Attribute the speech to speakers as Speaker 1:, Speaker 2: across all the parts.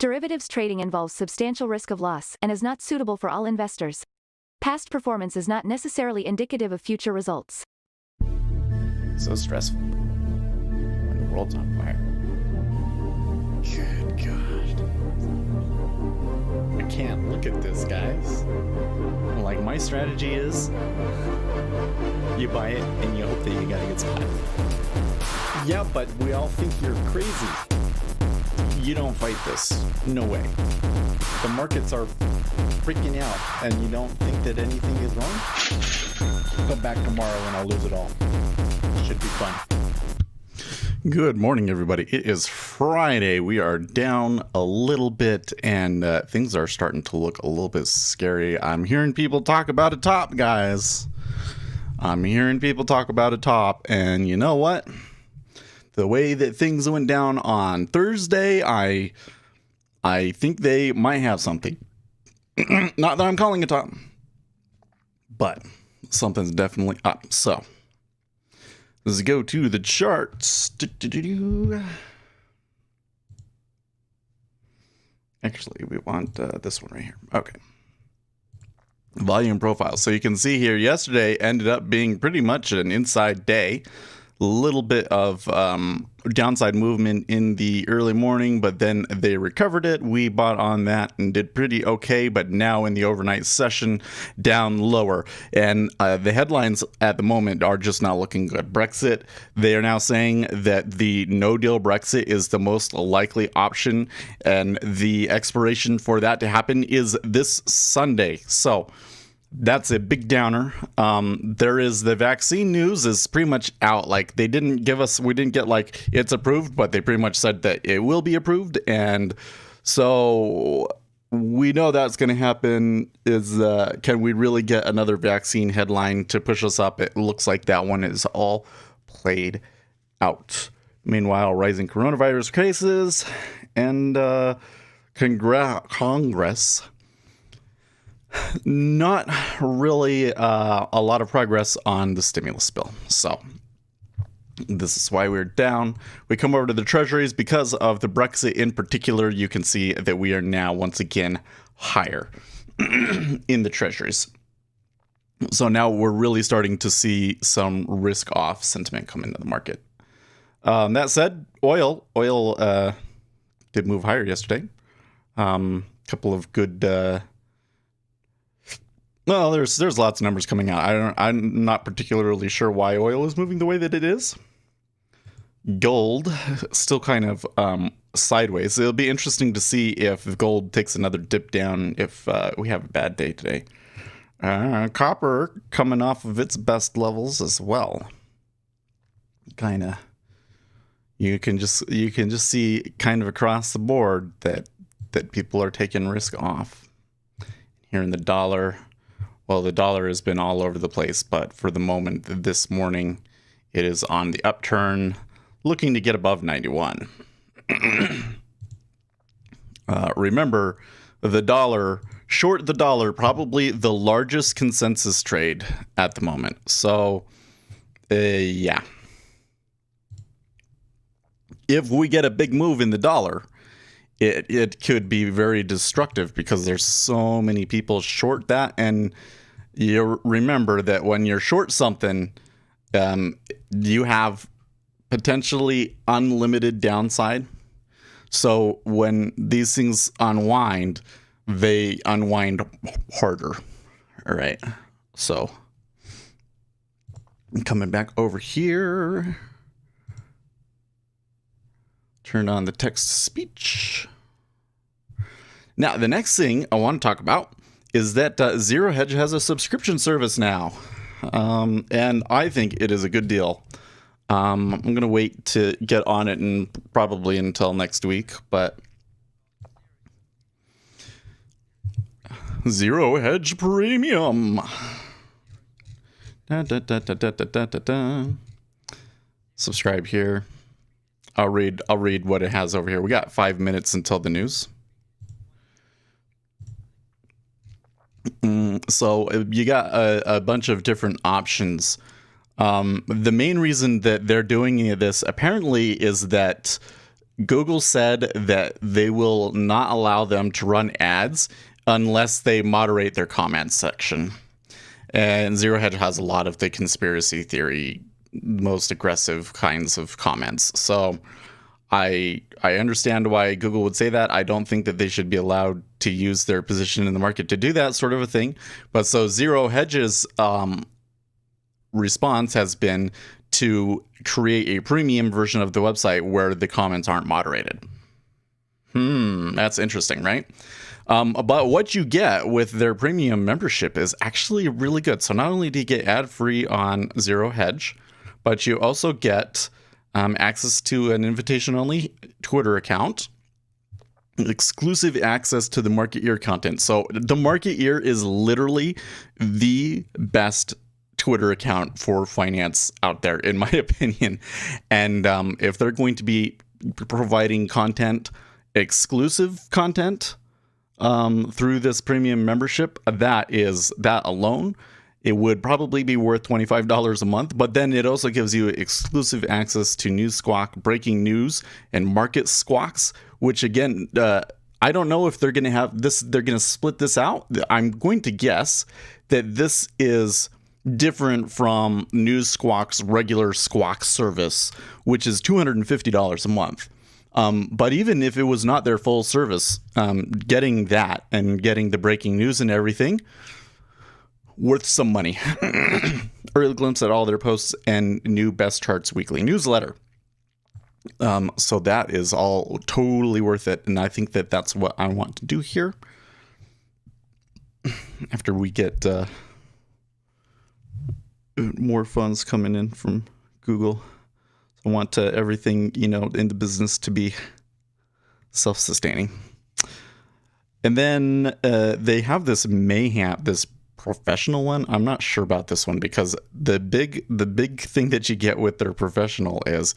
Speaker 1: Derivatives trading involves substantial risk of loss and is not suitable for all investors. Past performance is not necessarily indicative of future results.
Speaker 2: So stressful when the world's on fire. Good God. I can't look at this, guys. Like, my strategy is you buy it and you hope that you got a good spot. Yeah, but we all think you're crazy. You don't fight this. No way. The markets are freaking out and you don't think that anything is wrong? Come back tomorrow and I'll lose it all. Should be fun. Good morning, everybody. It is Friday. We are down a little bit and things are starting to look a little bit scary. I'm hearing people talk about a top, guys. I'm hearing people talk about a top, and you know what? The way that things went down on Thursday, I think they might have something. Not that I'm calling a top, but something's definitely up. So let's go to the charts. Actually, we want this one right here. Okay. Volume profile. So you can see here, yesterday ended up being pretty much an inside day. A little bit of downside movement in the early morning, but then they recovered it. We bought on that and did pretty okay, but now in the overnight session, down lower. And the headlines at the moment are just not looking good. Brexit, they are now saying that the no-deal Brexit is the most likely option, and the expiration for that to happen is this Sunday. So that's a big downer. There is the vaccine news is pretty much out. Like, we didn't get like it's approved, but they pretty much said that it will be approved. And so we know that's going to happen. Can we really get another vaccine headline to push us up? It looks like that one is all played out. Meanwhile, rising coronavirus cases and Congress, not really a lot of progress on the stimulus bill. So this is why we're down. We come over to the Treasuries because of the Brexit in particular. You can see that we are now once again higher in the Treasuries. So now we're really starting to see some risk off sentiment come into the market. That said, oil did move higher yesterday. Couple of good well, there's lots of numbers coming out. I'm not particularly sure why oil is moving the way that it is. Gold still kind of sideways. It'll be interesting to see if gold takes another dip down if we have a bad day today. Copper coming off of its best levels as well. Kind of, you can just see kind of across the board that people are taking risk off. Here in the dollar. Well, the dollar has been all over the place, but for the moment, this morning, it is on the upturn, looking to get above 91. Remember, short the dollar, probably the largest consensus trade at the moment. So, yeah. If we get a big move in the dollar, it could be very destructive because there's so many people short that. And you remember that when you're short something, you have potentially unlimited downside. So when these things unwind, they unwind harder. All right. So I'm coming back over here. Turn on the text to speech. Now, the next thing I want to talk about is that Zero Hedge has a subscription service now. And I think it is a good deal. I'm going to wait to get on it and probably until next week. But Zero Hedge Premium. Subscribe here. I'll read what it has over here. We got 5 minutes until the news. So you got a bunch of different options. The main reason that they're doing this apparently is that Google said that they will not allow them to run ads unless they moderate their comments section. And Zero Hedge has a lot of the conspiracy theory, most aggressive kinds of comments. So I understand why Google would say that. I don't think that they should be allowed to use their position in the market to do that sort of a thing. But so Zero Hedge's response has been to create a premium version of the website where the comments aren't moderated. That's interesting, right? But what you get with their premium membership is actually really good. So not only do you get ad-free on Zero Hedge, but you also get access to an invitation-only Twitter account, exclusive access to the Market Ear content. So the Market Ear is literally the best Twitter account for finance out there, in my opinion. And if they're going to be providing content, exclusive content, through this premium membership, that alone, it would probably be worth $25 a month. But then it also gives you exclusive access to News Squawk, breaking news, and market squawks, which again, I don't know if they're going to have this, they're going to split this out. I'm going to guess that this is different from News Squawk's regular squawk service, which is $250 a month. But even if it was not their full service, getting that and getting the breaking news and everything, worth some money. Early glimpse at all their posts and new Best Charts weekly newsletter. So that is all totally worth it. And I think that that's what I want to do here. After we get more funds coming in from Google. I want everything, in the business to be self-sustaining. And then they have this Mayhap, this professional one. I'm not sure about this one because the big thing that you get with their professional is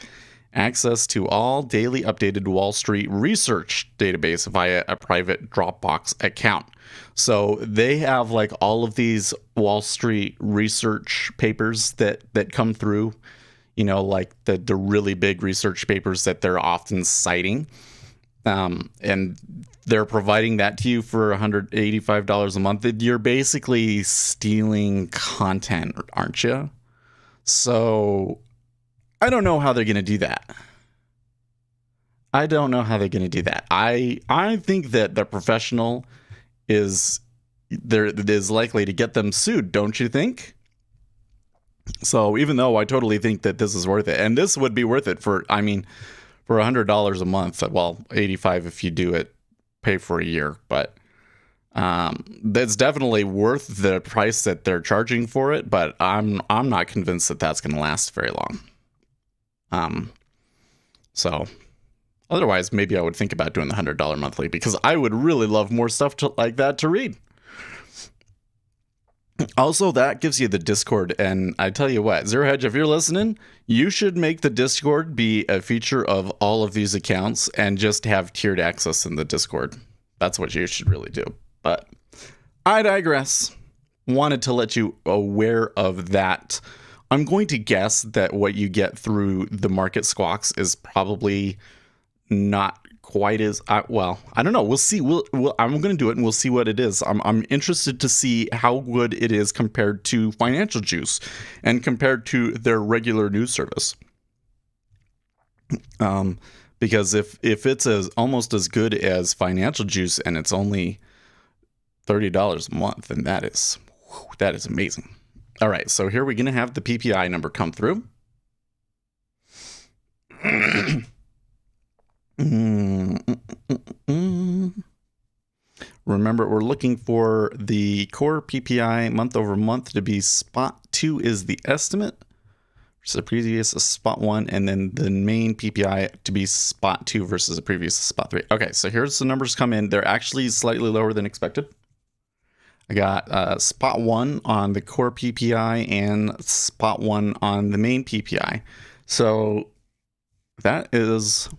Speaker 2: access to all daily updated Wall Street research database via a private Dropbox account. So they have like all of these Wall Street research papers that come through, like the really big research papers that they're often citing. And they're providing that to you for $185 a month. You're basically stealing content, aren't you? So I don't know how they're going to do that. I think that the professional is likely to get them sued, don't you think? So even though I totally think that this is worth it, and this would be worth it for $100 a month, well, $85 if you do it, pay for a year, but that's definitely worth the price that they're charging for it. But I'm not convinced that that's going to last very long. So otherwise, maybe I would think about doing the $100 monthly because I would really love more stuff like that to read. Also, that gives you the Discord, and I tell you what, Zero Hedge, if you're listening, you should make the Discord be a feature of all of these accounts and just have tiered access in the Discord. That's what you should really do. But I digress. Wanted to let you aware of that. I'm going to guess that what you get through the market squawks is probably not quite as well. I don't know. We'll see. I'm going to do it, and we'll see what it is. I'm interested to see how good it is compared to Financial Juice and compared to their regular news service. Because if it's almost as good as Financial Juice and it's only $30 a month, then that is amazing. All right, so here we're going to have the PPI number come through. Remember, we're looking for the core PPI month over month to be spot 2 is the estimate. Versus the previous spot 1, and then the main PPI to be spot 2 versus the previous spot 3. Okay, so here's the numbers come in. They're actually slightly lower than expected. I got spot 1 on the core PPI and spot 1 on the main PPI. So that is,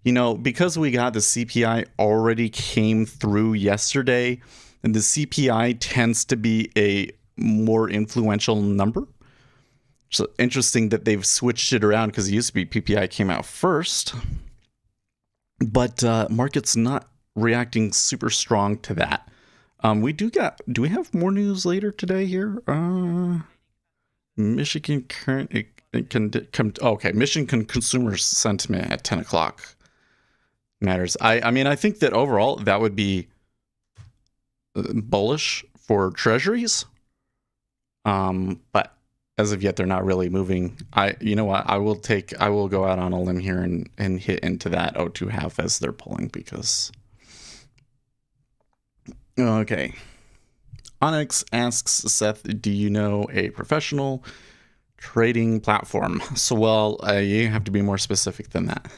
Speaker 2: because we got the CPI already came through yesterday, and the CPI tends to be a more influential number. So interesting that they've switched it around because it used to be PPI came out first. but market's not reacting super strong to that. Do we have more news later today here? Michigan current okay, Michigan consumer sentiment at 10 o'clock matters. I mean, I think that overall that would be bullish for treasuries. But as of yet, they're not really moving. You know what? I will go out on a limb here and hit into that O2 half as they're pulling because. Okay. Onyx asks Seth, do you know a professional trading platform? So, well, you have to be more specific than that.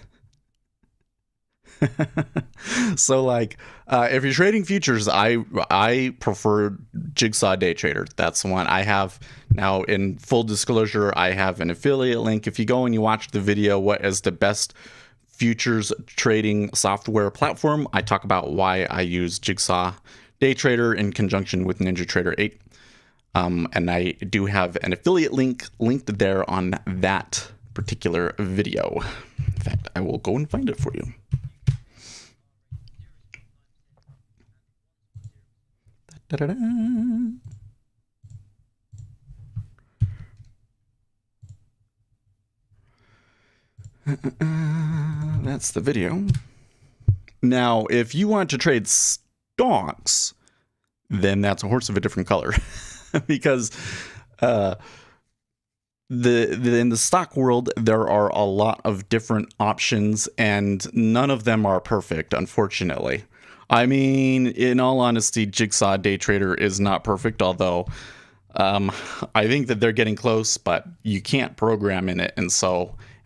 Speaker 2: So, like, if you're trading futures, I prefer Jigsaw Day Trader. That's the one I have now. In full disclosure, I have an affiliate link. If you go and you watch the video, what is the best futures trading software platform, I talk about why I use Jigsaw Day Trader in conjunction with NinjaTrader 8. And I do have an affiliate link linked there on that particular video. In fact, I will go and find it for you. Da-da-da. That's the video. Now, if you want to trade stocks, then that's a horse of a different color. Because in the stock world, there are a lot of different options, and none of them are perfect, unfortunately. I mean, in all honesty, Jigsaw Day Trader is not perfect, although I think that they're getting close, but you can't program in it, and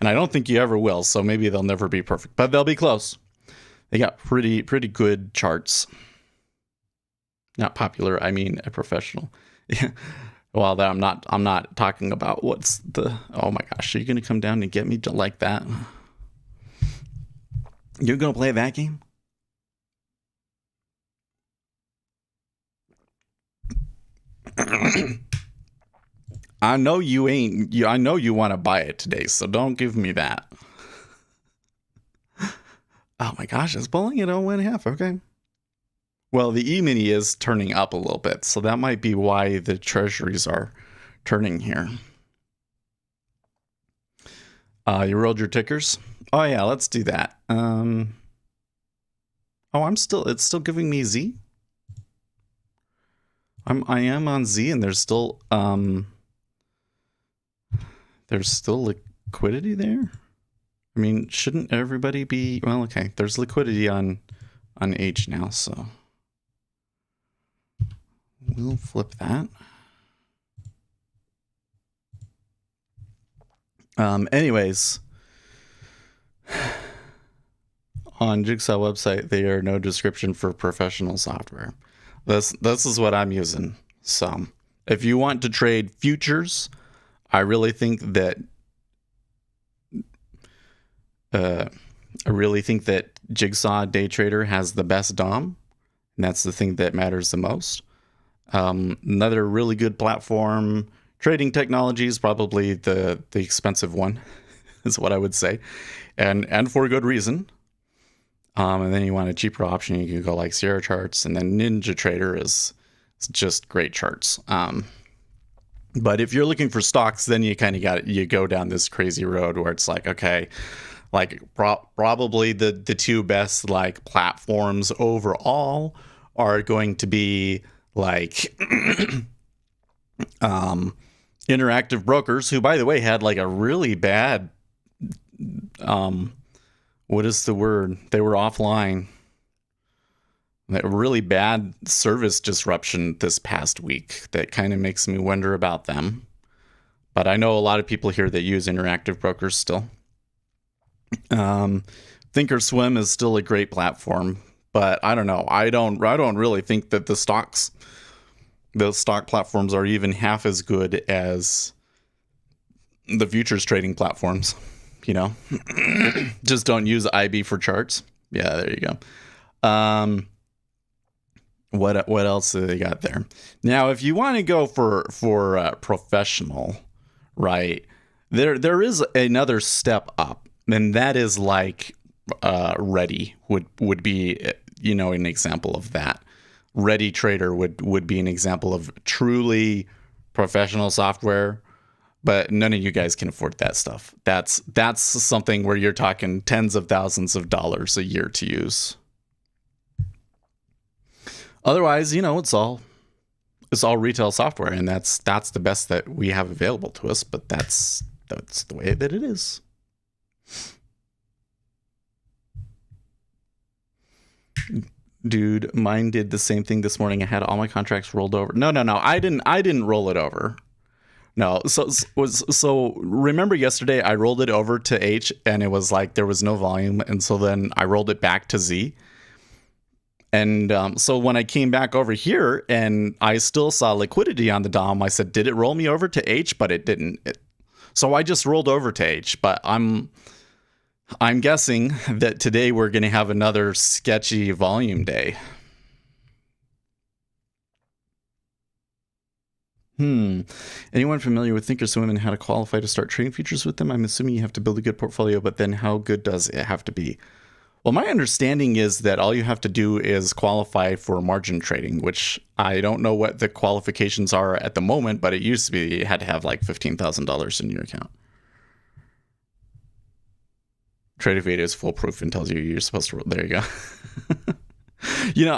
Speaker 2: I don't think you ever will, so maybe they'll never be perfect, but they'll be close. They got pretty good charts. Not popular, I mean a professional. Well, I'm not talking about what's the. Oh my gosh, are you gonna come down and get me like that? You're gonna play that game? I know you ain't. I know you want to buy it today, so don't give me that. Oh my gosh, it's pulling at 1.5. Okay. Well, the E-mini is turning up a little bit, so that might be why the treasuries are turning here. You rolled your tickers? Oh yeah, let's do that. Oh, it's still giving me Z. I am on Z, and there's still liquidity there. I mean, shouldn't everybody be? Well, okay. There's liquidity on H now, so we'll flip that. Anyways, on Jigsaw website, there are no description for professional software. This is what I'm using. So if you want to trade futures, I really think that Jigsaw Day Trader has the best DOM, and that's the thing that matters the most. Another really good platform, Trading Technologies, probably the expensive one, is what I would say, and for good reason. And then you want a cheaper option, you can go like Sierra Charts, and then NinjaTrader is just great charts. But if you're looking for stocks, then you kind of you go down this crazy road where it's like, okay, like probably the two best like platforms overall are going to be like Interactive Brokers, who by the way had like a really bad what is the word? They were offline. A really bad service disruption this past week that kind of makes me wonder about them. But I know a lot of people here that use Interactive Brokers still. Thinkorswim is still a great platform, but I don't know. I don't really think that the stock platforms are even half as good as the futures trading platforms. You know, just don't use IB for charts. Yeah, there you go. What else do they got there? Now, if you want to go for professional, right? There is another step up, and that is like Ready would be, an example of that. Ready Trader would be an example of truly professional software, but none of you guys can afford that stuff. That's something where you're talking tens of thousands of dollars a year to use. Otherwise, it's all retail software, and that's the best that we have available to us, but that's the way that it is. Dude, mine did the same thing this morning. I had all my contracts rolled over. No, I didn't roll it over. No, so remember yesterday I rolled it over to H and it was like there was no volume, and so then I rolled it back to Z. And so when I came back over here and I still saw liquidity on the DOM, I said, did it roll me over to H? But it didn't. So I just rolled over to H. But I'm guessing that today we're going to have another sketchy volume day. Anyone familiar with Thinkorswim and how to qualify to start trading futures with them? I'm assuming you have to build a good portfolio, but then how good does it have to be? Well, my understanding is that all you have to do is qualify for margin trading, which I don't know what the qualifications are at the moment, but it used to be you had to have like $15,000 in your account. Tradeovate is foolproof and tells you you're supposed to. There you go.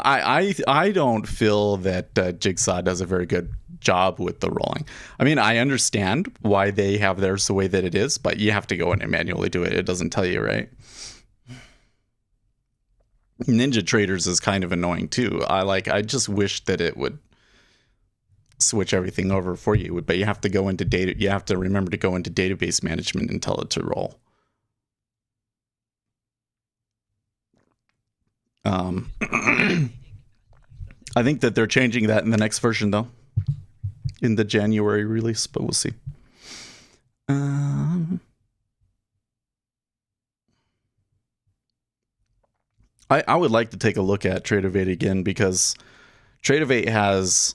Speaker 2: I don't feel that Jigsaw does a very good job with the rolling. I mean, I understand why they have theirs the way that it is, but you have to go in and manually do it. It doesn't tell you, right? Ninja Traders is kind of annoying too. I just wish that it would switch everything over for you, but you have to go into data. You have to remember to go into database management and tell it to roll. I think that they're changing that in the next version, though, in the January release, but we'll see. I would like to take a look at Tradeovate again, because Tradeovate has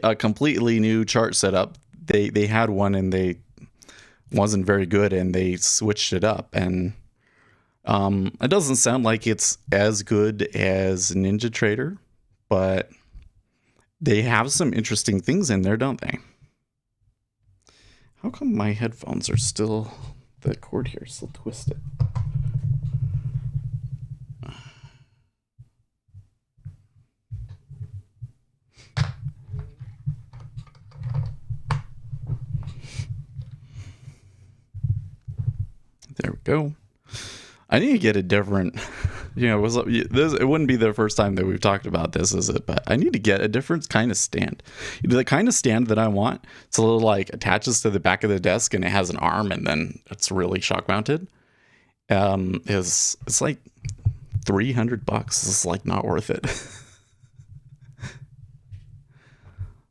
Speaker 2: a completely new chart setup. They had one and they wasn't very good, and they switched it up, and it doesn't sound like it's as good as Ninja Trader, but they have some interesting things in there, don't they? How come my headphones are still, the cord here is still twisted? There we go. I need to get a different, it wouldn't be the first time that we've talked about this, is it? But I need to get a different kind of stand. The kind of stand that I want, it's a little like attaches to the back of the desk and it has an arm and then it's really shock mounted. It's like $300. It's like not worth it.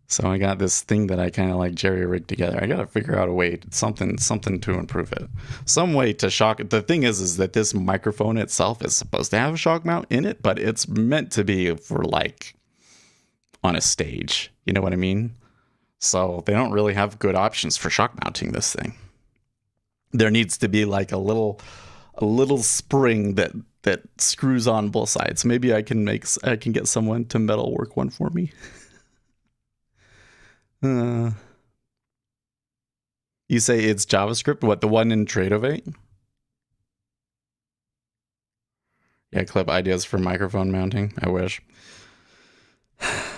Speaker 2: So I got this thing that I kind of like jerry rigged together. I got to figure out a way, something to improve it. Some way to shock it. The thing is that this microphone itself is supposed to have a shock mount in it, but it's meant to be for like on a stage. You know what I mean? So they don't really have good options for shock mounting this thing. There needs to be like a little spring that screws on both sides. Maybe I can get someone to metal work one for me. You say it's JavaScript? What, the one in Tradeovate? Yeah, clip ideas for microphone mounting. I wish.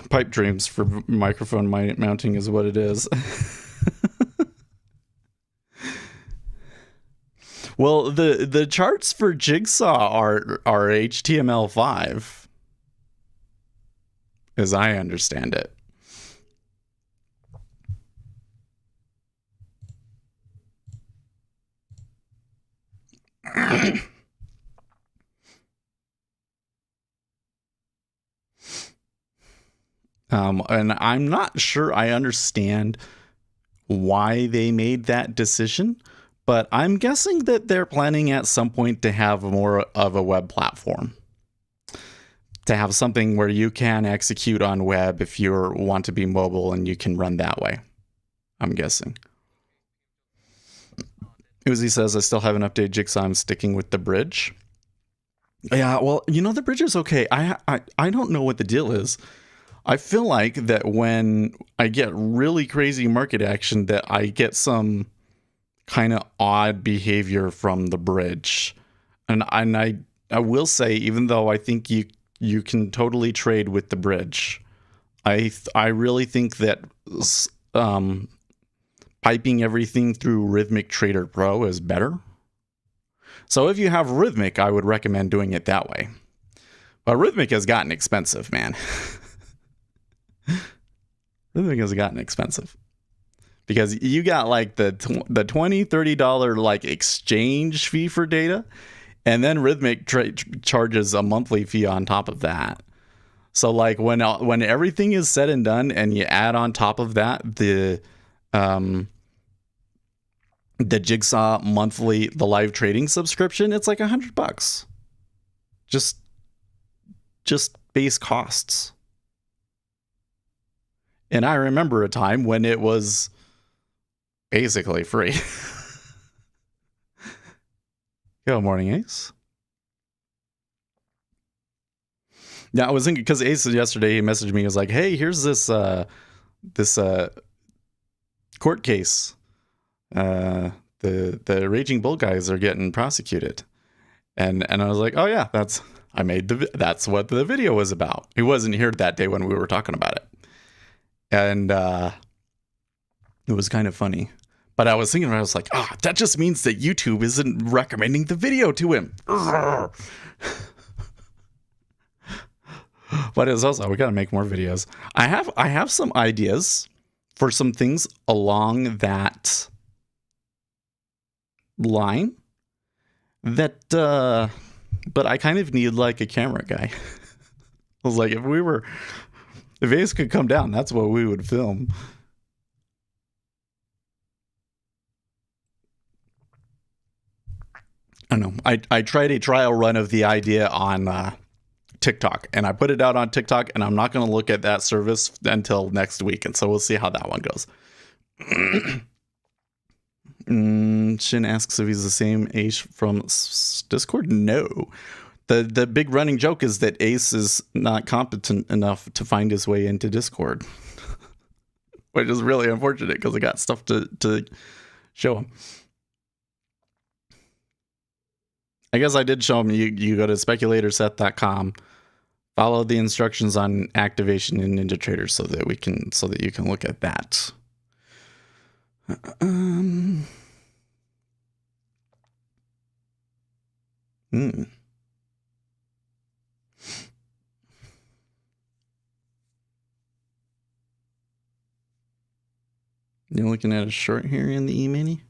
Speaker 2: Pipe dreams for microphone mounting is what it is. Well, the charts for Jigsaw are HTML5, as I understand it. And I'm not sure I understand why they made that decision, but I'm guessing that they're planning at some point to have more of a web platform. To have something where you can execute on web if you want to be mobile and you can run that way. I'm guessing. Uzi says, I still haven't updated Jigsaw. I'm sticking with the bridge. Yeah, well, the bridge is okay. I don't know what the deal is. I feel like that when I get really crazy market action, that I get some kind of odd behavior from the bridge, and I will say, even though I think you can totally trade with the bridge, I really think that um, piping everything through Rhythmic Trader Pro is better. So if you have Rhythmic, I would recommend doing it that way. But Rhythmic has gotten expensive, man. Rhythmic has gotten expensive. Because you got like the $20, $30 like exchange fee for data, and then Rhythmic charges a monthly fee on top of that. So like when everything is said and done, and you add on top of that the Jigsaw monthly, the live trading subscription, it's like $100. Just base costs. And I remember a time when it was basically free. Good morning, Ace. Yeah, I was thinking, because Ace yesterday, he messaged me. He was like, "Hey, here's this court case. The Raging Bull guys are getting prosecuted." And I was like, "Oh yeah, that's what the video was about." He wasn't here that day when we were talking about it, and it was kind of funny. But I was thinking, I was like, that just means that YouTube isn't recommending the video to him. But it's also, we got to make more videos. I have some ideas for some things along that line that, but I kind of need like a camera guy. I was like, if Ace could come down, that's what we would film. I don't know. I tried a trial run of the idea on TikTok, and I put it out on TikTok, and I'm not going to look at that service until next week, and so we'll see how that one goes. Shin asks if he's the same Ace from Discord. No. The big running joke is that Ace is not competent enough to find his way into Discord, which is really unfortunate because I got stuff to show him. I guess I did show him. You go to speculatorset.com, follow the instructions on activation in NinjaTrader so that you can look at that. You're looking at a short here in the E-mini?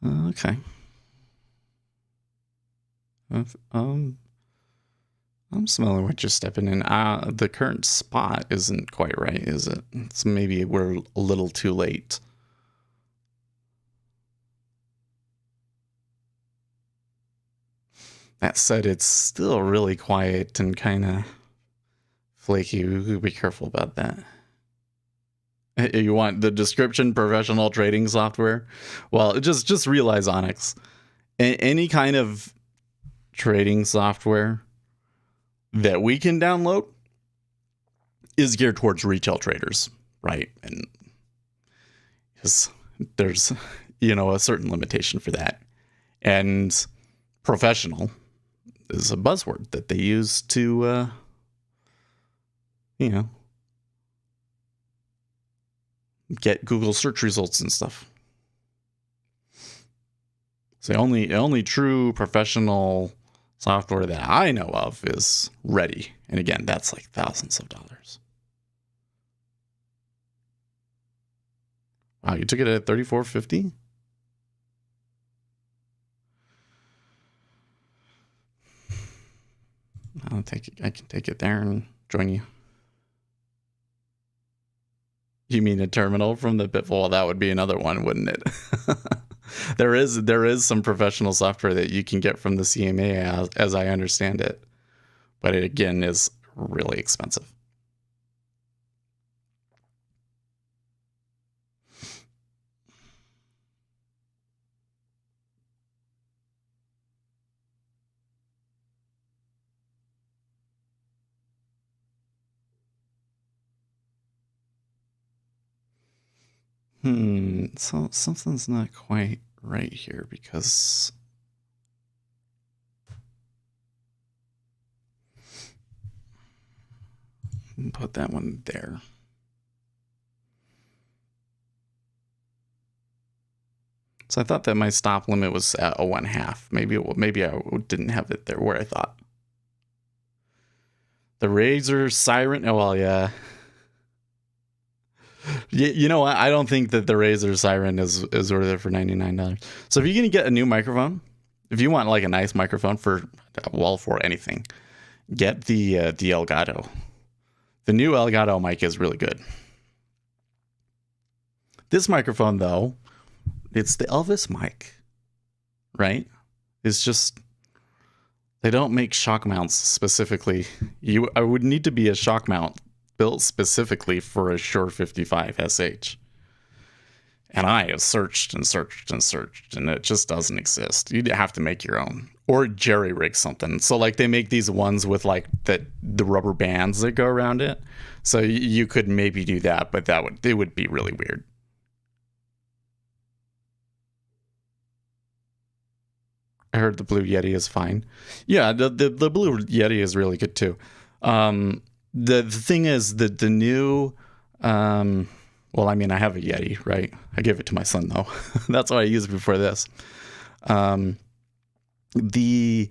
Speaker 2: Okay. I'm smelling what you're stepping in. The current spot isn't quite right, is it? It's maybe we're a little too late. That said, it's still really quiet and kind of flaky. We be careful about that. You want the description, professional trading software? Well, just realize, Onyx, any kind of trading software that we can download is geared towards retail traders, right? And there's a certain limitation for that. And professional is a buzzword that they use to get Google search results and stuff. So the only true professional software that I know of is Ready. And again, that's like thousands of dollars. Wow, you took it at $34.50? I can take it there and join you. You mean a terminal from the Bitful? Well, that would be another one, wouldn't it? There is some professional software that you can get from the CMA, as I understand it, but it again is really expensive. So something's not quite right here because put that one there. So I thought that my stop limit was at a 1/2. Maybe I didn't have it there where I thought. The Razor Siren. Oh well, yeah. You know what? I don't think that the Razor Siren is worth it for $99. So if you're gonna get a new microphone, if you want like a nice microphone for anything, get the Elgato. The new Elgato mic is really good. This microphone though, it's the Elvis mic, right? It's just they don't make shock mounts specifically. I would need to be a shock mount built specifically for a Shure 55 SH. And I have searched and searched and searched, and it just doesn't exist. You'd have to make your own or jerry rig something. So like they make these ones with like the rubber bands that go around it. So you could maybe do that, but it would be really weird. I heard the Blue Yeti is fine. Yeah, the Blue Yeti is really good too. The thing is that the new, well, I mean, I have a Yeti, right? I gave it to my son though. That's what I used before this. The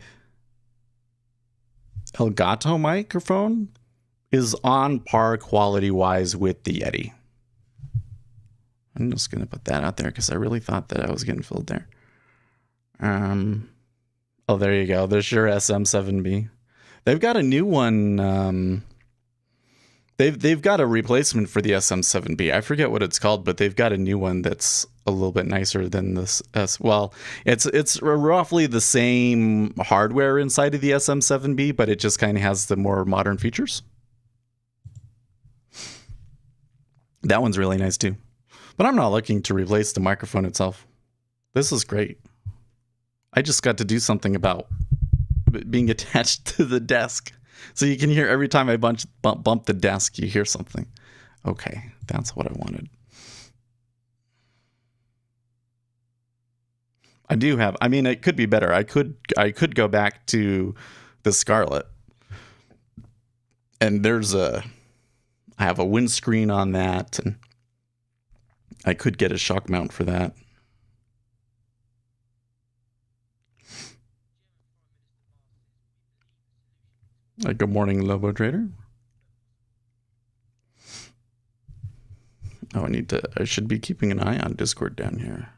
Speaker 2: Elgato microphone is on par quality wise with the Yeti. I'm just gonna put that out there because I really thought that I was getting filled there. Oh, there you go. The Shure SM7B. They've got a new one. They've got a replacement for the SM7B. I forget what it's called, but they've got a new one that's a little bit nicer than this. Well, it's roughly the same hardware inside of the SM7B, but it just kind of has the more modern features. That one's really nice too. But I'm not looking to replace the microphone itself. This is great. I just got to do something about being attached to the desk. So you can hear every time I bump the desk, you hear something. Okay, that's what I wanted. I do have, I mean, it could be better. I could go back to the Scarlett. And I have a windscreen on that, and I could get a shock mount for that. Good morning, Lobo Trader. Oh, I should be keeping an eye on Discord down here.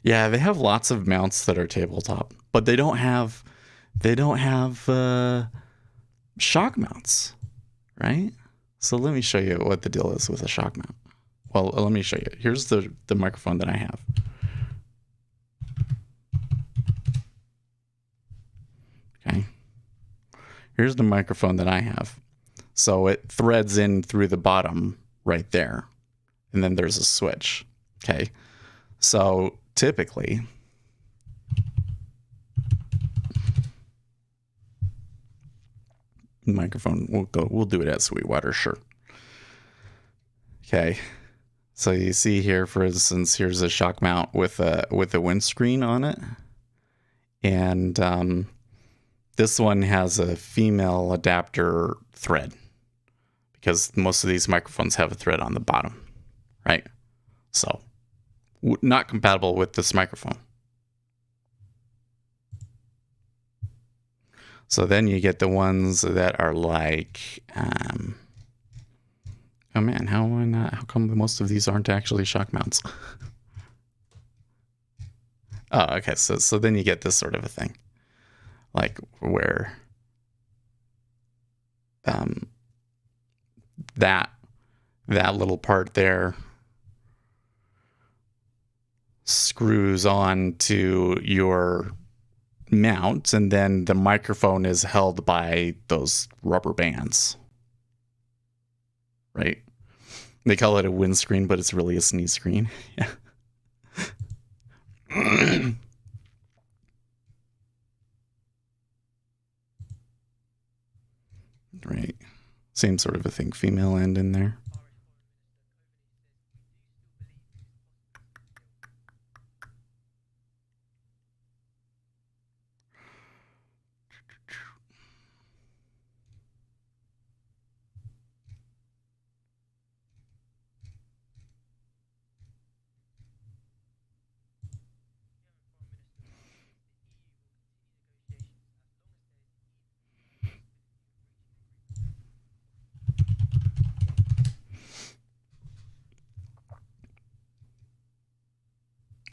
Speaker 2: Yeah, they have lots of mounts that are tabletop, but they don't have shock mounts, right? So let me show you what the deal is with a shock mount. Well, let me show you. Here's the microphone that I have. Okay. Here's the microphone that I have. So it threads in through the bottom right there. And then there's a switch. Okay. So typically, the microphone, we'll do it at Sweetwater, sure. Okay. So you see here, for instance, here's a shock mount with a windscreen on it. And this one has a female adapter thread because most of these microphones have a thread on the bottom, right? So not compatible with this microphone. So then you get the ones that are like, oh man, how come most of these aren't actually shock mounts? Oh, okay. So then you get this sort of a thing, like where that little part there screws on to your mount, and then the microphone is held by those rubber bands, right? They call it a windscreen, but it's really a sneeze screen. Yeah. Same sort of a thing, female end in there.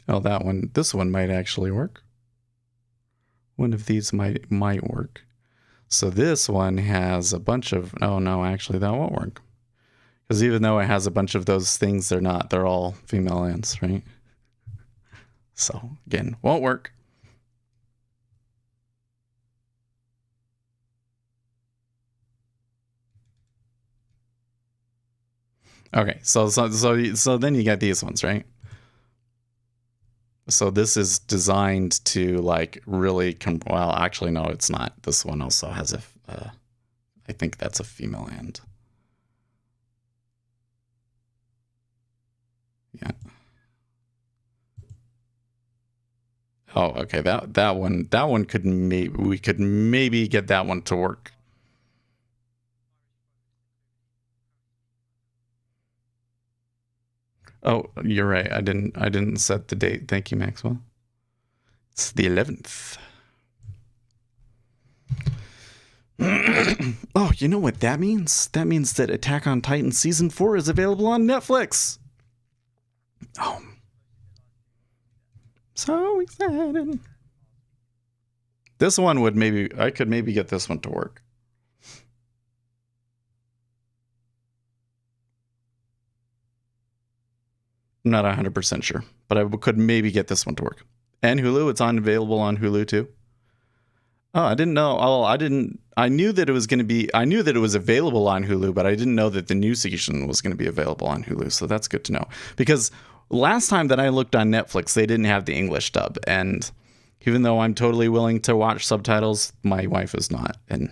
Speaker 2: Oh, that one. This one might actually work. One of these might work. So this one has a bunch of... Oh, no, actually, that won't work. Because even though it has a bunch of those things, they're not. They're all female ends, right? So, again, won't work. Okay, so then you get these ones, right? So this is designed to like really well, actually no, it's not. This one also has I think that's a female end. Yeah. Oh, okay. That one could we could maybe get that one to work. Oh, you're right. I didn't set the date. Thank you, Maxwell. It's the 11th. Oh, you know what that means? That means that Attack on Titan Season 4 is available on Netflix. Oh. So excited. This one would I could maybe get this one to work. I'm not 100% sure, but I could maybe get this one to work. And Hulu, it's available on Hulu too. Oh, I didn't know. Oh, I knew that it was going to be, I knew that it was available on Hulu, but I didn't know that the new season was going to be available on Hulu. So that's good to know. Because last time that I looked on Netflix, they didn't have the English dub. And even though I'm totally willing to watch subtitles, my wife is not. And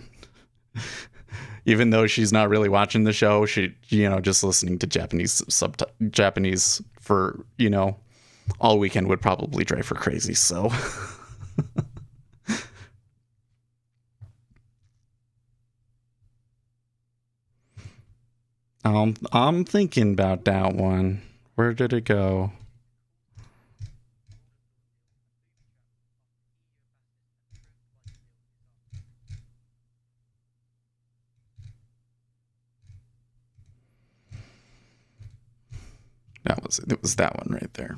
Speaker 2: even though she's not really watching the show, she, just listening to Japanese for, all weekend would probably drive her crazy. So I'm thinking about that one. Where did it go? It was that one right there.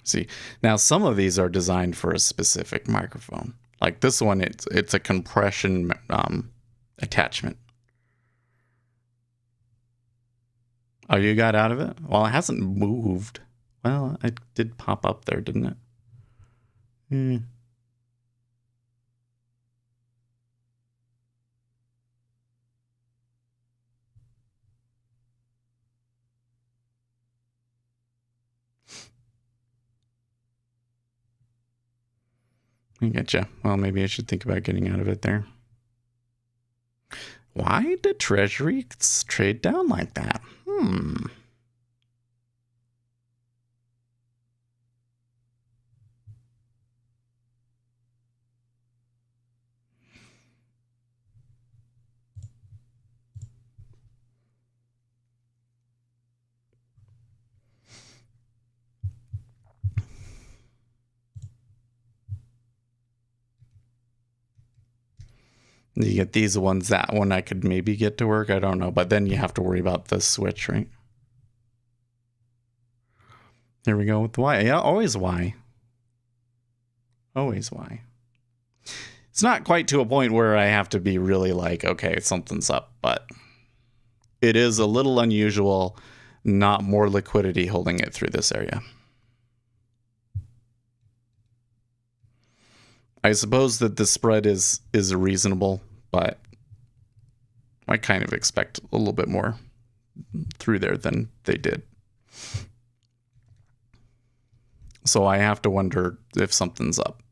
Speaker 2: See, now some of these are designed for a specific microphone. Like this one, it's a compression attachment. Oh, you got out of it? Well, it hasn't moved. Well, it did pop up there, didn't it? Hmm. I getcha. Well, maybe I should think about getting out of it there. Why did Treasuries trade down like that? You get these ones, that one I could maybe get to work. I don't know. But then you have to worry about the switch, right? There we go with the Y. Yeah, always Y. Always Y. It's not quite to a point where I have to be really like, okay, something's up. But it is a little unusual, not more liquidity holding it through this area. I suppose that the spread is reasonable, but I kind of expect a little bit more through there than they did. So I have to wonder if something's up.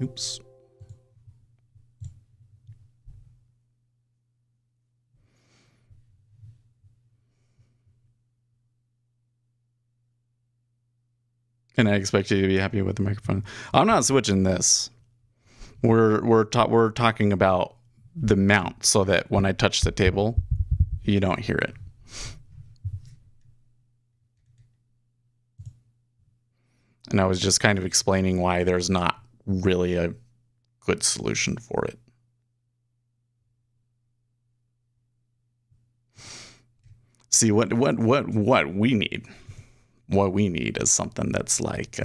Speaker 2: Oops. And I expect you to be happy with the microphone. I'm not switching this. We're talking about the mount so that when I touch the table, you don't hear it. And I was just kind of explaining why there's not really a good solution for it. See, what we need. What we need is something that's like,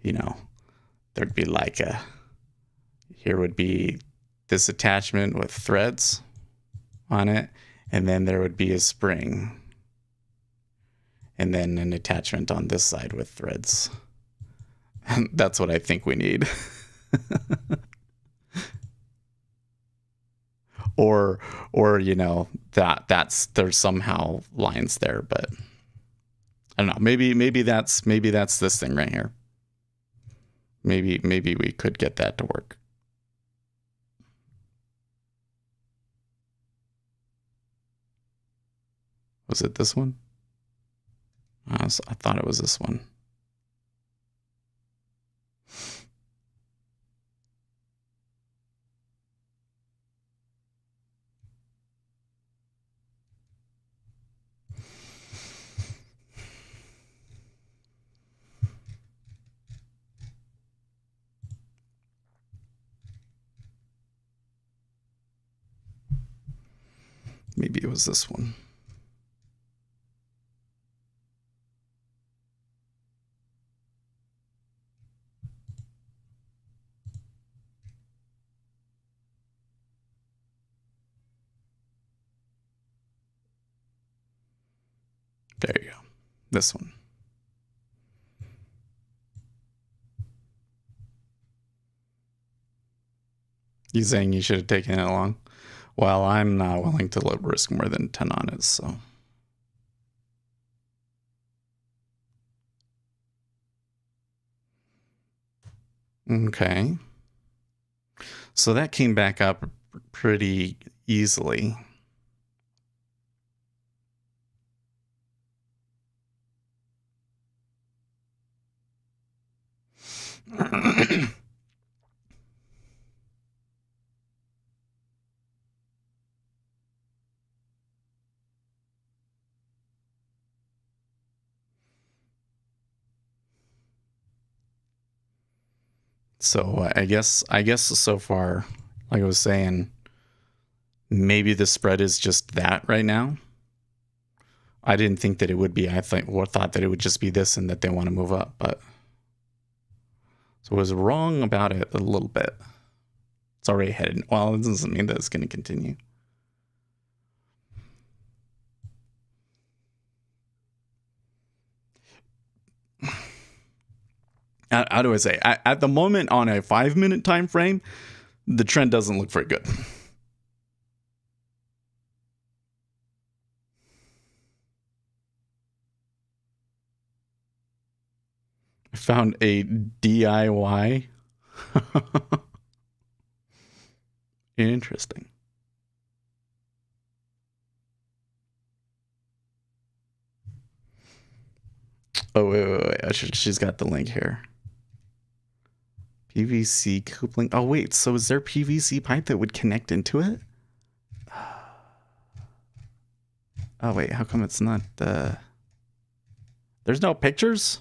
Speaker 2: there'd be like here would be this attachment with threads on it, and then there would be a spring, and then an attachment on this side with threads. That's what I think we need. or there's somehow lines there, but I don't know. Maybe that's this thing right here. Maybe we could get that to work. Was it this one? I thought it was this one. Maybe it was this one. There you go. This one. You saying you should have taken it along? Well, I'm not willing to risk more than 10 on it, so. Okay. So that came back up pretty easily. So I guess so far, like I was saying, maybe the spread is just that right now. I didn't think that it would be. I thought that it would just be this and that they want to move up, but so I was wrong about it a little bit. It's already headed. Well, it doesn't mean that it's going to continue. How do I say? At the moment, on a 5-minute time frame, the trend doesn't look very good. I found a DIY. Interesting. Oh, wait. She's got the link here. PVC coupling. Oh, wait. So is there PVC pipe that would connect into it? Oh, wait. How come it's not... There's no pictures?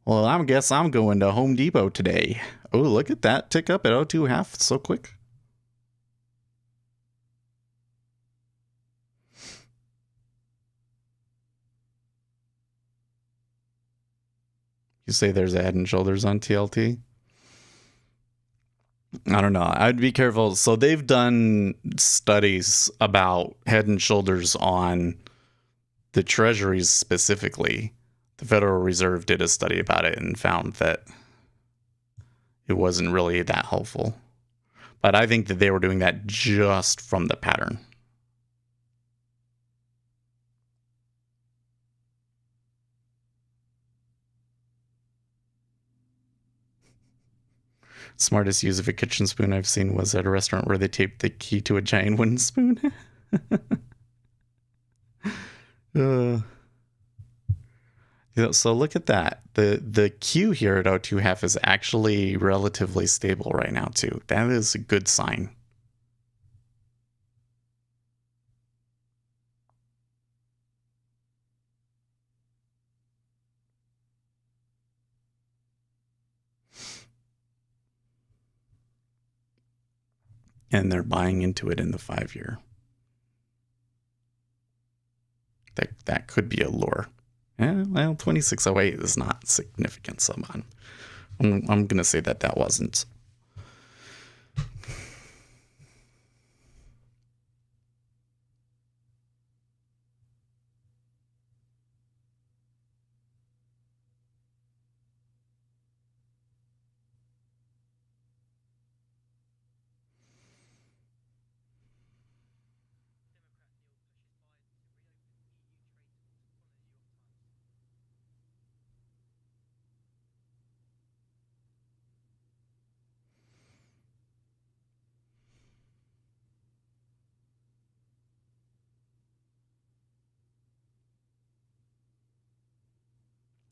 Speaker 2: Well, I guess I'm going to Home Depot today. Oh, look at that. Tick up at 0.2 so quick. You say there's a Head and Shoulders on TLT? I don't know. I'd be careful. So they've done studies about Head and Shoulders on the Treasuries specifically. The Federal Reserve did a study about it and found that it wasn't really that helpful. But I think that they were doing that just from the pattern. Smartest use of a kitchen spoon I've seen was at a restaurant where they taped the key to a giant wooden spoon. So look at that. The Q here at 0.2 is actually relatively stable right now too. That is a good sign. And they're buying into it in the 5-year. That could be a lure. Yeah, well, 2608 is not significant, so I'm going to say that wasn't.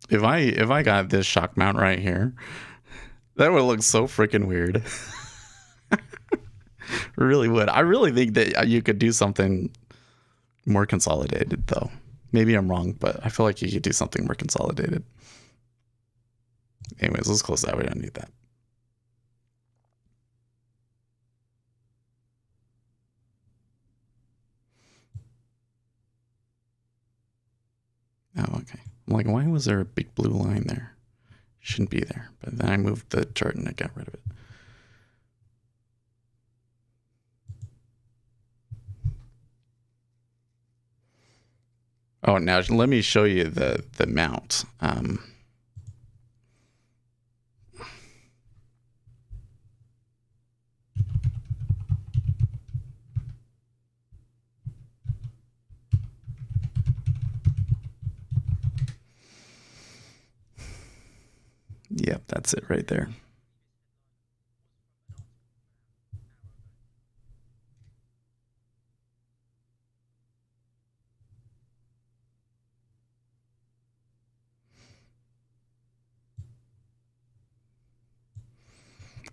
Speaker 2: If I got this shock mount right here, that would look so freaking weird. Really would. I really think that you could do something more consolidated, though. Maybe I'm wrong, but I feel like you could do something more consolidated. Anyways, let's close that. We don't need that. Oh, okay. I'm like, why was there a big blue line there? Shouldn't be there. But then I moved the chart and I got rid of it. Oh, now let me show you the mount. Yep, that's it right there.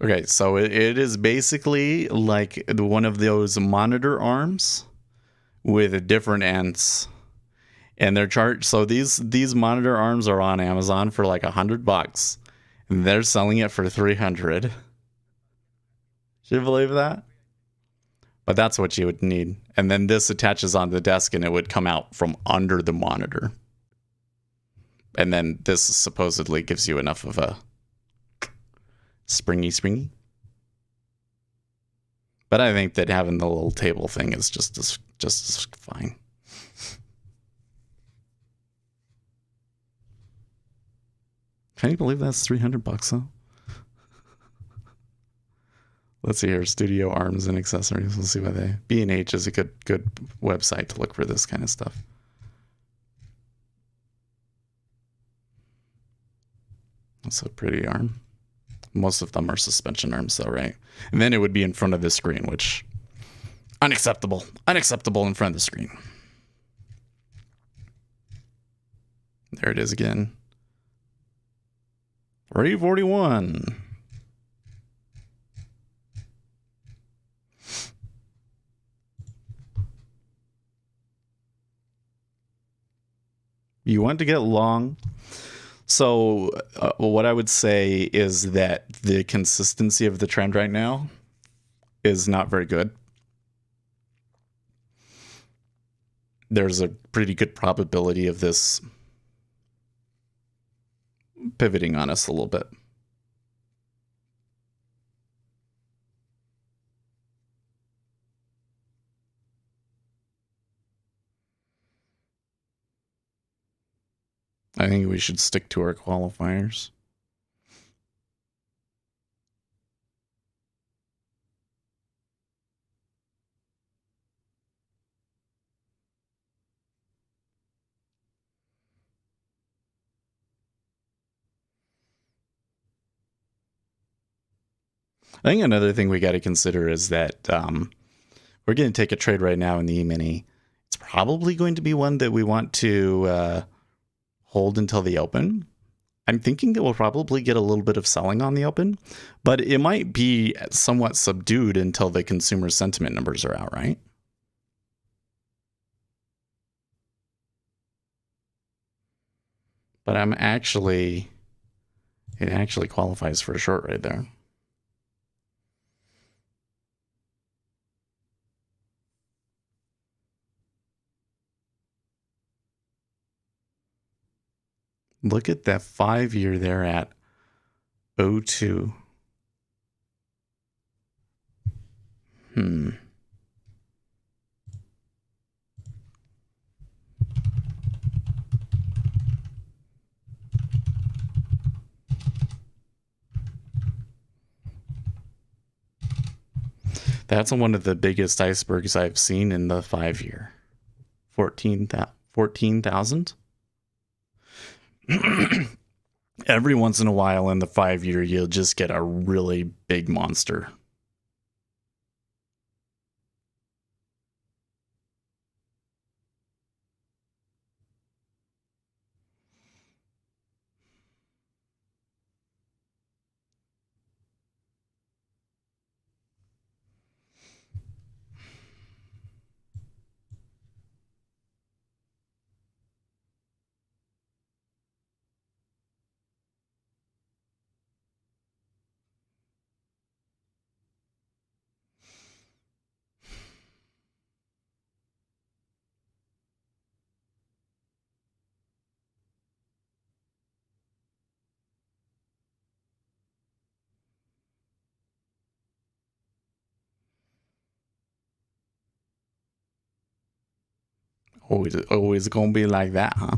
Speaker 2: Okay, so it is basically like one of those monitor arms with different ends, and they're charged. So these monitor arms are on Amazon for like $100, and they're selling it for 300. Should you believe that? But that's what you would need, and then this attaches on the desk, and it would come out from under the monitor, and then this supposedly gives you enough of a springy. But I think that having the little table thing is just as fine. Can you believe that's $300 though? Let's see here, Studio Arms and Accessories. We'll see why they. B&H is a good website to look for this kind of stuff. That's a pretty arm. Most of them are suspension arms, though, right? And then it would be in front of the screen, which unacceptable in front of the screen. There it is again. 341. You want to get long. So what I would say is that the consistency of the trend right now is not very good. There's a pretty good probability of this pivoting on us a little bit. I think we should stick to our qualifiers. I think another thing we got to consider is that we're going to take a trade right now in the E-mini. It's probably going to be one that we want to hold until the open. I'm thinking that we'll probably get a little bit of selling on the open, but it might be somewhat subdued until the consumer sentiment numbers are out, right? But it actually qualifies for a short right there. Look at that 5-year there at 0.2. That's one of the biggest icebergs I've seen in the 5-year. 14,000? Every once in a while in the 5-year, you'll just get a really big monster. Always gonna be like that, huh?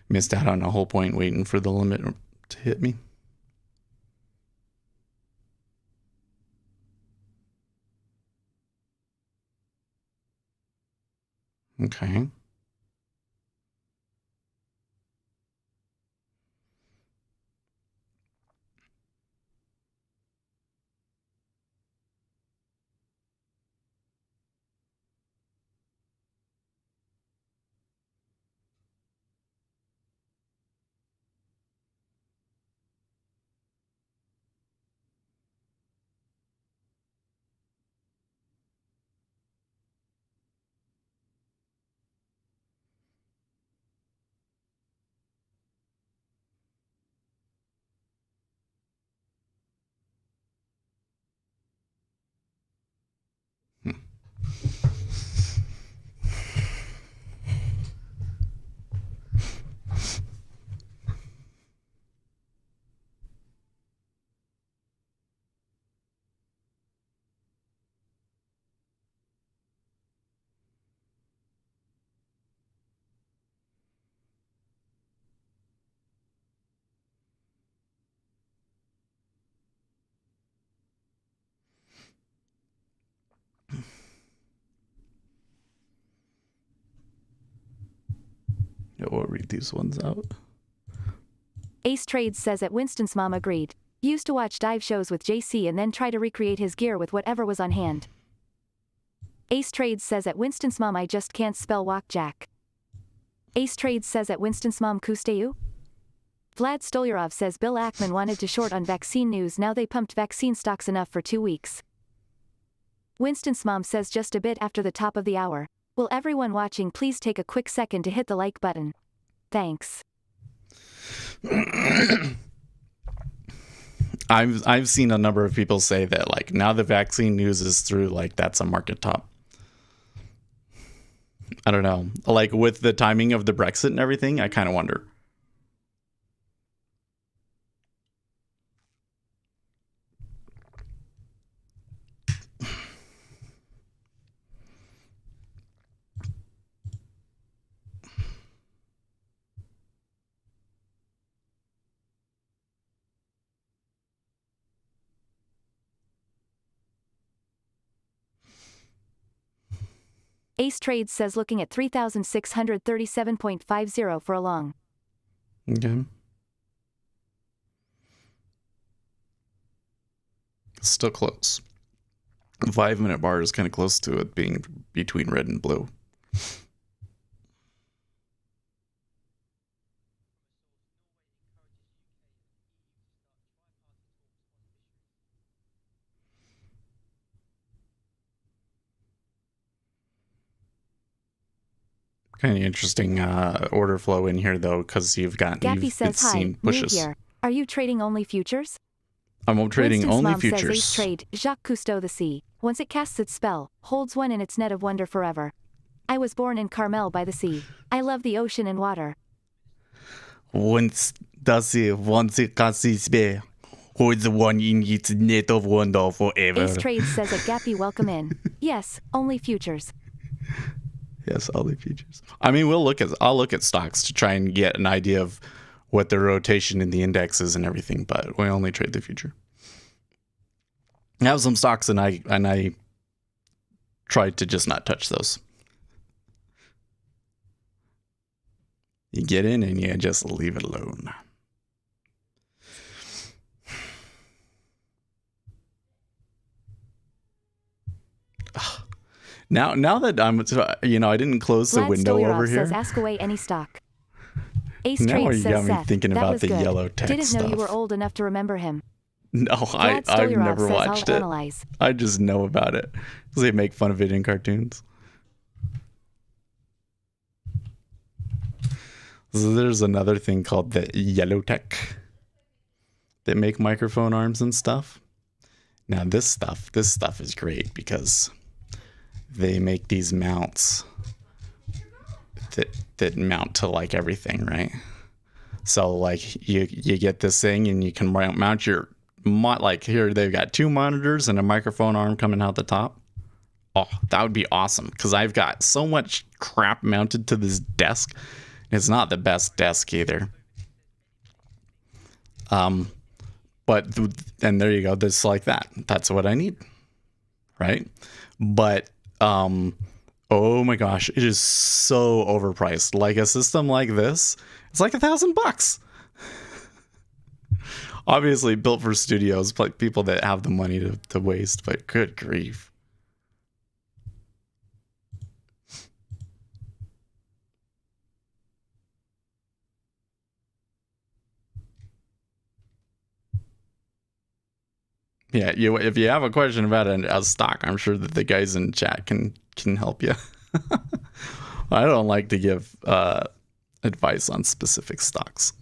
Speaker 2: Missed out on a whole point waiting for the limit to hit me. Okay. We'll read these ones out.
Speaker 1: Ace Trades says that Winston's mom agreed. Used to watch dive shows with JC and then try to recreate his gear with whatever was on hand. Ace Trades says that Winston's mom I just can't spell walk jack. Ace Trades says that Winston's mom Kusteu? Vlad Stolyarov says Bill Ackman wanted to short on vaccine news, now they pumped vaccine stocks enough for 2 weeks. Winston's mom says just a bit after the top of the hour. Will everyone watching please take a quick second to hit the like button? Thanks.
Speaker 2: I've seen a number of people say that like now the vaccine news is through, like that's a market top. I don't know. Like with the timing of the Brexit and everything, I kind of wonder.
Speaker 1: Ace Trades says looking at 3,637.50 for a long.
Speaker 2: Okay. Still close. The 5-minute bar is kind of close to it being between red and blue. Kind of interesting order flow in here though, because you've
Speaker 1: Gappy says hi, new here. Are you trading only futures?
Speaker 2: I'm trading
Speaker 1: Winston's
Speaker 2: only
Speaker 1: mom
Speaker 2: futures.
Speaker 1: says Ace Trade, Jacques Cousteau the sea. Once it casts its spell, holds one in its net of wonder forever. I was born in Carmel by the sea. I love the ocean and water.
Speaker 2: Once it casts its spell, holds one in its net of wonder forever.
Speaker 1: Ace Trade says at Gappy welcome in. Yes, only futures.
Speaker 2: Yes, only futures. I mean, I'll look at stocks to try and get an idea of what the rotation in the index is and everything, but we only trade the future. I have some stocks and I tried to just not touch those. You get in and you just leave it alone. Now that I'm, I didn't close the window over here.
Speaker 1: Says ask away any stock. Ace
Speaker 2: Now
Speaker 1: Trade
Speaker 2: you
Speaker 1: says
Speaker 2: got me
Speaker 1: Seth,
Speaker 2: thinking
Speaker 1: that
Speaker 2: about
Speaker 1: was
Speaker 2: the
Speaker 1: good.
Speaker 2: yellow text
Speaker 1: Didn't know
Speaker 2: stuff.
Speaker 1: you were old enough to remember him.
Speaker 2: No, I've never
Speaker 1: says,
Speaker 2: watched
Speaker 1: I'll
Speaker 2: it.
Speaker 1: analyze.
Speaker 2: I just know about it because they make fun of it in cartoons. So there's another thing called the yellow tech. They make microphone arms and stuff. Now this stuff is great because they make these mounts that mount to like everything, right? So like you get this thing and you can mount your like here they've got 2 monitors and a microphone arm coming out the top. Oh, that would be awesome because I've got so much crap mounted to this desk. It's not the best desk either. But and there you go. That's like that. That's what I need, right? But oh my gosh, it is so overpriced. Like a system like this, it's like $1,000. Obviously built for studios, like people that have the money to waste. But good grief. Yeah, if you have a question about a stock, I'm sure that the guys in chat can help you. I don't like to give advice on specific stocks.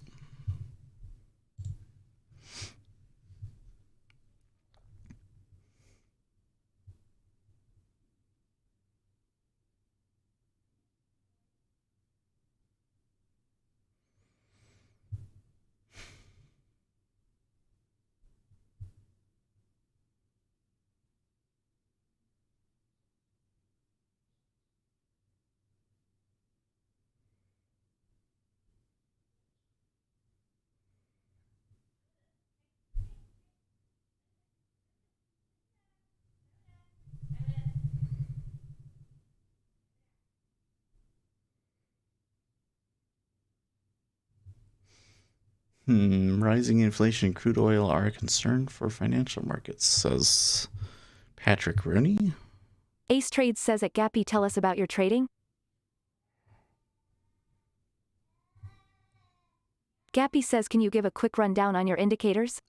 Speaker 2: Rising inflation and crude oil are a concern for financial markets, says Patrick Rooney.
Speaker 1: Ace Trades says at Gappy, tell us about your trading. Gappy says, can you give a quick rundown on your indicators?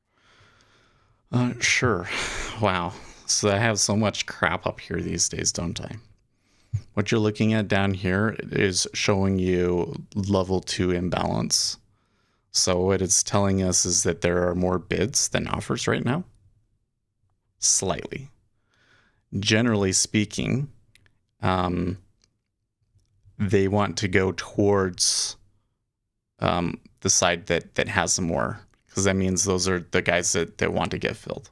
Speaker 2: Sure. Wow. So I have so much crap up here these days, don't I? What you're looking at down here is showing you level 2 imbalance. So what it's telling us is that there are more bids than offers right now. Slightly. Generally speaking, they want to go towards the side that has more, because that means those are the guys that want to get filled.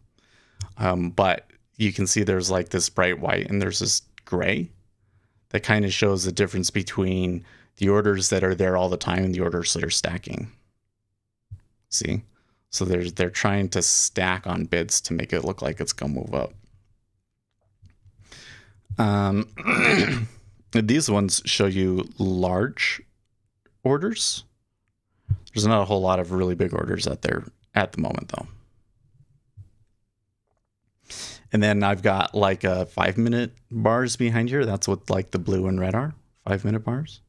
Speaker 2: But you can see there's like this bright white and there's this gray that kind of shows the difference between the orders that are there all the time and the orders that are stacking. See? So they're trying to stack on bids to make it look like it's going to move up. These ones show you large orders. There's not a whole lot of really big orders out there at the moment, though. And then I've got like a 5-minute bars behind here. That's what like the blue and red are, 5-minute bars.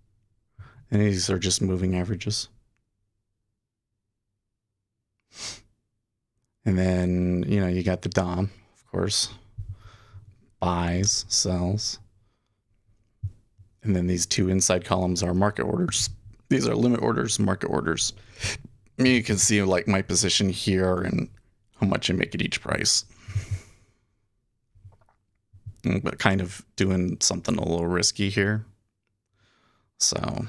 Speaker 2: And these are just moving averages. And then, you know, you got the DOM, of course, buys, sells. And then these two inside columns are market orders. These are limit orders, market orders. You can see like my position here and how much I make at each price. But kind of doing something a little risky here. So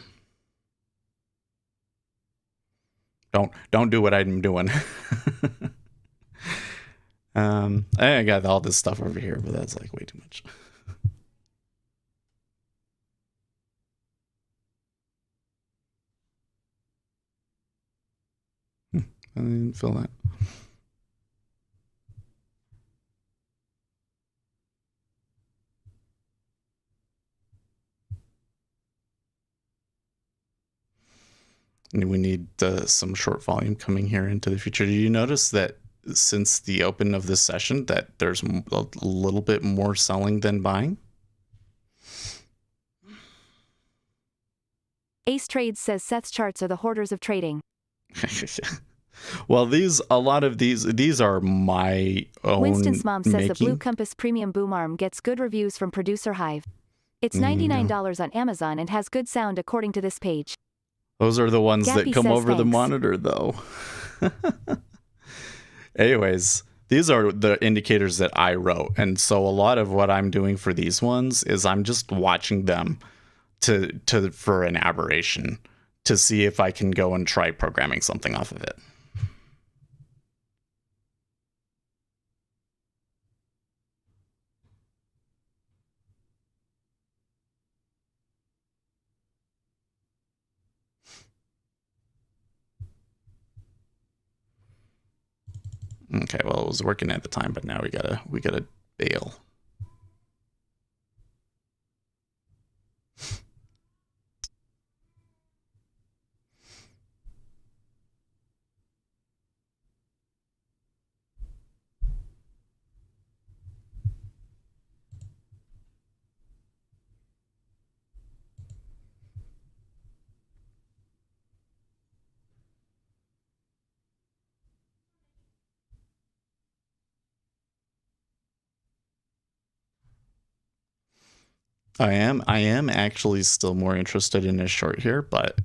Speaker 2: don't do what I'm doing. I got all this stuff over here, but that's like way too much. I didn't feel that. And we need some short volume coming here into the future. Do you notice that since the open of this session that there's a little bit more selling than buying?
Speaker 1: Ace Trades says Seth's charts are the hoarders of trading.
Speaker 2: Well, a lot of these are my own
Speaker 1: Winston's mom says
Speaker 2: making.
Speaker 1: the Blue Compass Premium Boom Arm gets good reviews from producer Hive. It's $99 on Amazon and has good sound according to this page.
Speaker 2: Those are the ones
Speaker 1: Gappy
Speaker 2: that come
Speaker 1: says
Speaker 2: over the
Speaker 1: thanks.
Speaker 2: monitor, though. Anyways, these are the indicators that I wrote. And so a lot of what I'm doing for these ones is I'm just watching them for an aberration to see if I can go and try programming something off of it. Okay, well, it was working at the time, but now we gotta bail. I am actually still more interested in a short here, but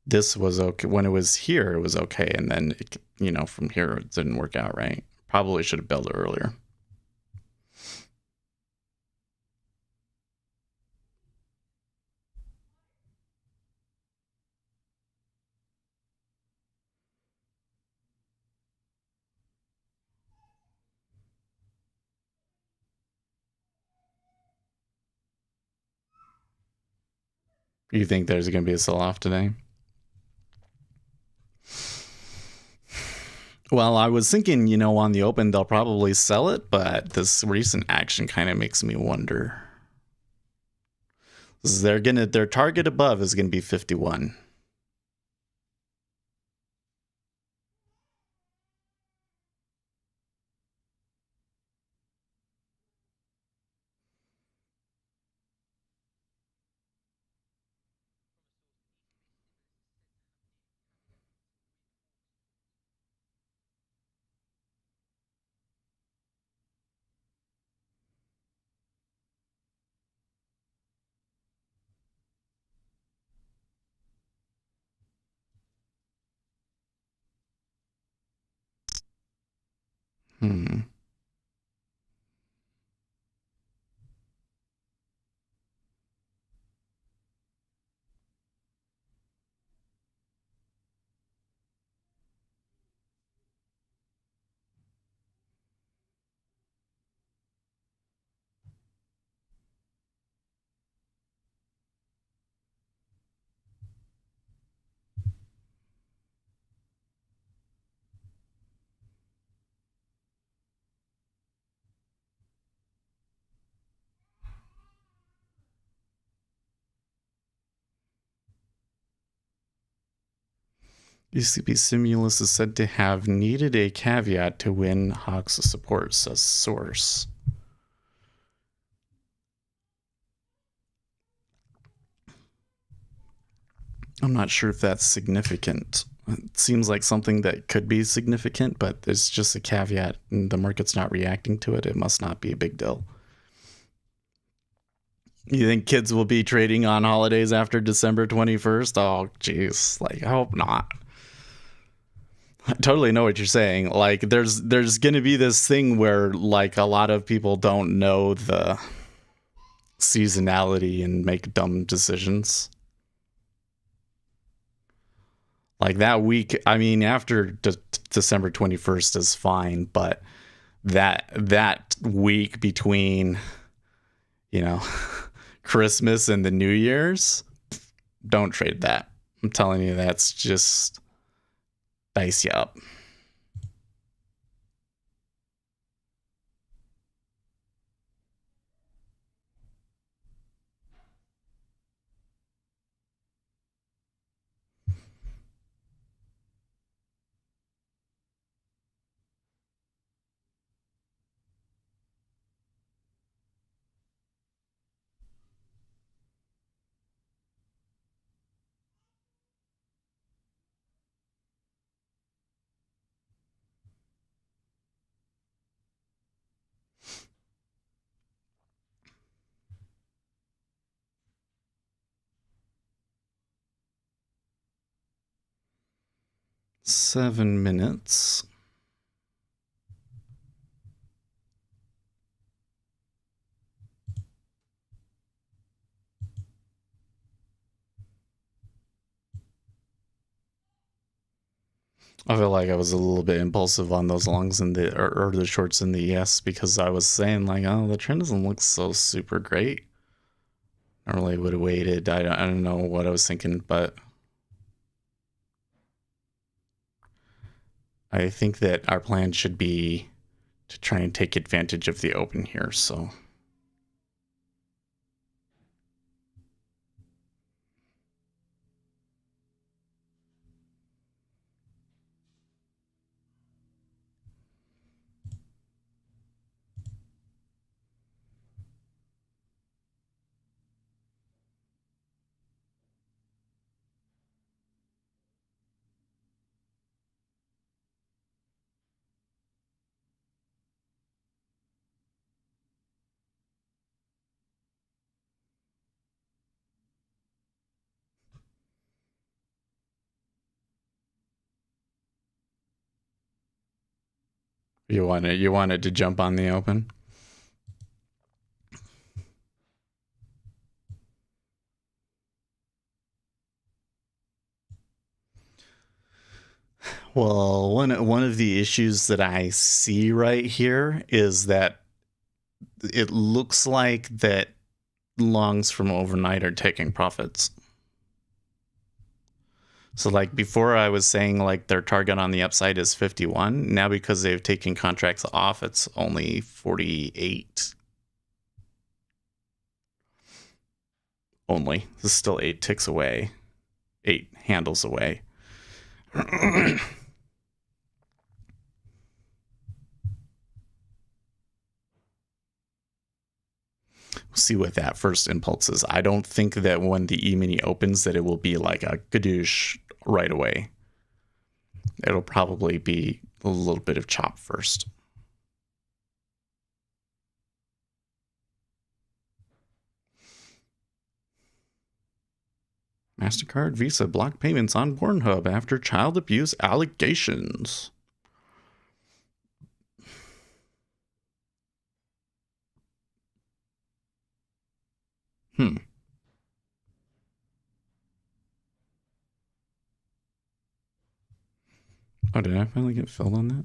Speaker 2: this was okay. When it was here, it was okay. And then, from here, it didn't work out right. Probably should have built it earlier. You think there's going to be a sell-off today? Well, I was thinking, on the open, they'll probably sell it, but this recent action kind of makes me wonder. Their target above is going to be 51. Hmm. ECB stimulus is said to have needed a caveat to win Hawks' support, says source. I'm not sure if that's significant. It seems like something that could be significant, but it's just a caveat and the market's not reacting to it. It must not be a big deal. You think kids will be trading on holidays after December 21st? Oh, jeez. Like, I hope not. I totally know what you're saying. Like, there's going to be this thing where, like, a lot of people don't know the seasonality and make dumb decisions. Like, that week, I mean, after December 21st is fine, but that week between, you know, Christmas and the New Year's, don't trade that. I'm telling you, that's just dice you up. Seven minutes. I feel like I was a little bit impulsive on those longs in the or the shorts in the ES because I was saying like, oh, the trend doesn't look so super great. Normally would have waited. I don't know what I was thinking, but I think that our plan should be to try and take advantage of the open here. So you wanted to jump on the open. Well, one of the issues that I see right here is that it looks like that longs from overnight are taking profits. So like before I was saying like their target on the upside is 51. Now because they've taken contracts off, it's only 48. Only. This is still 8 ticks away. 8 handles away. We'll see what that first impulse is. I don't think that when the E-mini opens that it will be like a gadoosh right away. It'll probably be a little bit of chop first. MasterCard Visa block payments on Pornhub after child abuse allegations. Oh, did I finally get filled on that?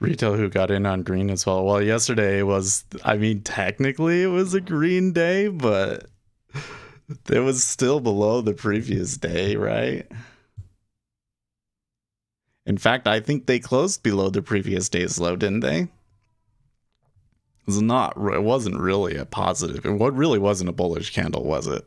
Speaker 2: Retail who got in on green as well. Well, yesterday was, I mean, technically it was a green day, but it was still below the previous day, right? In fact, I think they closed below the previous day's low, didn't they? It wasn't really a positive. It really wasn't a bullish candle, was it?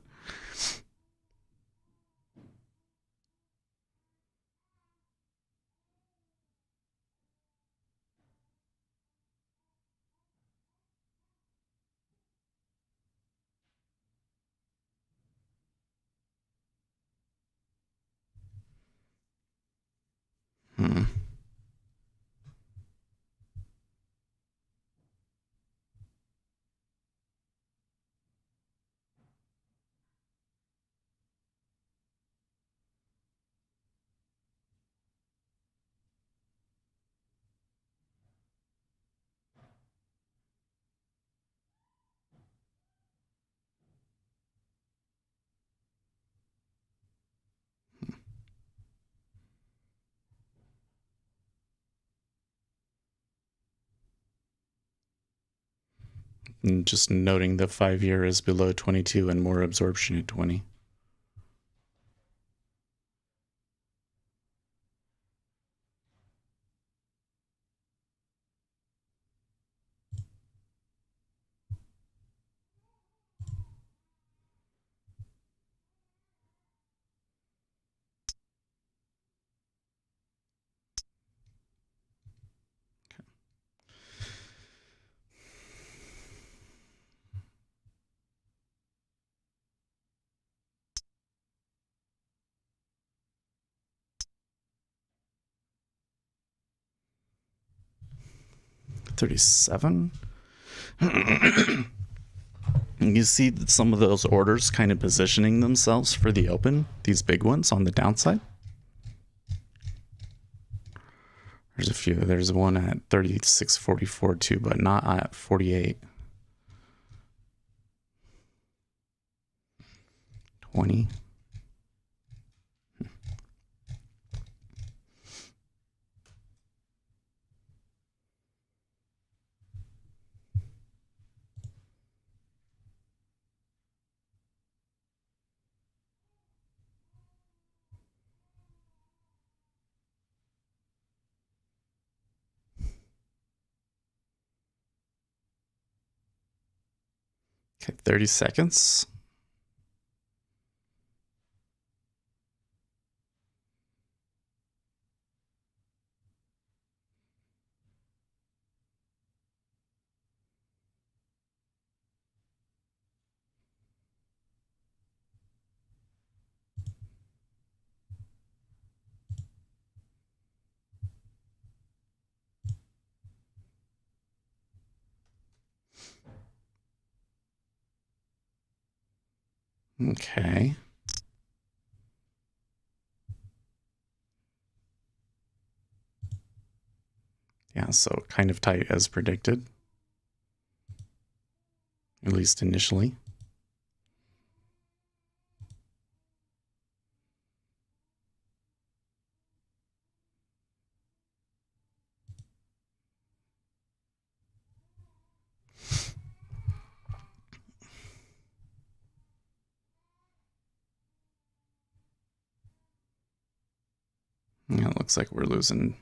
Speaker 2: Hmm. And just noting the 5-year is below 22 and more absorption at 20. $37. You see some of those orders kind of positioning themselves for the open, these big ones on the downside. There's a few. There's one at 36.44 too, but not at 48. 20. Okay, 30 seconds. Okay. Yeah, so kind of tight as predicted, at least initially. Yeah, it looks like we're losing.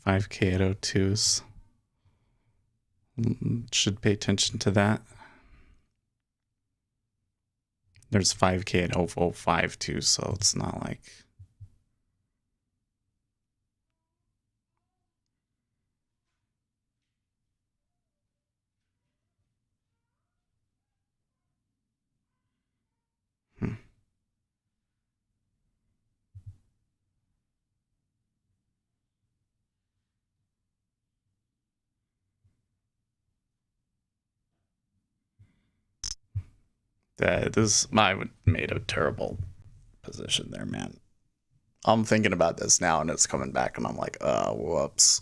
Speaker 2: 5K at O2s. Should pay attention to that. There's 5K at 005 too, so it's not like... I made a terrible position there, man. I'm thinking about this now and it's coming back and I'm like, oh, whoops.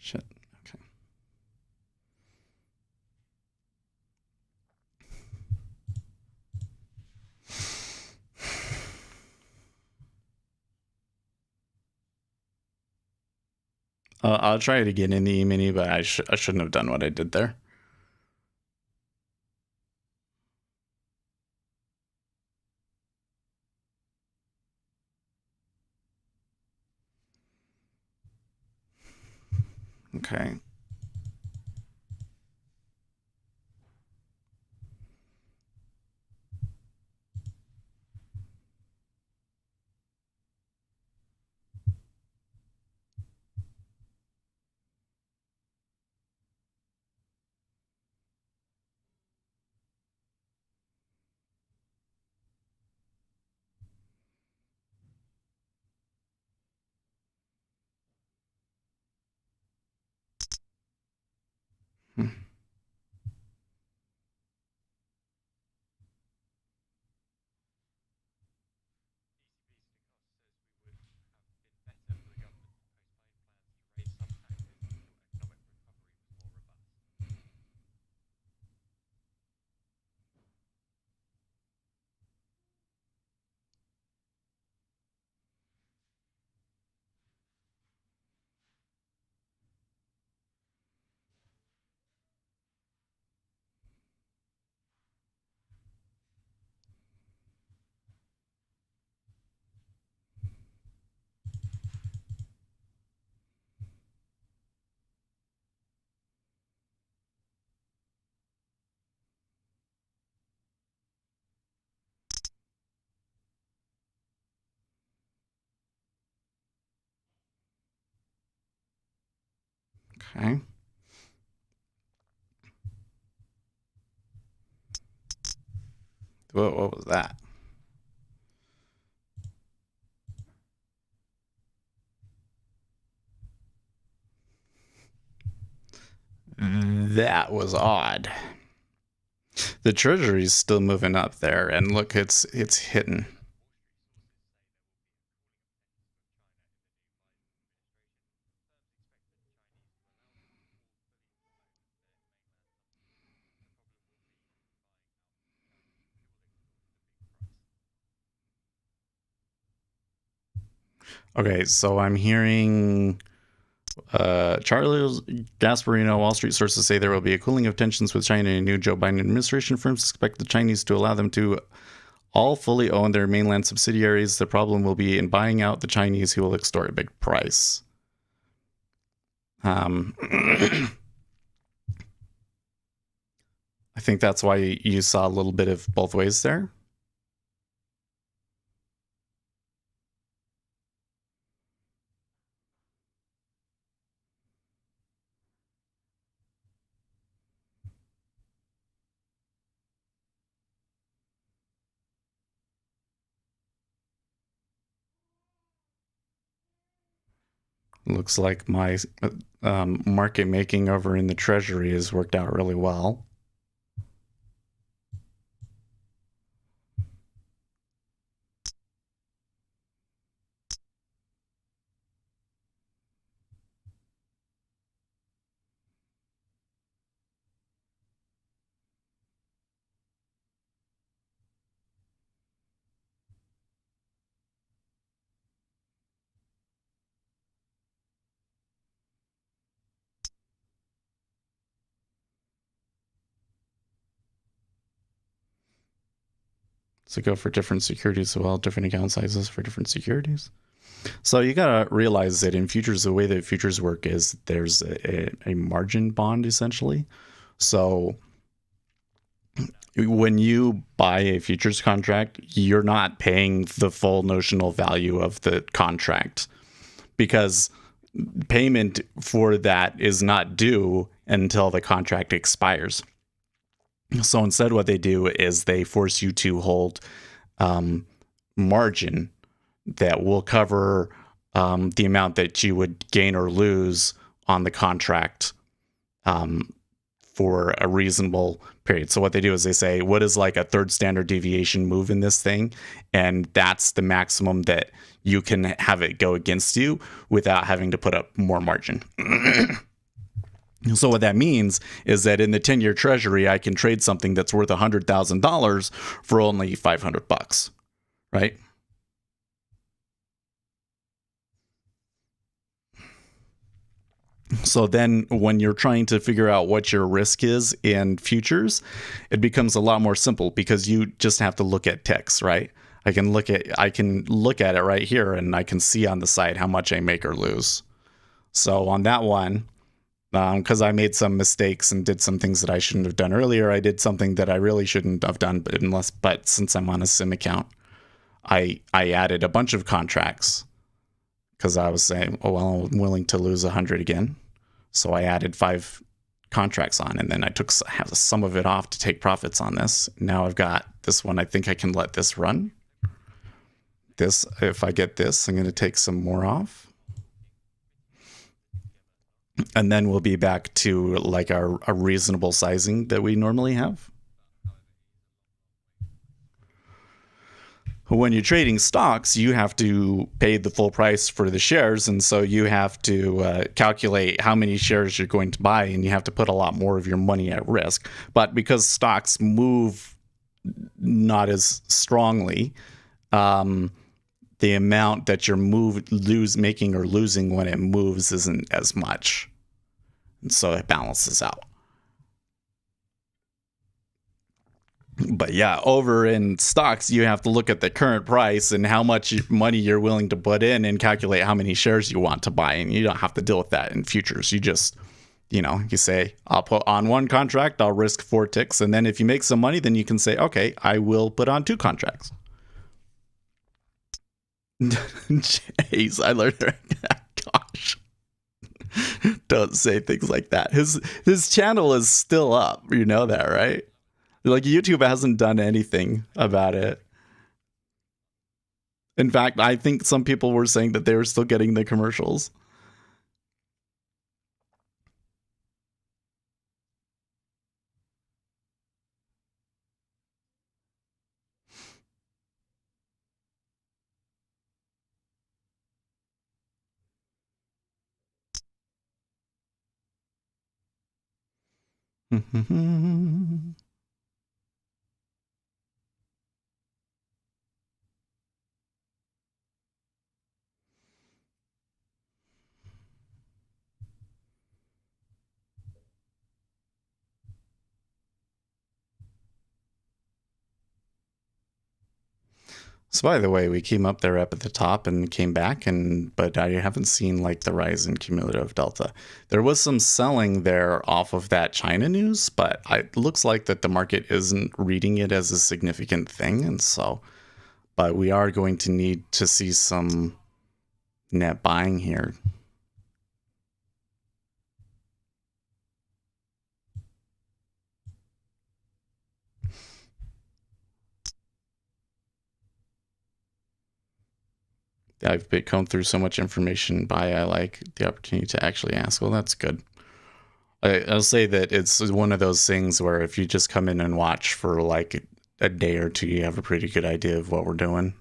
Speaker 2: Shit. Okay. I'll try it again in the E-mini, but I shouldn't have done what I did there. Okay. Hmm. Okay. What was that? That was odd. The Treasury's still moving up there, and look, it's hitting. Okay, so I'm hearing Charles Gasparino, Wall Street sources say there will be a cooling of tensions with China and new Joe Biden administration. Firms expect the Chinese to allow them to all fully own their mainland subsidiaries. The problem will be in buying out the Chinese who will extort a big price. I think that's why you saw a little bit of both ways there. Looks like my market making over in the Treasury has worked out really well. So go for different securities as well, different account sizes for different securities. So you got to realize that in futures, the way that futures work is there's a margin bond essentially. So when you buy a futures contract, you're not paying the full notional value of the contract because payment for that is not due until the contract expires. So instead, what they do is they force you to hold margin that will cover the amount that you would gain or lose on the contract for a reasonable period. So what they do is they say, what is like a third standard deviation move in this thing? And that's the maximum that you can have it go against you without having to put up more margin. So what that means is that in the 10-year Treasury, I can trade something that's worth $100,000 for only $500, right? So then when you're trying to figure out what your risk is in futures, it becomes a lot more simple because you just have to look at ticks, right? I can look at it right here and I can see on the side how much I make or lose. So on that one, because I made some mistakes and did some things that I shouldn't have done earlier, I did something that I really shouldn't have done, but since I'm on a sim account, I added a bunch of contracts because I was saying, oh, well, I'm willing to lose 100 again. So I added 5 contracts on, and then I took some of it off to take profits on this. Now I've got this one. I think I can let this run. This, if I get this, I'm going to take some more off. And then we'll be back to like a reasonable sizing that we normally have. When you're trading stocks, you have to pay the full price for the shares. And so you have to calculate how many shares you're going to buy, and you have to put a lot more of your money at risk. But because stocks move not as strongly, the amount that you're making or losing when it moves isn't as much. And so it balances out. But yeah, over in stocks, you have to look at the current price and how much money you're willing to put in and calculate how many shares you want to buy. And you don't have to deal with that in futures. You just, you say, I'll put on one contract, I'll risk 4 ticks. And then if you make some money, then you can say, okay, I will put on 2 contracts. Jeez, I learned that. Gosh. Don't say things like that. His channel is still up. You know that, right? Like YouTube hasn't done anything about it. In fact, I think some people were saying that they were still getting the commercials. So by the way, we came up there up at the top and came back, but I haven't seen like the rise in cumulative delta. There was some selling there off of that China news, but it looks like that the market isn't reading it as a significant thing, and so, but we are going to need to see some net buying here. I've been come through so much information by I like the opportunity to actually ask. Well, that's good. I'll say that it's one of those things where if you just come in and watch for like a day or two, you have a pretty good idea of what we're doing.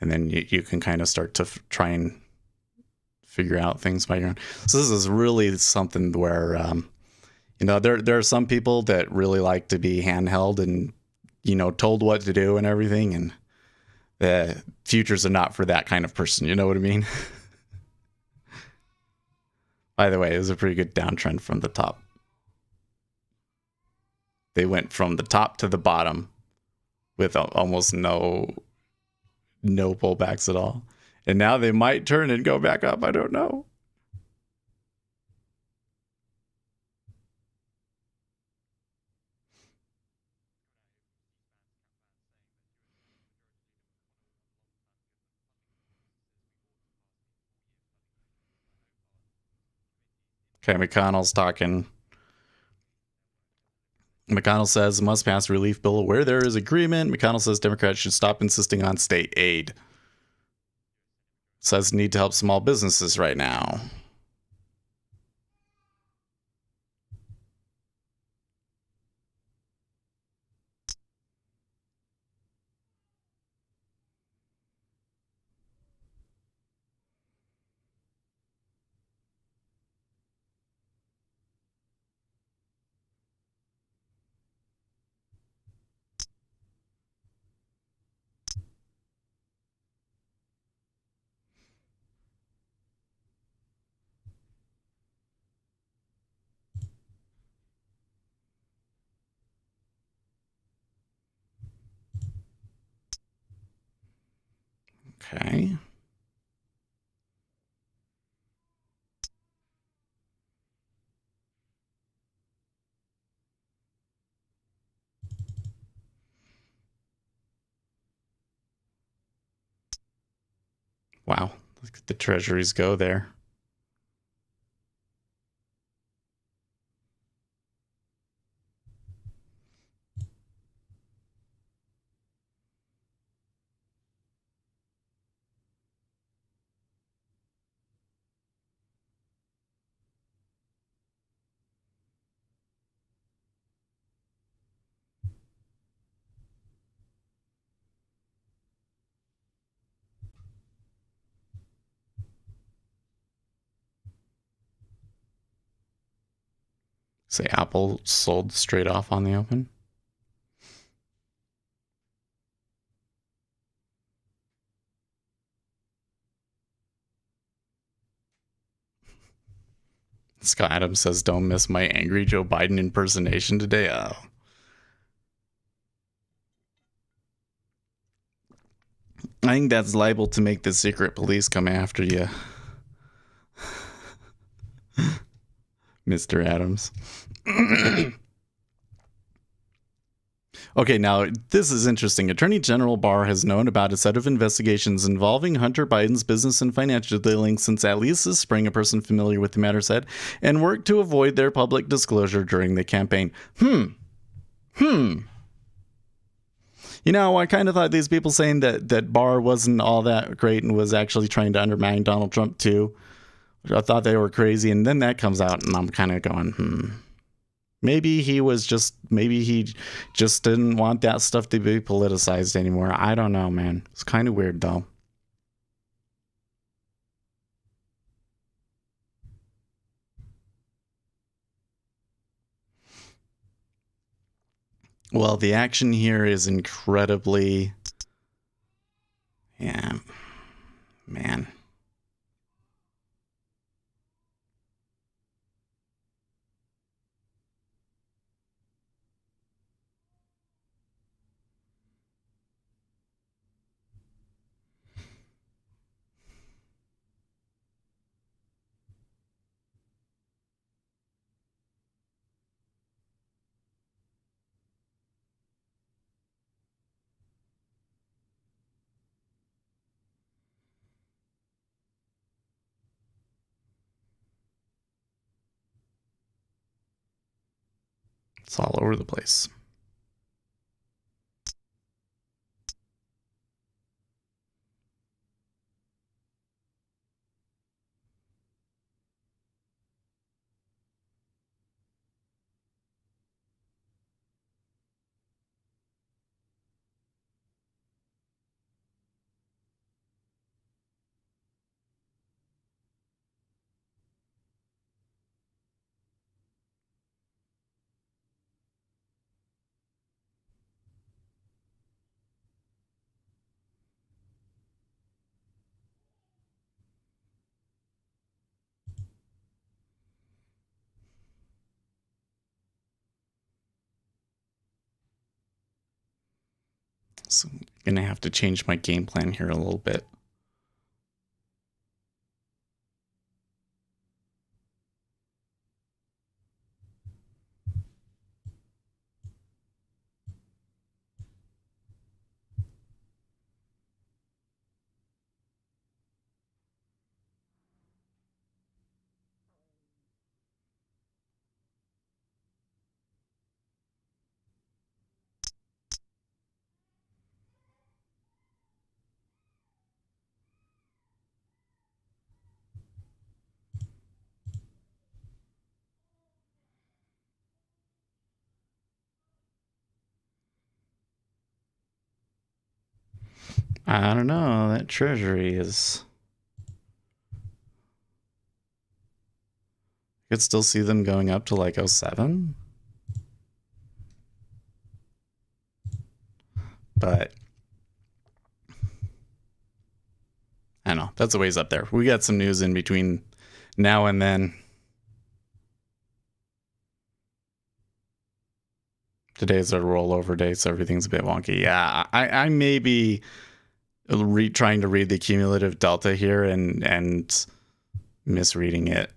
Speaker 2: And then you can kind of start to try and figure out things by your own. So this is really something where, there are some people that really like to be handheld and, told what to do and everything. And the futures are not for that kind of person. You know what I mean? By the way, it was a pretty good downtrend from the top. They went from the top to the bottom with almost no pullbacks at all. And now they might turn and go back up. I don't know. Okay, McConnell's talking. McConnell says must pass relief bill where there is agreement. McConnell says Democrats should stop insisting on state aid. Says need to help small businesses right now. Okay. Wow. Look at the treasuries go there. Say Apple sold straight off on the open. Scott Adams says, don't miss my angry Joe Biden impersonation today. Oh. I think that's liable to make the secret police come after you. Mr. Adams. Okay, now this is interesting. Attorney General Barr has known about a set of investigations involving Hunter Biden's business and financial dealings since at least this spring, a person familiar with the matter said, and worked to avoid their public disclosure during the campaign. I kind of thought these people saying that Barr wasn't all that great and was actually trying to undermine Donald Trump too. I thought they were crazy, and then that comes out, and I'm kind of going, Maybe he just didn't want that stuff to be politicized anymore. I don't know, man. It's kind of weird, though. Well, the action here is incredibly... Yeah. Man. It's all over the place. So I'm going to have to change my game plan here a little bit. I don't know. That Treasury is... I could still see them going up to like 07. But I don't know. That's a ways up there. We got some news in between now and then. Today's a rollover day, so everything's a bit wonky. Yeah, I may be trying to read the cumulative delta here and misreading it.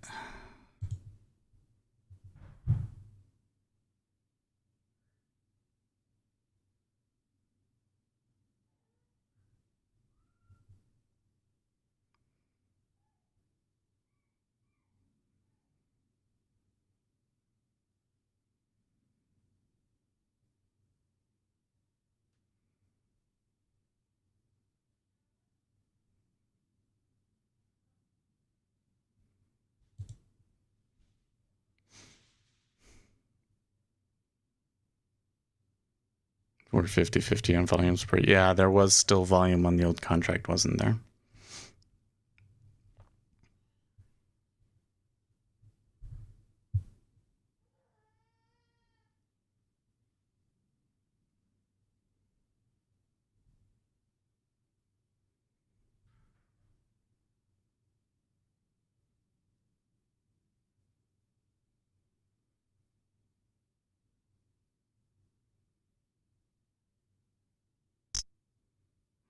Speaker 2: We're 50-50 on volumes per... Yeah, there was still volume on the old contract, wasn't there?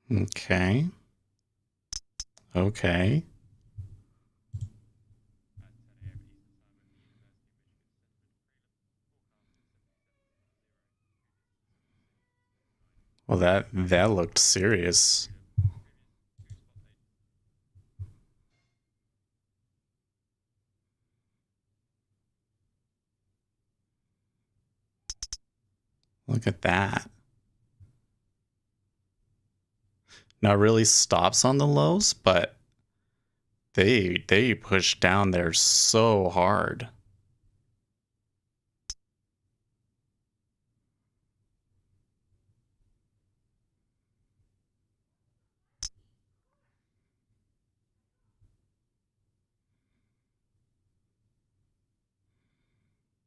Speaker 2: Okay. Okay. Well, that looked serious. Look at that. Now it really stops on the lows, but they push down there so hard.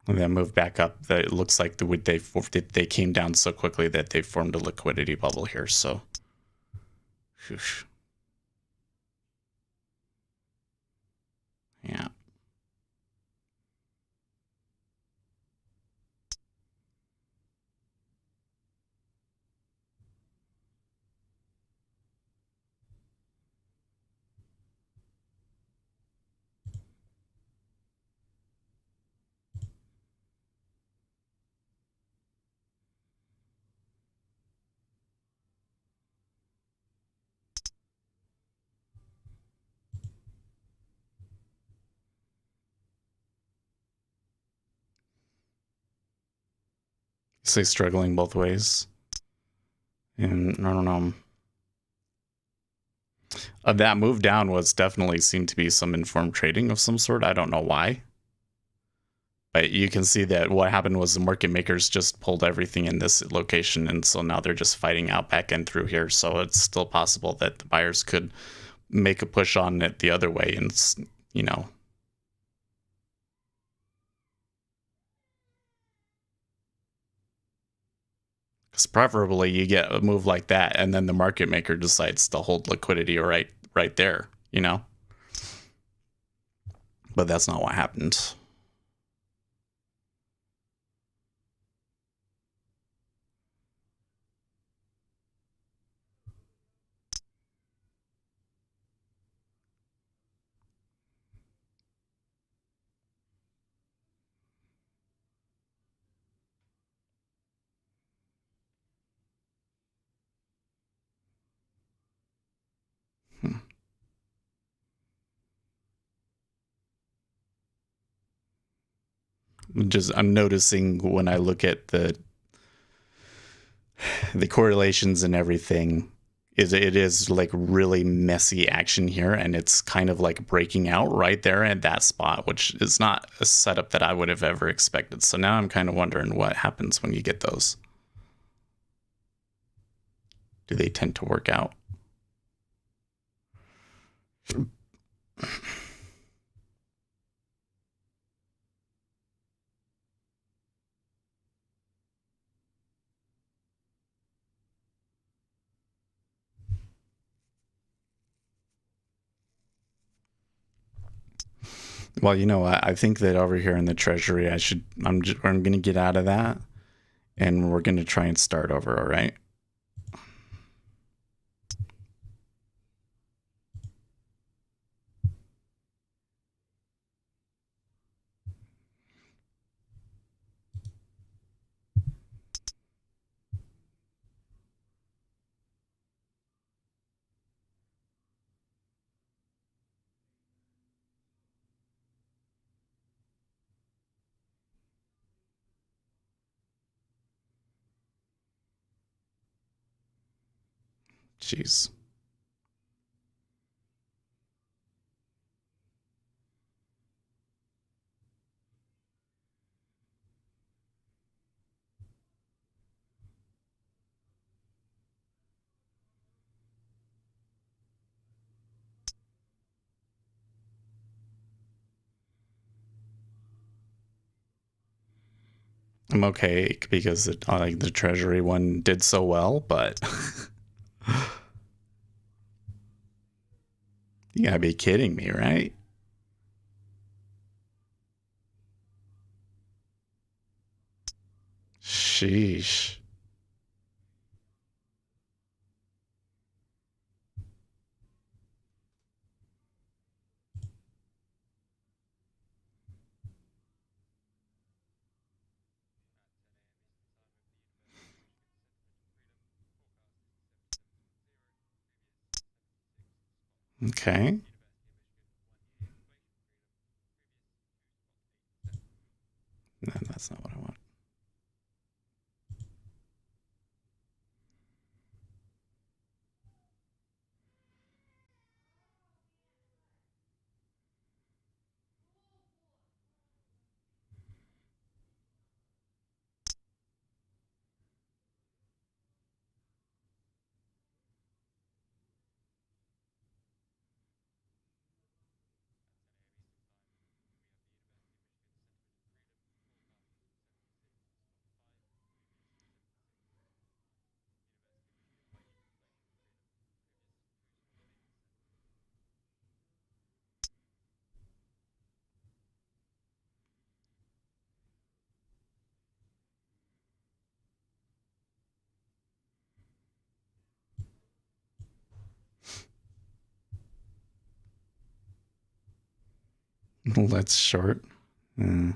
Speaker 2: And then move back up. It looks like they came down so quickly that they formed a liquidity bubble here. So, whoosh. Yeah. Say struggling both ways. And I don't know. That move down was definitely seemed to be some informed trading of some sort. I don't know why. But you can see that what happened was the market makers just pulled everything in this location. And so now they're just fighting out back and through here. So it's still possible that the buyers could make a push on it the other way. And, you know, because preferably you get a move like that and then the market maker decides to hold liquidity right there, you know? But that's not what happened. I'm noticing when I look at the correlations and everything, it is like really messy action here, and it's kind of like breaking out right there at that spot, which is not a setup that I would have ever expected. So now I'm kind of wondering what happens when you get those. Do they tend to work out? Well, you know, I think that over here in the Treasury, I'm going to get out of that, and we're going to try and start over. All right. Jeez. I'm okay because like the Treasury one did so well, but you gotta be kidding me, right? Sheesh. Okay. No, that's not what I want. Let's short. 1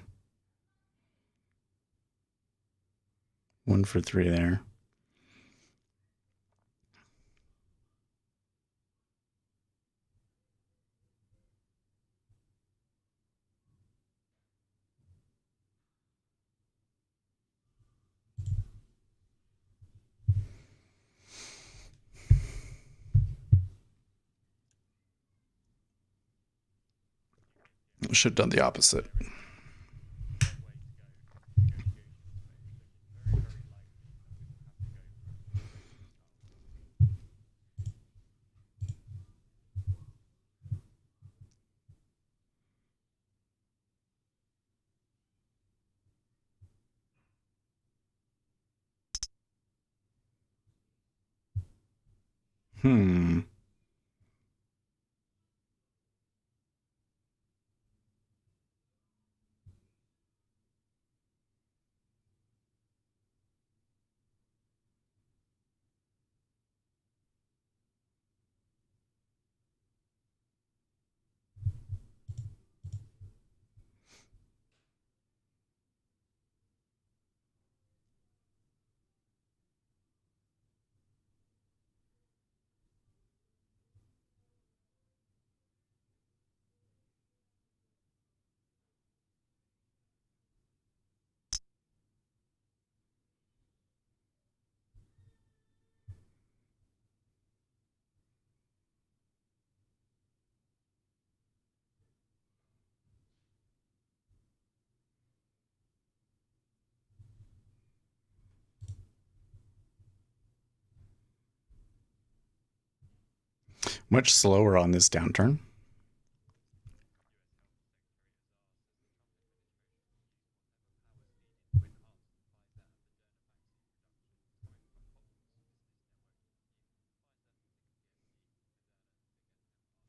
Speaker 2: for 3 there. Should have done the opposite. Hmm. Much slower on this downturn.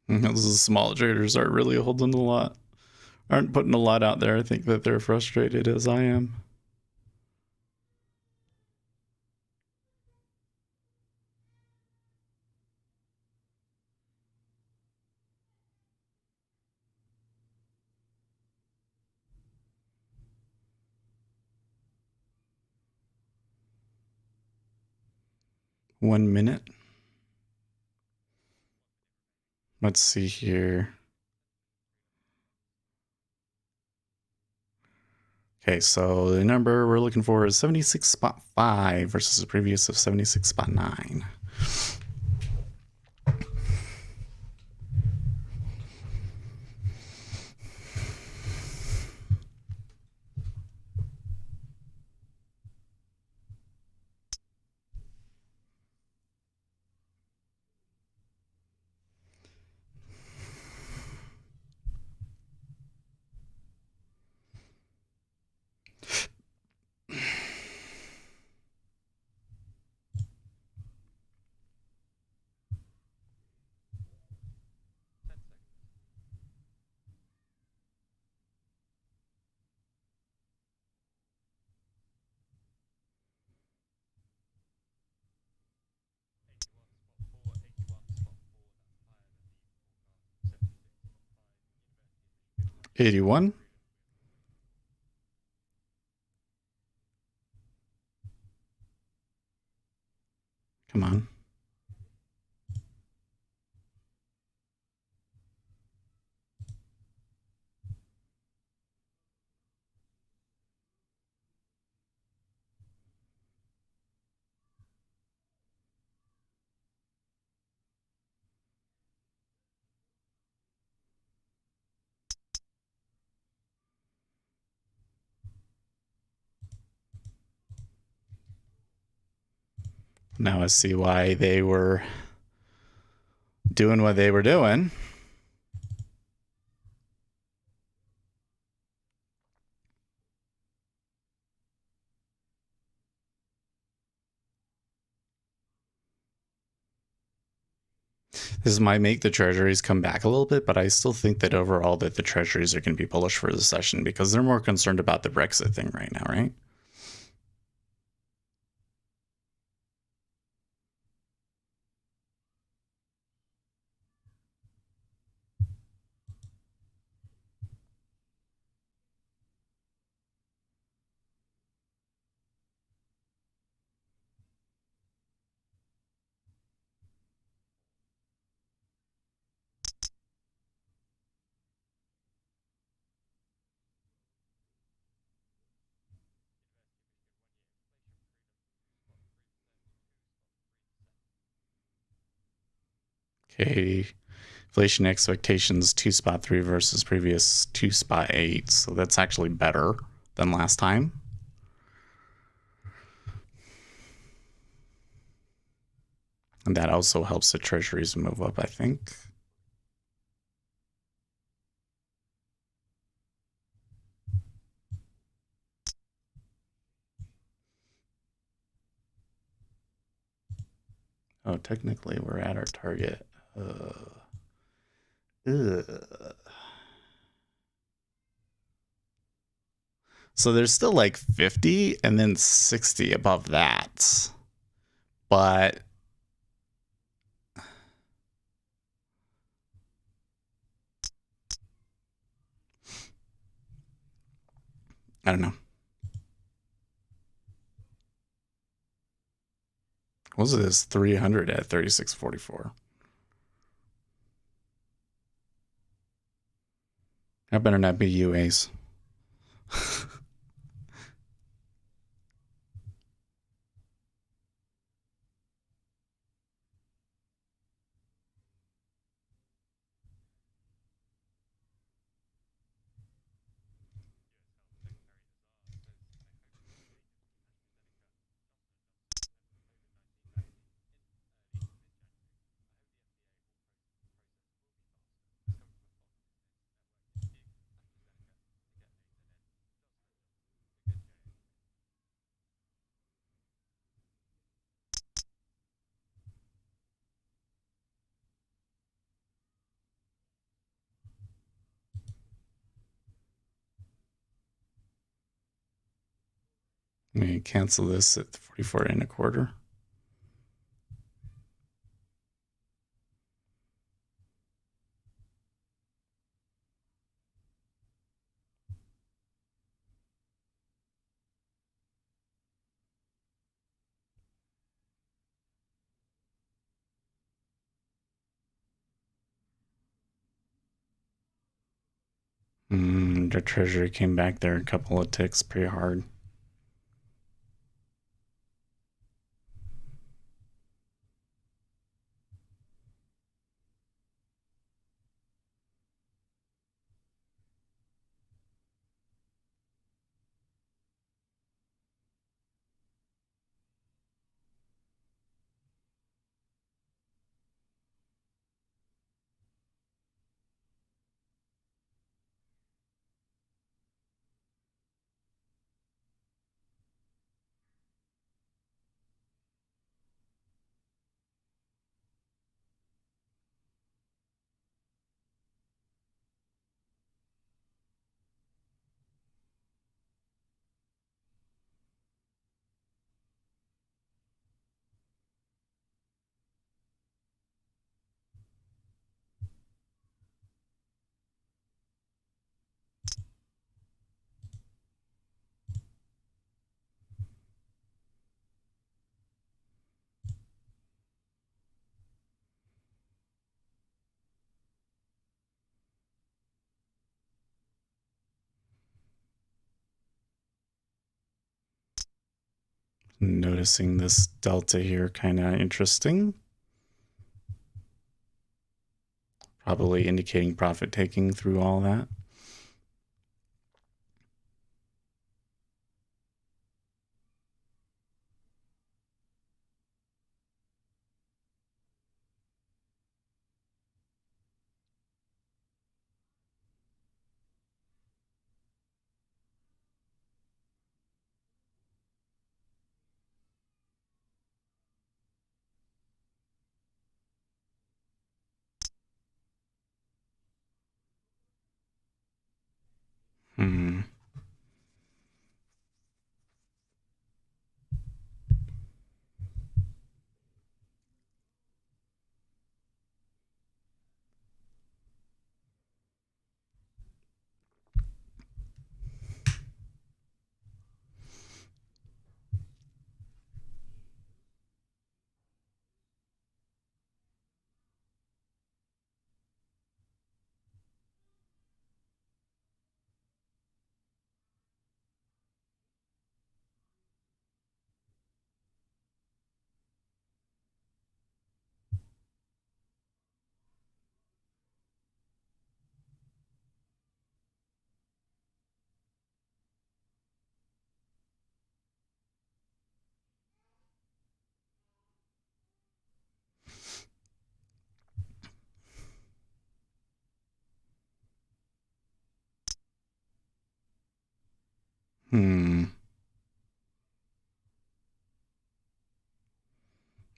Speaker 2: Those small traders aren't really holding a lot. Aren't putting a lot out there. I think that they're frustrated as I am. One minute. Let's see here. Okay, so the number we're looking for is 76.5 versus a previous of 76.9. $81. Come on. Now I see why they were doing what they were doing. This might make the treasuries come back a little bit, but I still think that overall that the treasuries are going to be bullish for the session because they're more concerned about the Brexit thing right now, right? Okay. Inflation expectations 2.3 versus previous 2.8. So that's actually better than last time. And that also helps the treasuries move up, I think. Oh, technically we're at our target. So there's still like 50 and then 60 above that. But I don't know. What was this 300 at 36.44? That better not be UAs. Let me cancel this at 44 and a quarter. The Treasury came back there a couple of ticks pretty hard. Noticing this delta here, kind of interesting. Probably indicating profit taking through all that.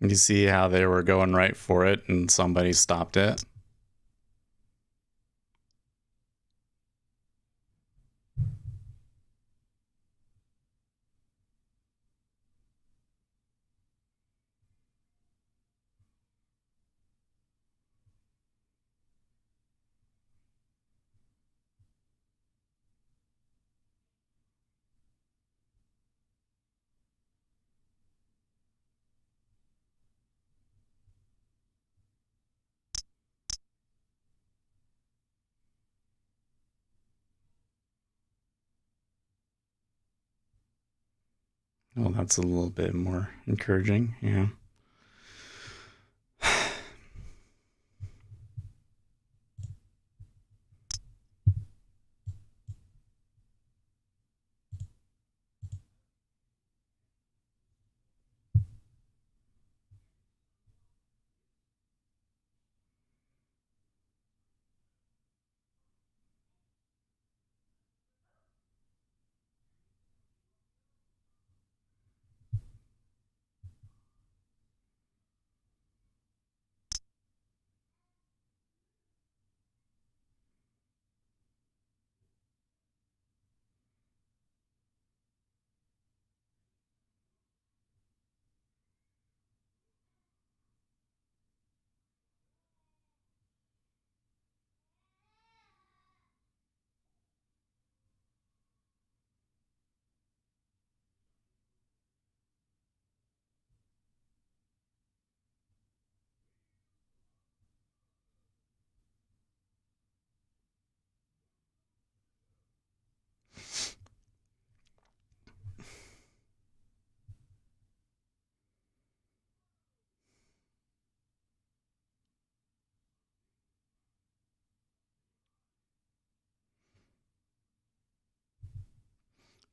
Speaker 2: You see how they were going right for it and somebody stopped it? Well, that's a little bit more encouraging, yeah.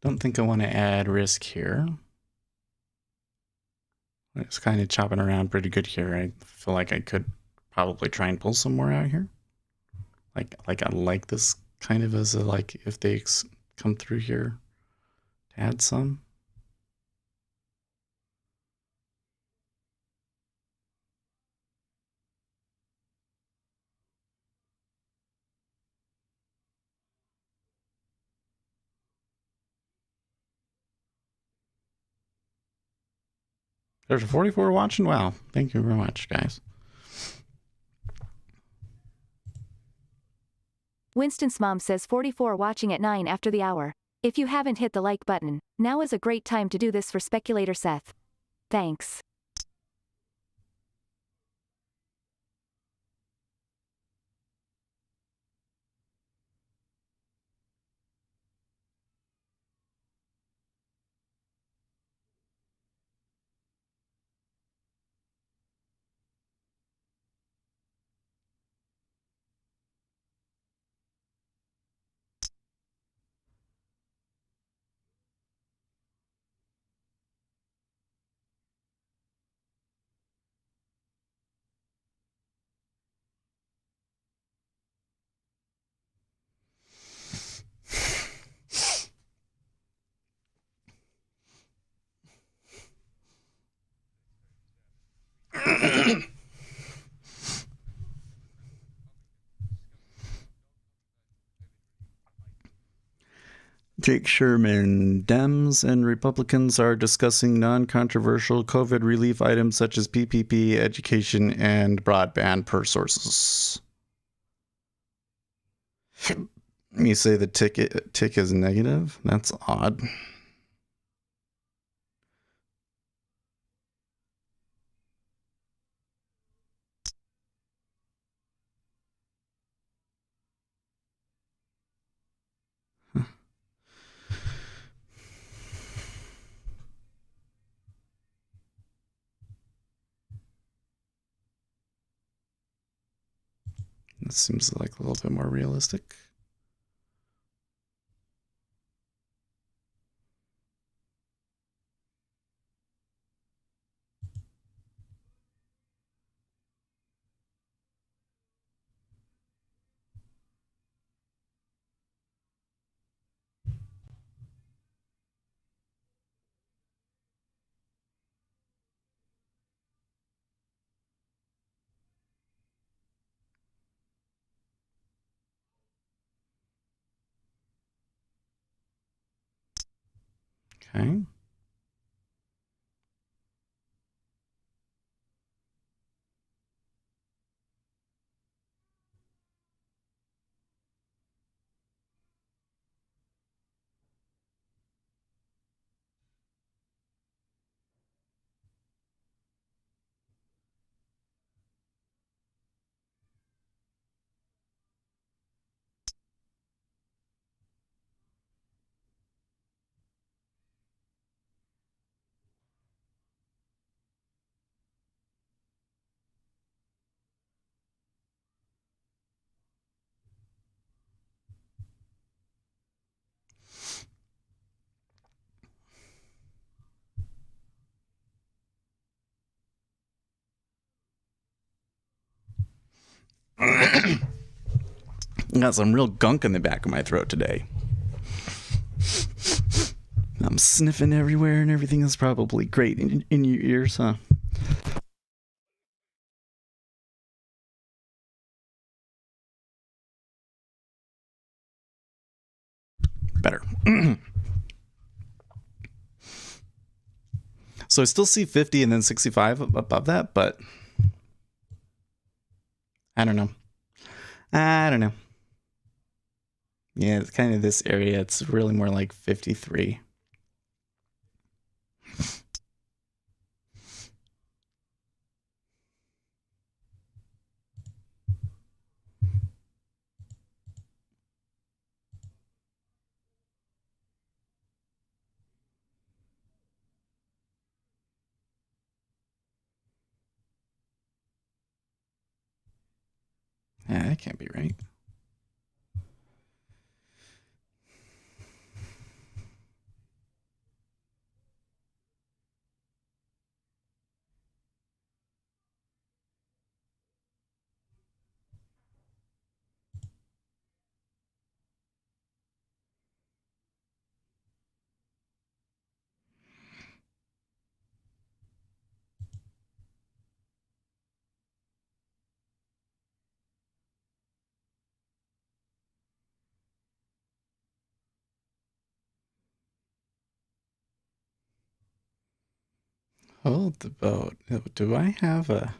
Speaker 2: Don't think I want to add risk here. It's kind of chopping around pretty good here. I feel like I could probably try and pull some more out here. Like I like this kind of as a, like, if they come through here to add some. There's a 44 watching. Wow. Thank you very much, guys.
Speaker 1: Winston's mom says 44 watching at 9 after the hour. If you haven't hit the like button, now is a great time to do this for speculator Seth. Thanks. Jake Sherman, Dems and Republicans are discussing non-controversial COVID relief items such as PPP, education, and broadband per sources. You say the tick is negative? That's odd. This seems like a little bit more realistic. Okay. I got some real gunk in the back of my throat today. I'm sniffing everywhere and everything is probably great in your ears, huh? Better. So I still see 50 and then 65 above that, but I don't know. Yeah, it's kind of this area. It's really more like 53. Yeah, that can't be right.
Speaker 2: Hold the boat. Do I have a...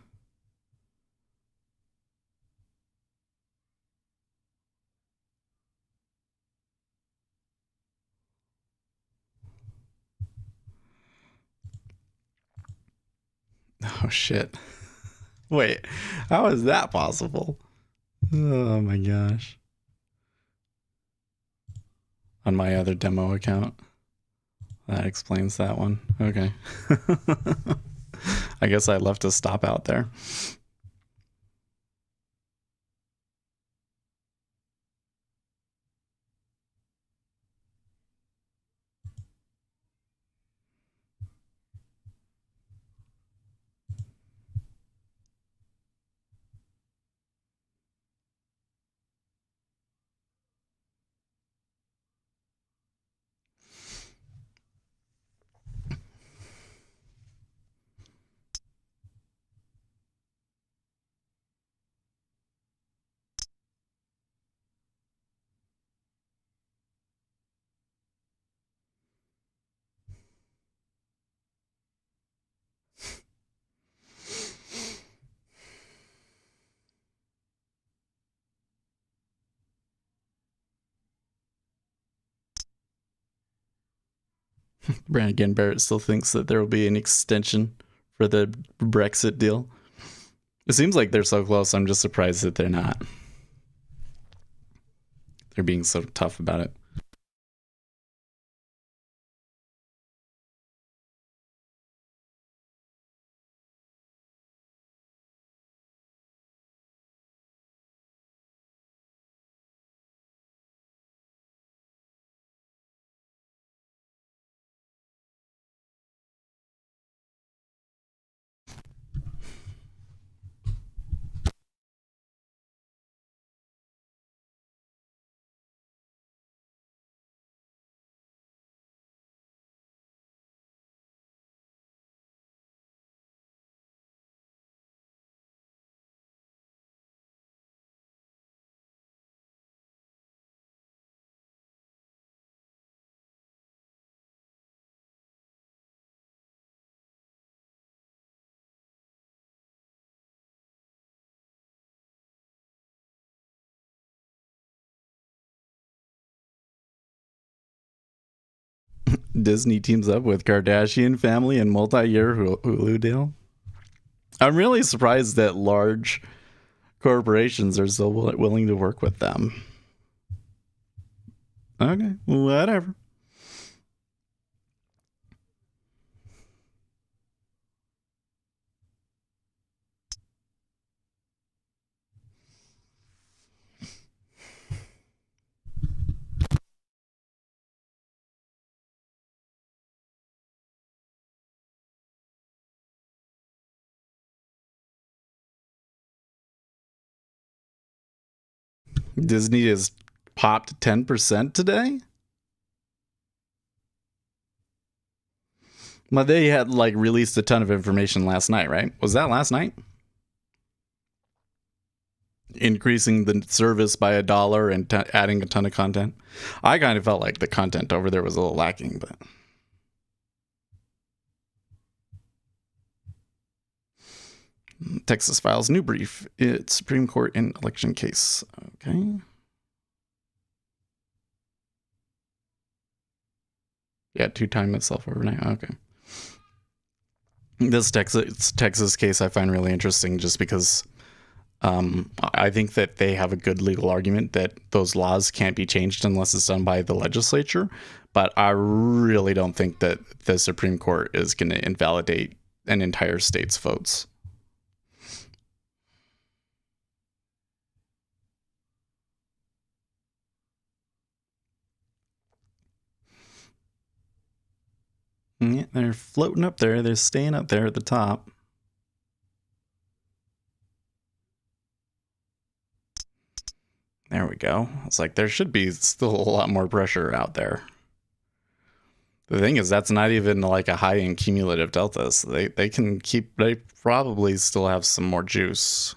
Speaker 2: Oh, shit. Wait, how is that possible? Oh my gosh. On my other demo account. That explains that one. Okay. I guess I left a stop out there. Brannigan Barrett still thinks that there will be an extension for the Brexit deal. It seems like they're so close. I'm just surprised that they're not. They're being so tough about it. Disney teams up with Kardashian family and multi-year Hulu deal. I'm really surprised that large corporations are still willing to work with them. Okay, whatever. Disney has popped 10% today? Well, they had like released a ton of information last night, right? Was that last night? Increasing the service by $1 and adding a ton of content. I kind of felt like the content over there was a little lacking, but Texas files new brief. It's Supreme Court in election case. Okay. Yeah, time itself overnight. Okay. This Texas case I find really interesting just because I think that they have a good legal argument that those laws can't be changed unless it's done by the legislature. But I really don't think that the Supreme Court is going to invalidate an entire state's votes. Yeah, they're floating up there. They're staying up there at the top. There we go. It's like there should be still a lot more pressure out there. The thing is, that's not even like a high in cumulative deltas. They can keep. They probably still have some more juice.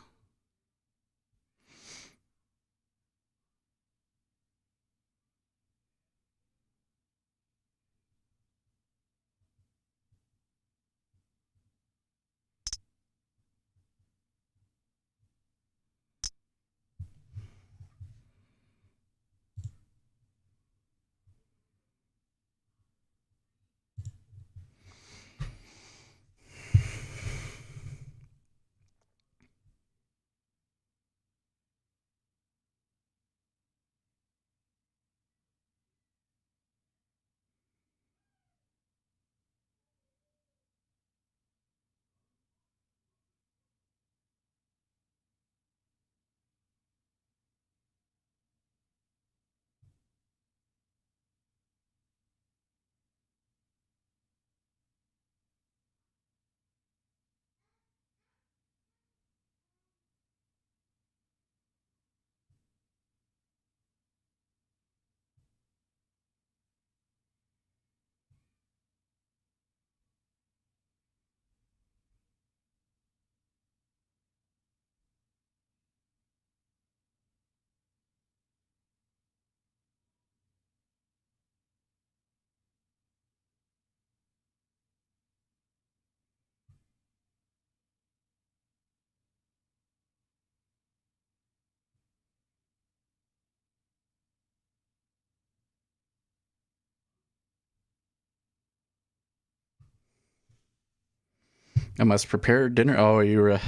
Speaker 2: I must prepare dinner. Oh, you're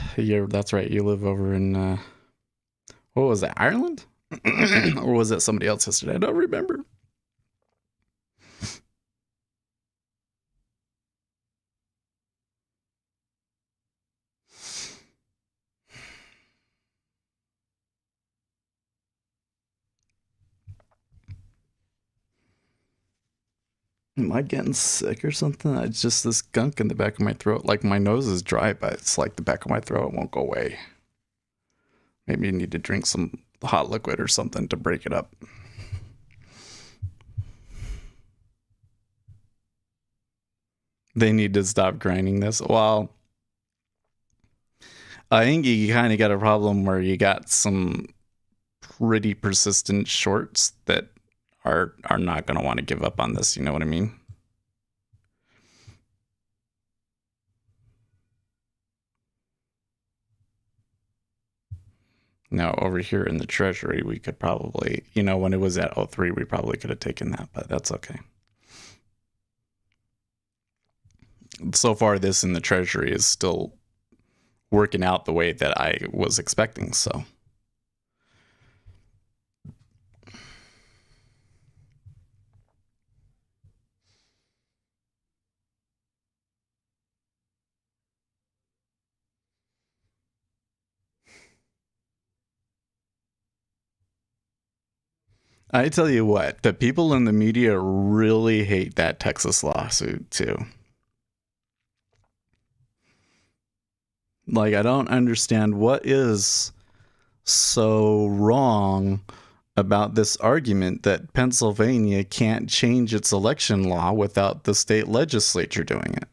Speaker 2: that's right. You live over in what was that, Ireland? Or was it somebody else yesterday? I don't remember. Am I getting sick or something? It's just this gunk in the back of my throat. Like my nose is dry, but it's like the back of my throat won't go away. Maybe you need to drink some hot liquid or something to break it up. They need to stop grinding this. Well, I think you kind of got a problem where you got some pretty persistent shorts that are not going to want to give up on this. You know what I mean? Now, over here in the Treasury, we could probably, when it was at 03, we probably could have taken that, but that's okay. So far, this in the Treasury is still working out the way that I was expecting, so. I tell you what, the people in the media really hate that Texas lawsuit, too. Like, I don't understand what is so wrong about this argument that Pennsylvania can't change its election law without the state legislature doing it.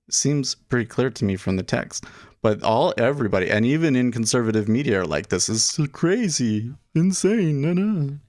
Speaker 2: Seems pretty clear to me from the text. But everybody, and even in conservative media, are like, this is crazy, insane, no.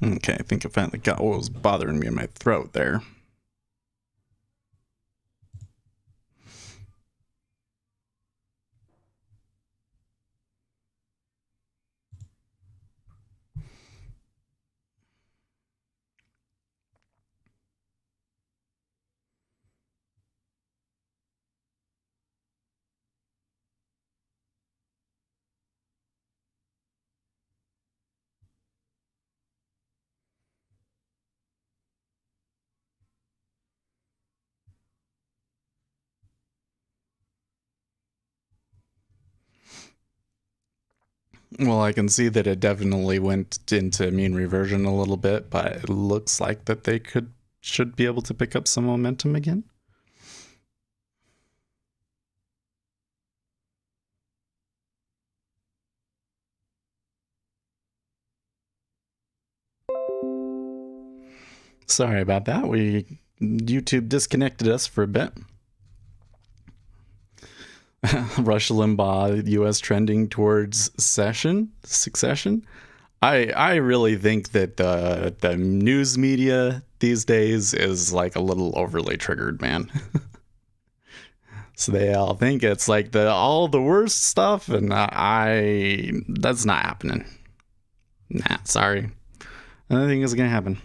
Speaker 2: Okay, I think I finally got what was bothering me in my throat there. Well, I can see that it definitely went into mean reversion a little bit, but it looks like that they should be able to pick up some momentum again. Sorry about that. YouTube disconnected us for a bit. Rush Limbaugh, U.S. trending towards succession. I really think that the news media these days is like a little overly triggered, man. So they all think it's like all the worst stuff, and that's not happening. Nah, sorry. I don't think it's gonna happen.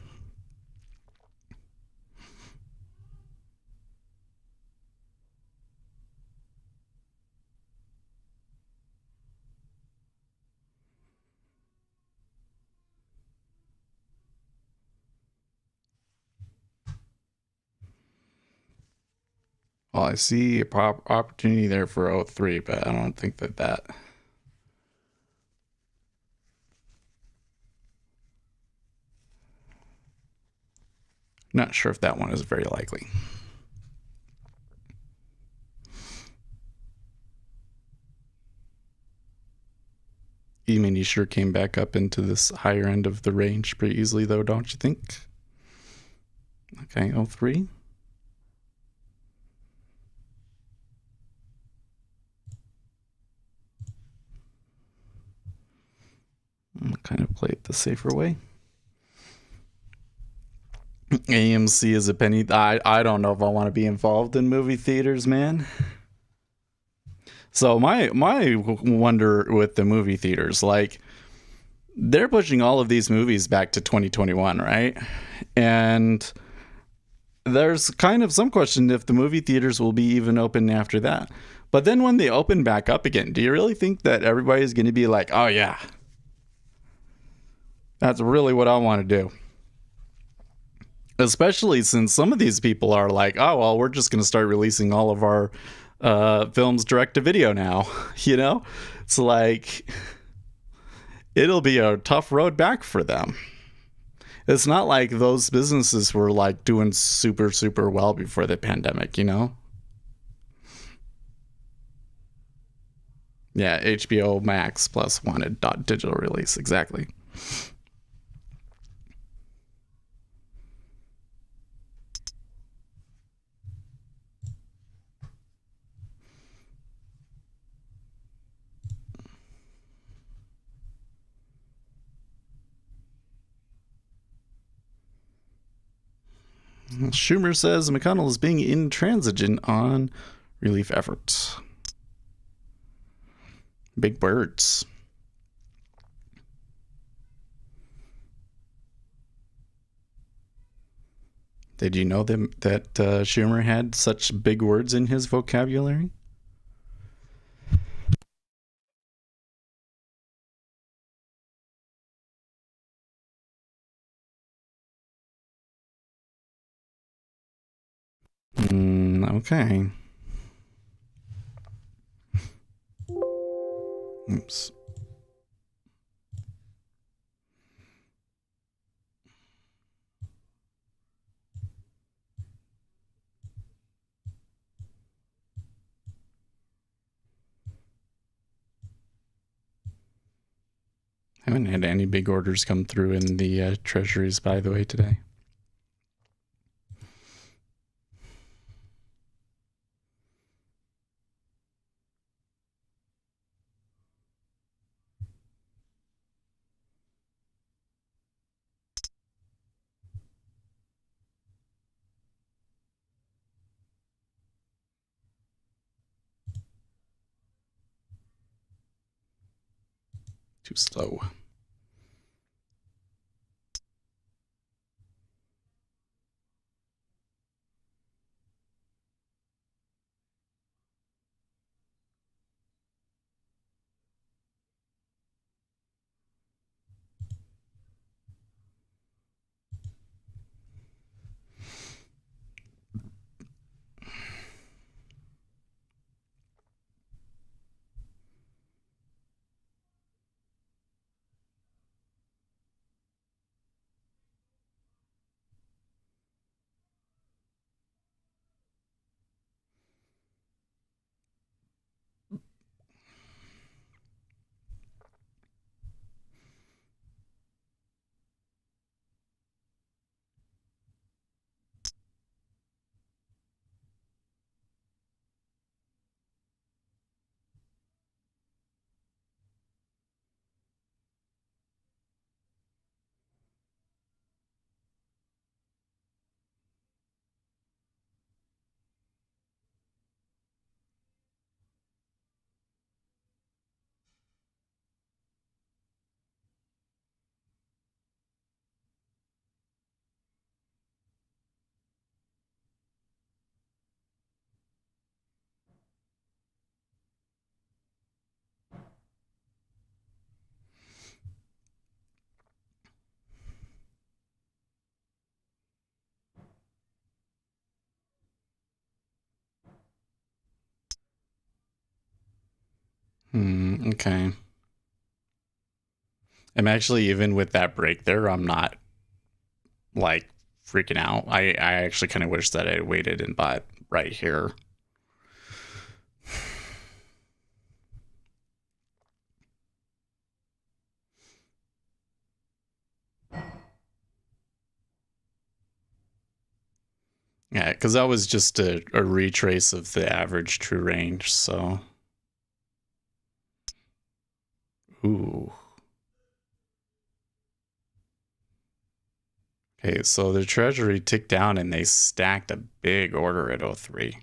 Speaker 2: Well, I see a opportunity there for 03, but I don't think that. Not sure if that one is very likely. E-mini sure came back up into this higher end of the range pretty easily, though, don't you think? Okay, 03. I'll kind of play it the safer way. AMC is a penny. I don't know if I want to be involved in movie theaters, man. So my wonder with the movie theaters, like, they're pushing all of these movies back to 2021, right? And there's kind of some question if the movie theaters will be even open after that. But then when they open back up again, do you really think that everybody's going to be like, oh yeah, that's really what I want to do? Especially since some of these people are like, oh, well, we're just going to start releasing all of our films direct to video now. You know, it's like, it'll be a tough road back for them. It's not like those businesses were like doing super, super well before the pandemic, you know? Yeah, HBO Max plus wanted digital release, exactly. Schumer says McConnell is being intransigent on relief efforts. Big birds. Did you know that Schumer had such big words in his vocabulary? Okay. Oops. Haven't had any big orders come through in the treasuries, by the way, today. Too slow. Okay. I'm actually, even with that break there, I'm not like freaking out. I actually kind of wish that I waited and bought right here. Yeah, because that was just a retrace of the average true range, so. Ooh. Okay, so the Treasury ticked down and they stacked a big order at 03.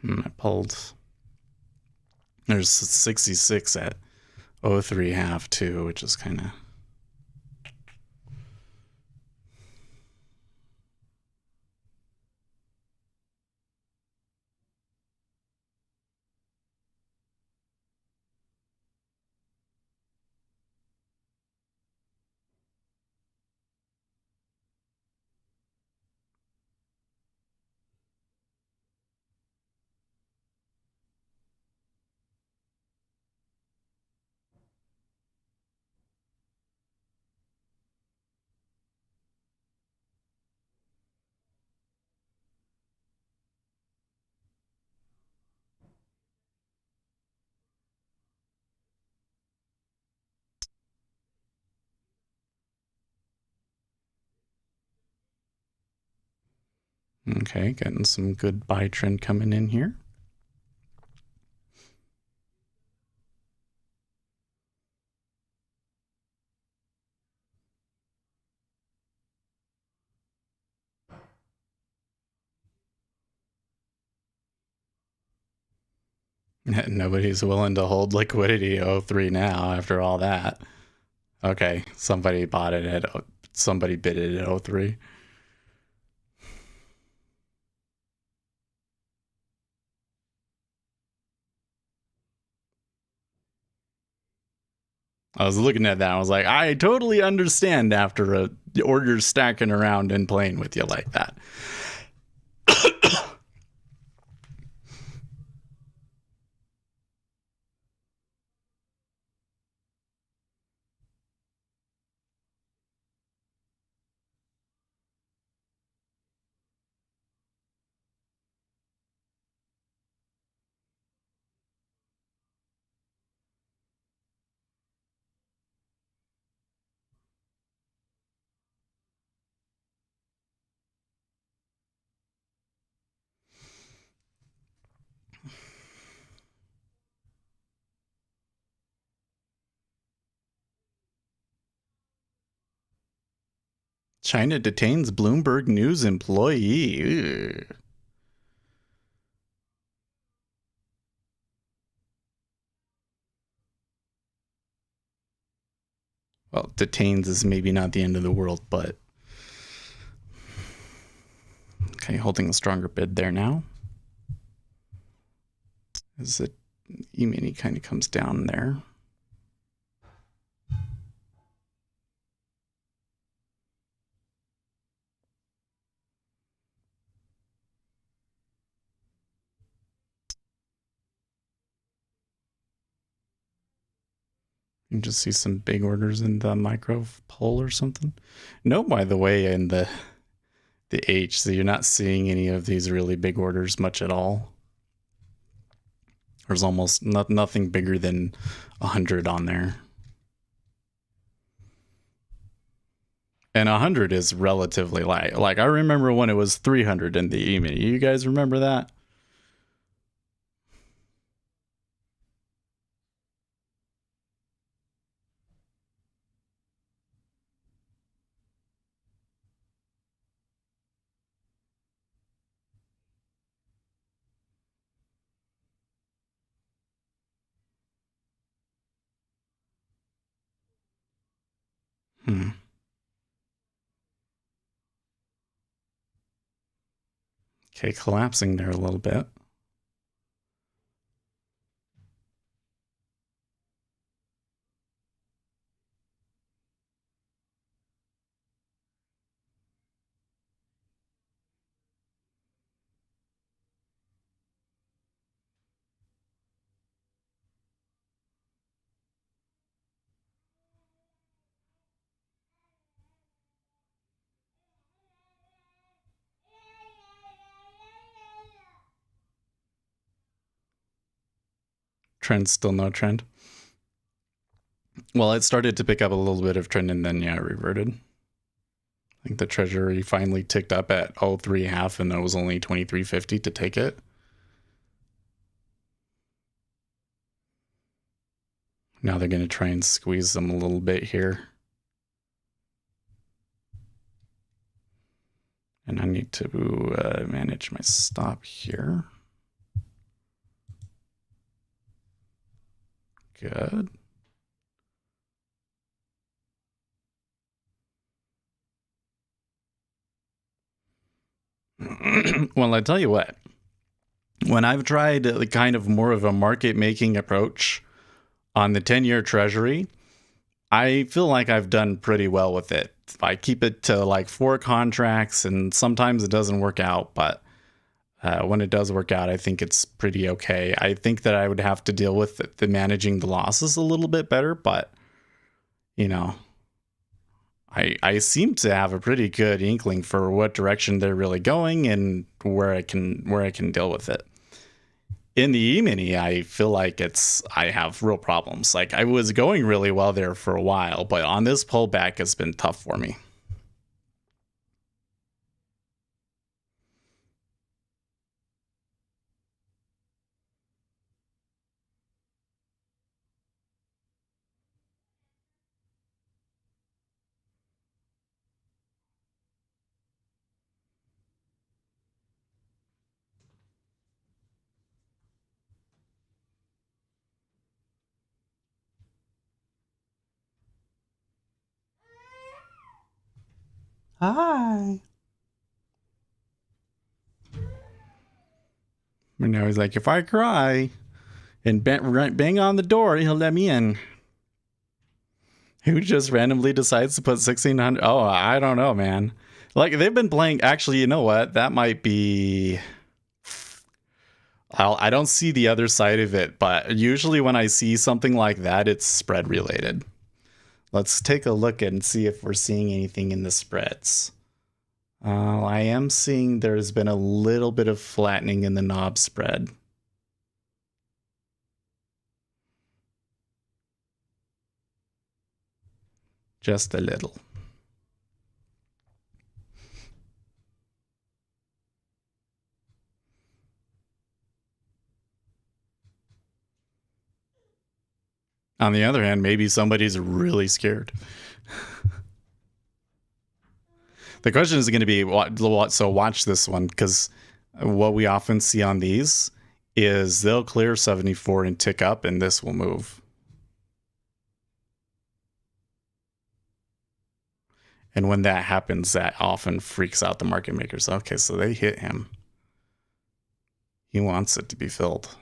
Speaker 2: I pulled. There's 66 at 03 half too, which is kind of. Okay, getting some good buy trend coming in here. Nobody's willing to hold liquidity 03 now after all that. Okay, somebody bought it at, somebody bid it at 03. I was looking at that. I was like, I totally understand after a order stacking around and playing with you like that. China detains Bloomberg News employee. Ugh. Well, detains is maybe not the end of the world, but. Okay, holding a stronger bid there now. As the E-mini kind of comes down there. You can just see some big orders in the micro pull or something. No, by the way, in the H, so you're not seeing any of these really big orders much at all. There's almost nothing bigger than 100 on there. And 100 is relatively light. Like, I remember when it was 300 in the E-mini. You guys remember that? Okay, collapsing there a little bit. Trend, still no trend. Well, it started to pick up a little bit of trend and then, yeah, it reverted. I think the Treasury finally ticked up at 03.5 and there was only 23.50 to take it. Now they're going to try and squeeze them a little bit here. And I need to manage my stop here. Good. Well, I tell you what, when I've tried the kind of more of a market making approach on the 10-year Treasury, I feel like I've done pretty well with it. I keep it to like 4 contracts, and sometimes it doesn't work out, but when it does work out, I think it's pretty okay. I think that I would have to deal with the managing the losses a little bit better, but you know, I seem to have a pretty good inkling for what direction they're really going and where I can deal with it. In the E-mini, I feel like I have real problems. Like I was going really well there for a while, but on this pullback, it's been tough for me. Hi. And now he's like, if I cry and bang on the door, he'll let me in. Who just randomly decides to put 1,600? Oh, I don't know, man. Like they've been playing. Actually, you know what? That might be. I don't see the other side of it, but usually when I see something like that, it's spread related. Let's take a look and see if we're seeing anything in the spreads. I am seeing there's been a little bit of flattening in the knob spread. Just a little. On the other hand, maybe somebody's really scared. The question is going to be, so watch this one, because what we often see on these is they'll clear 74 and tick up, and this will move. And when that happens, that often freaks out the market makers. Okay, so they hit him. He wants it to be filled.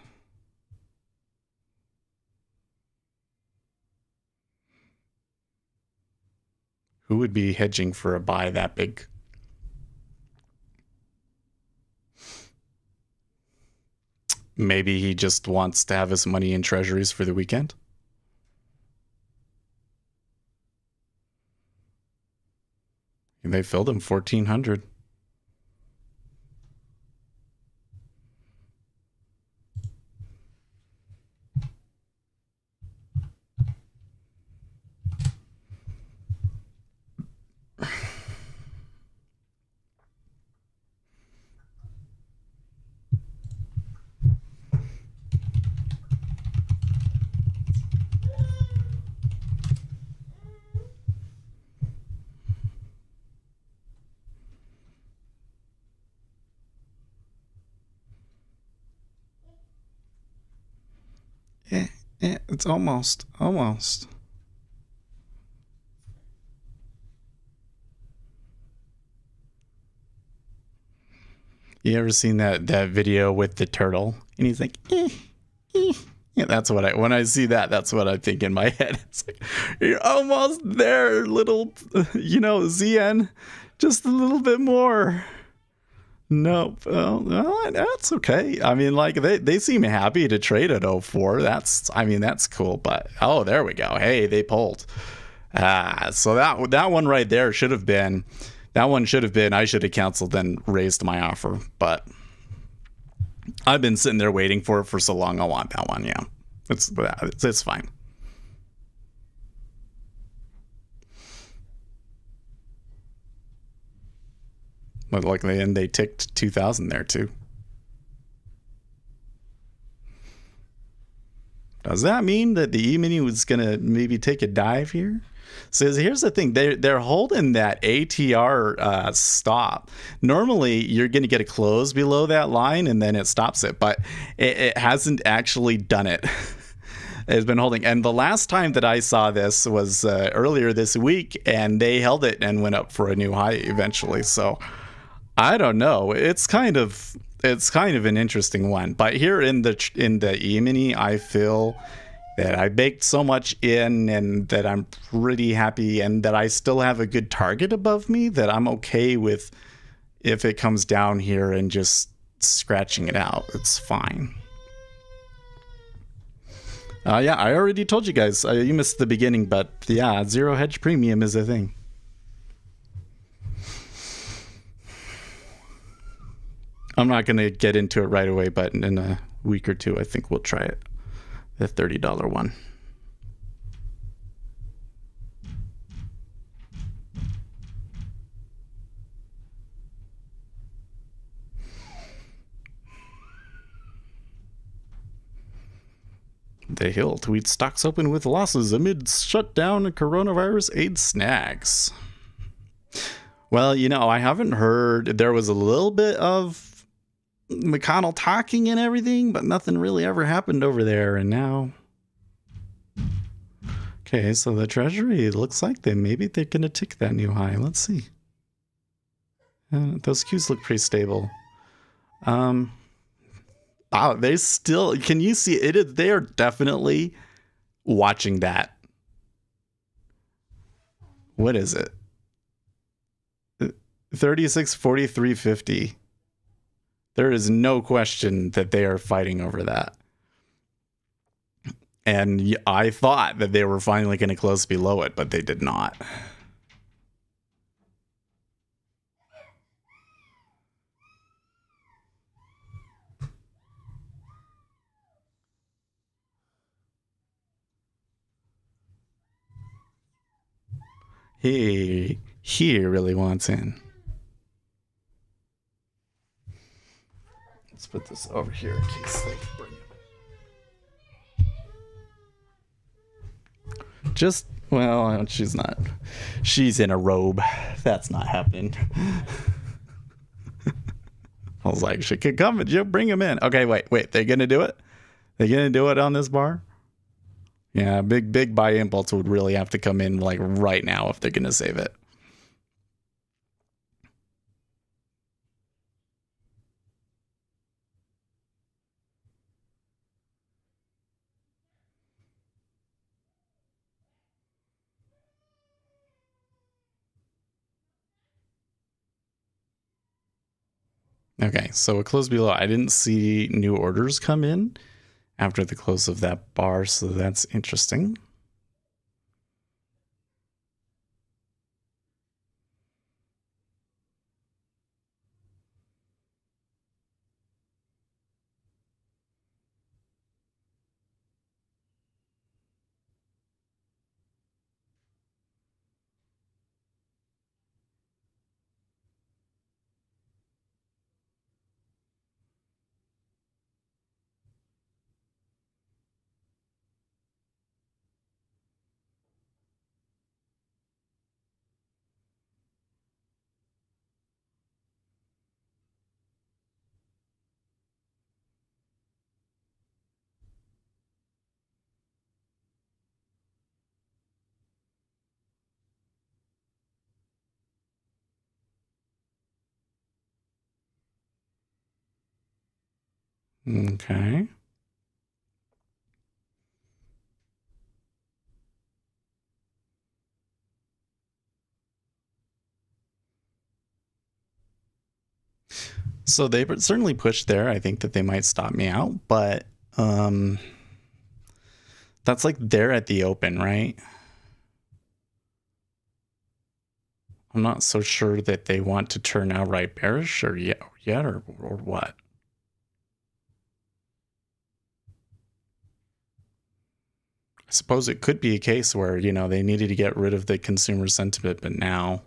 Speaker 2: Who would be hedging for a buy that big? Maybe he just wants to have his money in treasuries for the weekend. And they filled him 1,400. It's almost. You ever seen that video with the turtle? And he's like, Yeah, that's what when I see that, that's what I think in my head. It's like, you're almost there, little, ZN, just a little bit more. Nope. Well, that's okay. I mean, like they seem happy to trade at 04. That's cool. But there we go. Hey, they pulled. So that one right there should have been. That one should have been. I should have canceled and raised my offer. But I've been sitting there waiting for it for so long. I want that one. Yeah, it's fine. But luckily, and they ticked 2,000 there too. Does that mean that the E-mini was gonna maybe take a dive here? So here's the thing: they're holding that ATR stop. Normally, you're going to get a close below that line, and then it stops it, but it hasn't actually done it. It's been holding, and the last time that I saw this was earlier this week, and they held it and went up for a new high eventually. So I don't know. It's kind of an interesting one, but here in the E-mini, I feel that I baked so much in and that I'm pretty happy and that I still have a good target above me that I'm okay with if it comes down here and just scratching it out. It's fine. Yeah, I already told you guys. You missed the beginning, but yeah, zero hedge premium is a thing. I'm not going to get into it right away, but in a week or two, I think we'll try it. The $30 one. The Hill tweets stocks open with losses amid shutdown and coronavirus aid snags. Well, I haven't heard. There was a little bit of McConnell talking and everything, but nothing really ever happened over there. And now, okay, so the Treasury, it looks like they're going to tick that new high. Let's see. Those Qs look pretty stable. They still, can you see it? They are definitely watching that. What is it? 36.43.50. There is no question that they are fighting over that. And I thought that they were finally going to close below it, but they did not. He really wants in. Let's put this over here in case they bring it. Well, she's not. She's in a robe. That's not happening. I was like, she could come, but bring him in. Okay, wait. They're going to do it? They're going to do it on this bar? Yeah, big buy impulse would really have to come in like right now if they're going to save it. Okay, so it closed below. I didn't see new orders come in after the close of that bar, so that's interesting. Okay. So they certainly pushed there. I think that they might stop me out, but that's like they're at the open, right? I'm not so sure that they want to turn outright bearish or yet or what. I suppose it could be a case where, you know, they needed to get rid of the consumer sentiment, but now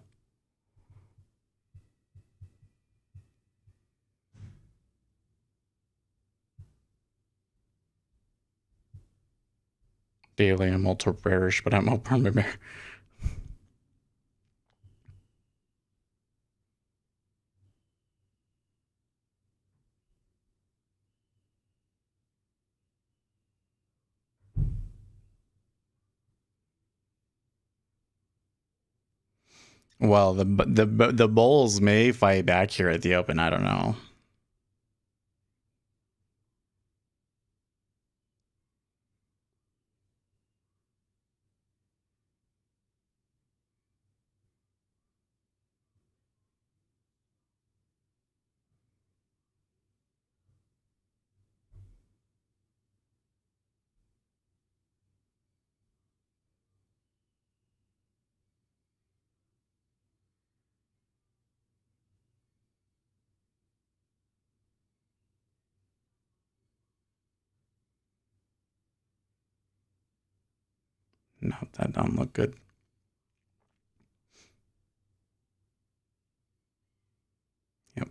Speaker 2: daily I'm ultra bearish, but I'm a perma bear. Well, the bulls may fight back here at the open. I don't know. No, that don't look good. Yep.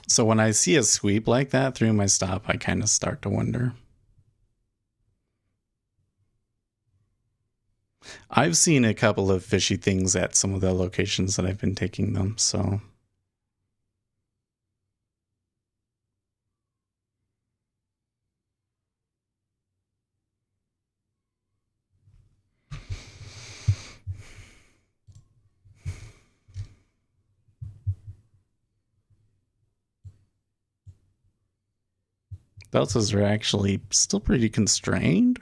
Speaker 2: So when I see a sweep like that through my stop, I kind of start to wonder. I've seen a couple of fishy things at some of the locations that I've been taking them, so. Deltas are actually still pretty constrained.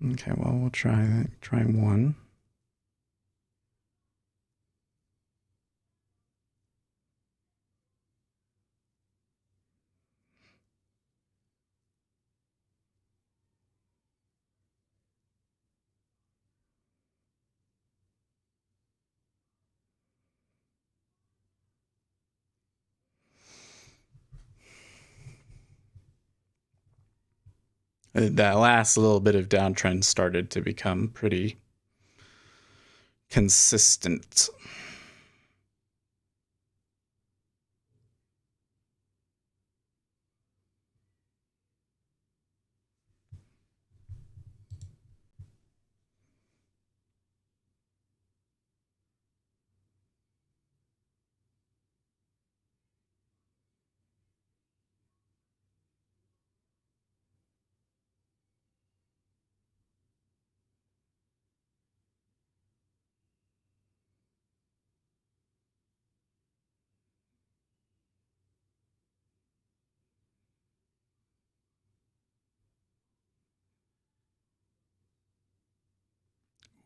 Speaker 2: Okay, well, we'll try that. Try one. That last little bit of downtrend started to become pretty consistent.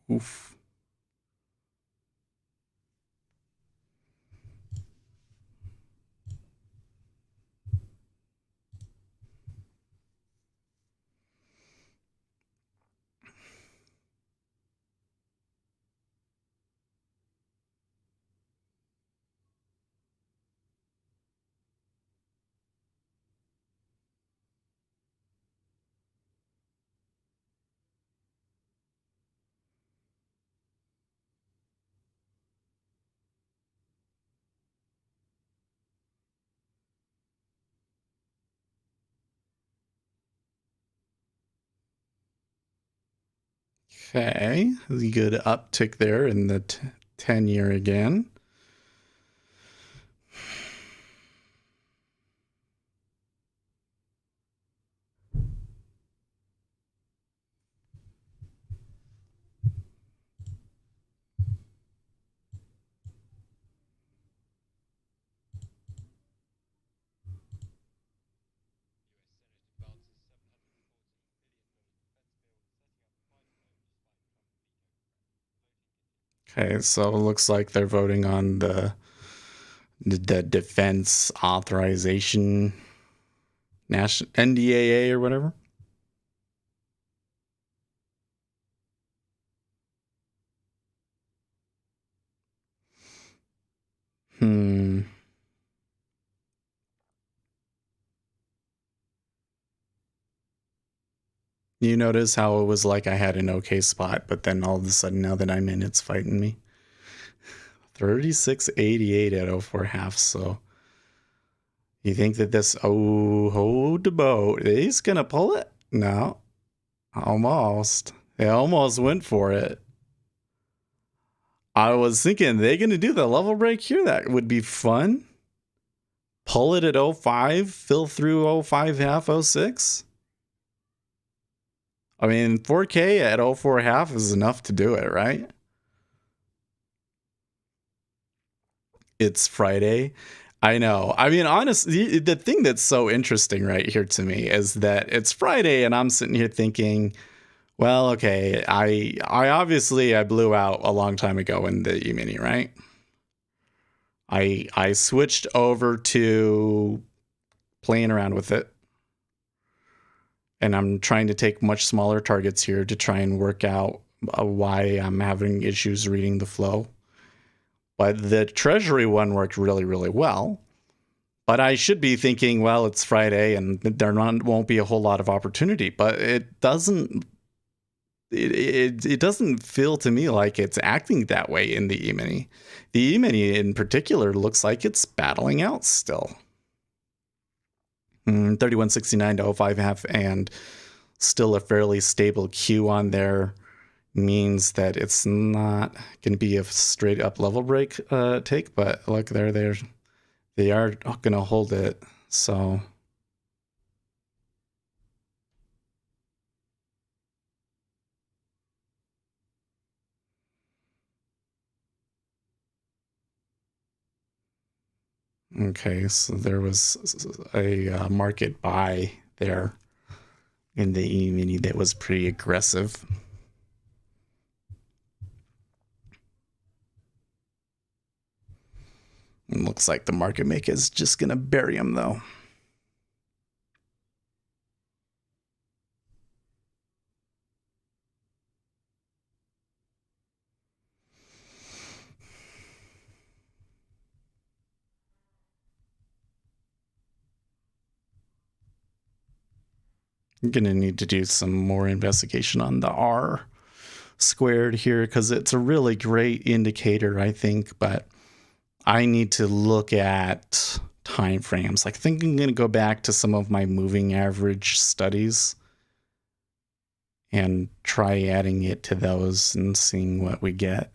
Speaker 2: Oof. Okay, good uptick there in the 10-year again. Okay, so it looks like they're voting on the defense authorization national NDAA or whatever. You notice how it was like I had an okay spot, but then all of a sudden, now that I'm in, it's fighting me. 36.88 at 04 half. So you think that this, hold the boat. He's going to pull it? No, almost. They almost went for it. I was thinking they're going to do the level break here. That would be fun. Pull it at 05, fill through 05 half, 06. I mean, 4K at 04 half is enough to do it, right? It's Friday. I know. I mean, honestly, the thing that's so interesting right here to me is that it's Friday and I'm sitting here thinking, well, okay, I obviously I blew out a long time ago in the E-mini, right? I switched over to playing around with it. And I'm trying to take much smaller targets here to try and work out why I'm having issues reading the flow. But the Treasury one worked really, really well. But I should be thinking, well, it's Friday and there won't be a whole lot of opportunity. But it doesn't. It doesn't feel to me like it's acting that way in the E-mini. The E-mini in particular looks like it's battling out still. 3169 to 05 half and still a fairly stable Q on there means that it's not going to be a straight up level break take, but look, they are going to hold it. So okay, so there was a market buy there in the E-mini that was pretty aggressive. It looks like the market maker is just going to bury him though. I'm going to need to do some more investigation on the R squared here because it's a really great indicator, I think, but I need to look at time frames. I think I'm going to go back to some of my moving average studies and try adding it to those and seeing what we get.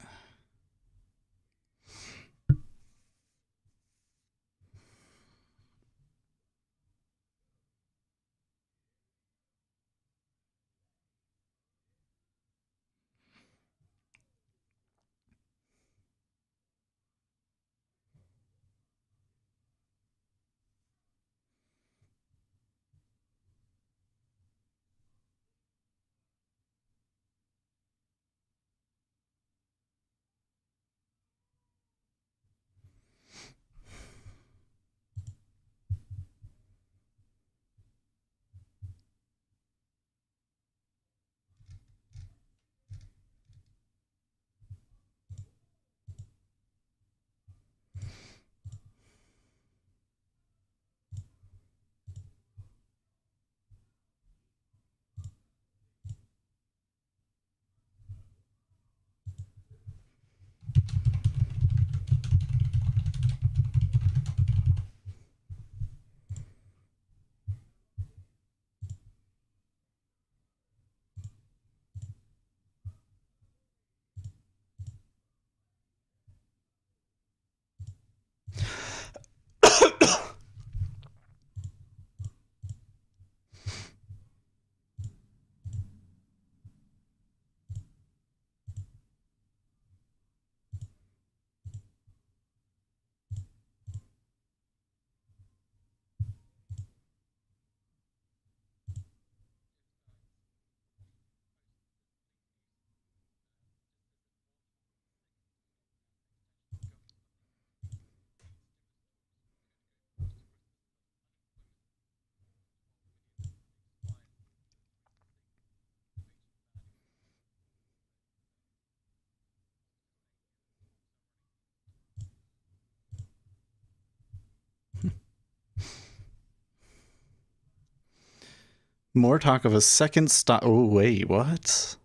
Speaker 2: More talk of a second stop. Oh, wait, what?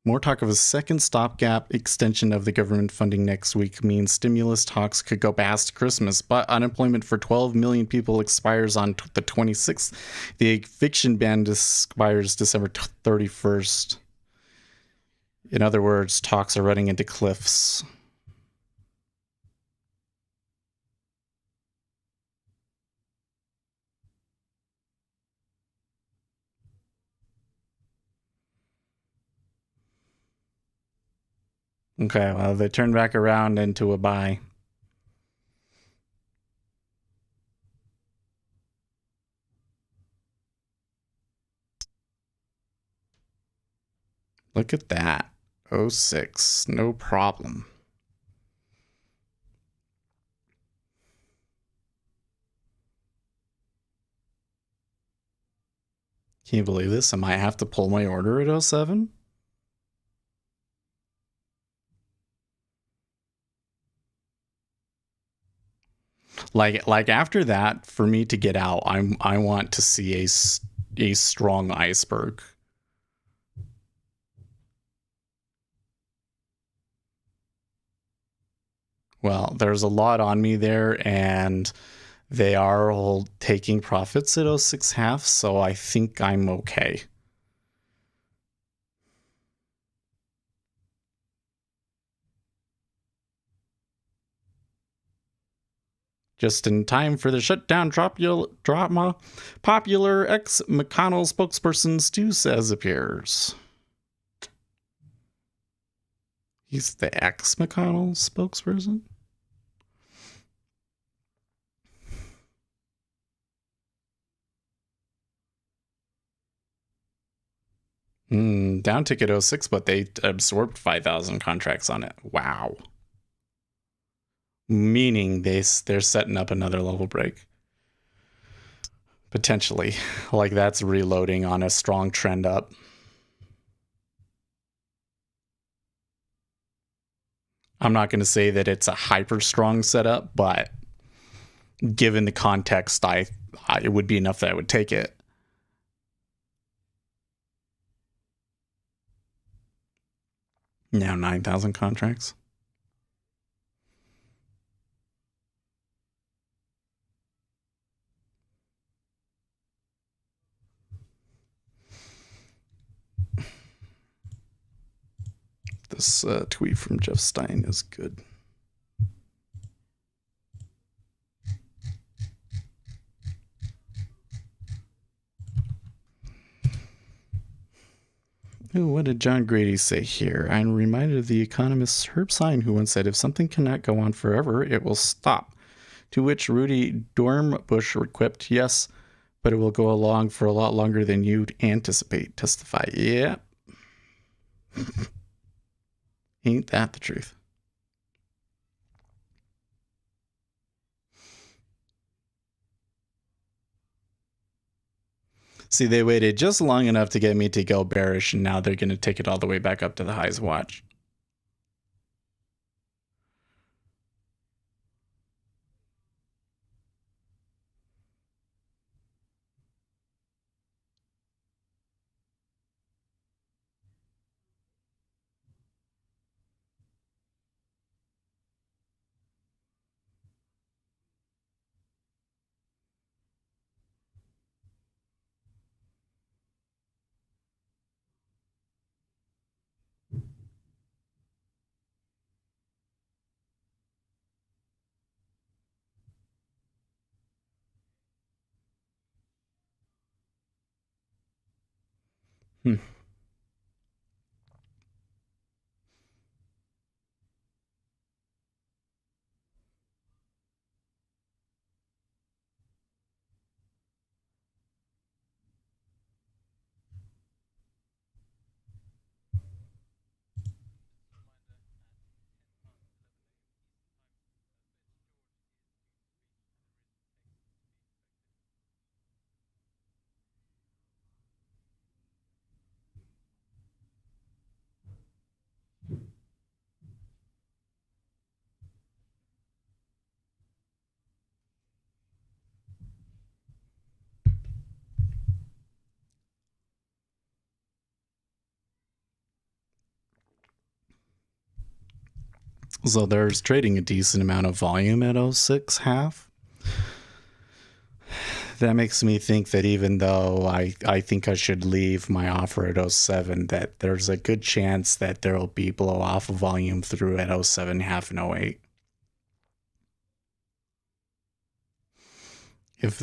Speaker 2: More talk of a second stopgap extension of the government funding next week means stimulus talks could go past Christmas, but unemployment for 12 million people expires on the 26th. The eviction ban expires December 31st. In other words, talks are running into cliffs. Okay, well, they turned back around into a buy. Look at that. 06, no problem. Can you believe this? I might have to pull my order at 07. Like after that, for me to get out, I want to see a strong iceberg. Well, there's a lot on me there, and they are all taking profits at 06 half, so I think I'm okay. Just in time for the shutdown drama, popular ex-McConnell spokesperson Stu says appears. He's the ex-McConnell spokesperson? Down ticket 06, but they absorbed 5,000 contracts on it. Wow. Meaning they're setting up another level break. Potentially. Like that's reloading on a strong trend up. I'm not going to say that it's a hyper strong setup, but given the context, it would be enough that I would take it. Now 9,000 contracts. This tweet from Jeff Stein is good. Ooh, what did John Grady say here? I'm reminded of the economist Herb Syne, who once said, if something cannot go on forever, it will stop. To which Rudy Dornbush quipped, yes, but it will go along for a lot longer than you'd anticipate. Testify. Yeah. Ain't that the truth? See, they waited just long enough to get me to go bearish, and now they're going to take it all the way back up to the highs. Watch. Hmm. So there's trading a decent amount of volume at 06 half. That makes me think that even though I think I should leave my offer at 07, that there's a good chance that there will be blow off of volume through at 07 half and 08. If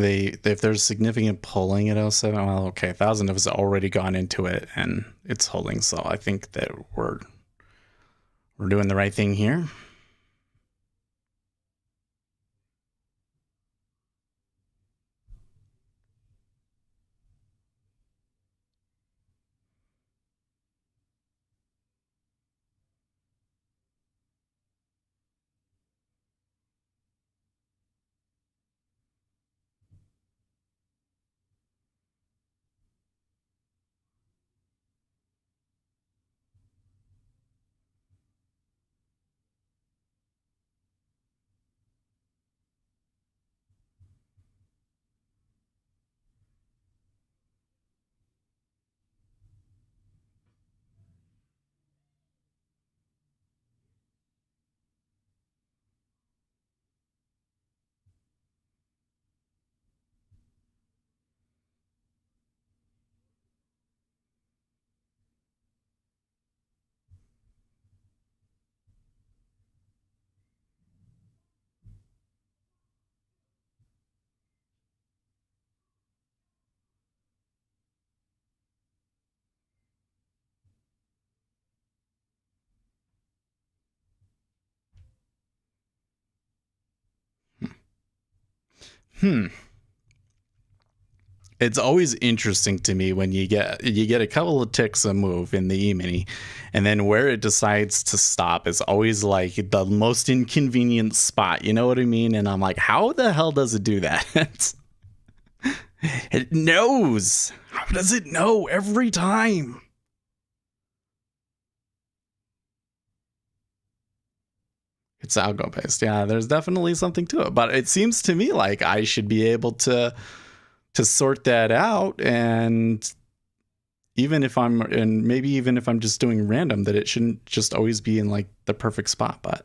Speaker 2: there's significant pulling at 07, well, okay, 1,000 has already gone into it and it's holding, so I think that we're doing the right thing here. It's always interesting to me when you get a couple of ticks a move in the E-mini, and then where it decides to stop is always like the most inconvenient spot. You know what I mean? And I'm like, how the hell does it do that? It knows. How does it know every time? It's algo based. Yeah, there's definitely something to it, but it seems to me like I should be able to sort that out, and even if I'm just doing random, that it shouldn't just always be in like the perfect spot. But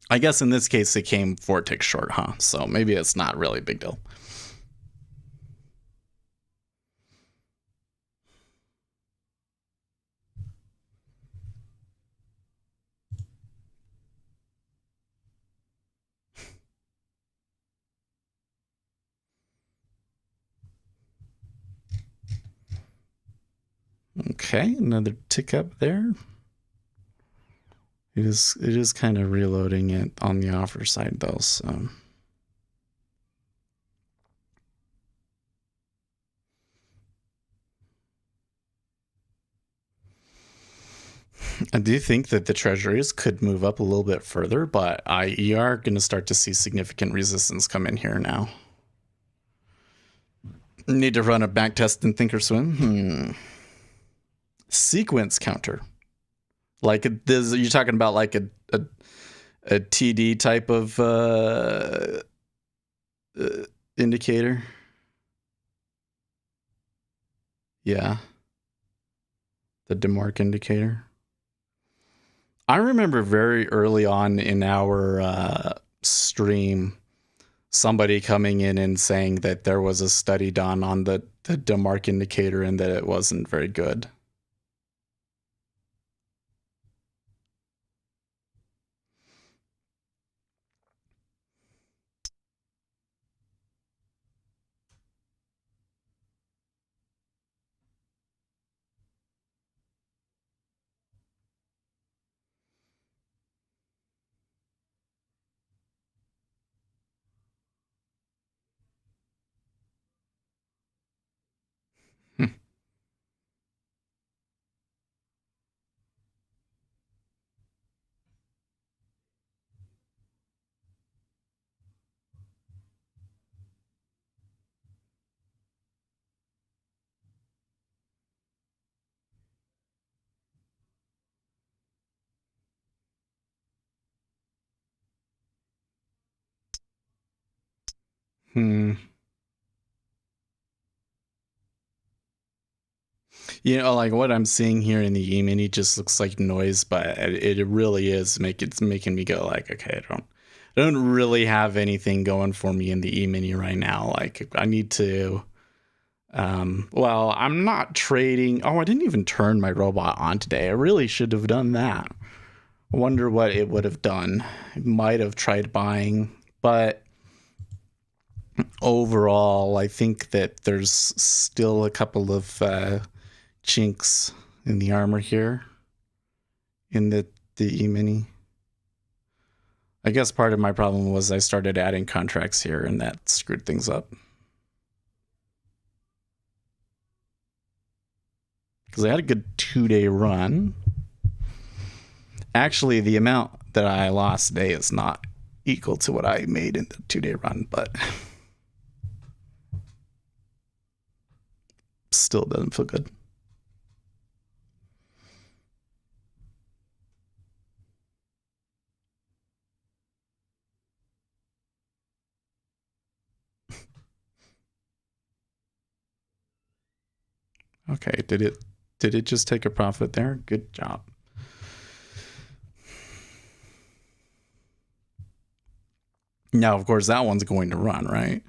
Speaker 2: I guess in this case it came 4 ticks short, huh? So maybe it's not really a big deal. Okay, another tick up there. It is kind of reloading it on the offer side though, so I do think that the treasuries could move up a little bit further, but you are going to start to see significant resistance come in here now. Need to run a back test in Thinkorswim. Sequence counter. Like this, you're talking about like a TD type of indicator. Yeah. The DeMark indicator. I remember very early on in our stream, somebody coming in and saying that there was a study done on the DeMark indicator and that it wasn't very good. You know, like what I'm seeing here in the E-mini just looks like noise, but it really is it's making me go like, okay, I don't really have anything going for me in the E-mini right now. Like I need to, well, I'm not trading. Oh, I didn't even turn my robot on today. I really should have done that. I wonder what it would have done. It might have tried buying, but overall, I think that there's still a couple of chinks in the armor here in the E-mini. I guess part of my problem was I started adding contracts here and that screwed things up. Because I had a good 2-day run. Actually, the amount that I lost today is not equal to what I made in the 2-day run, but still doesn't feel good. Okay, did it just take a profit there? Good job. Now, of course, that one's going to run, right?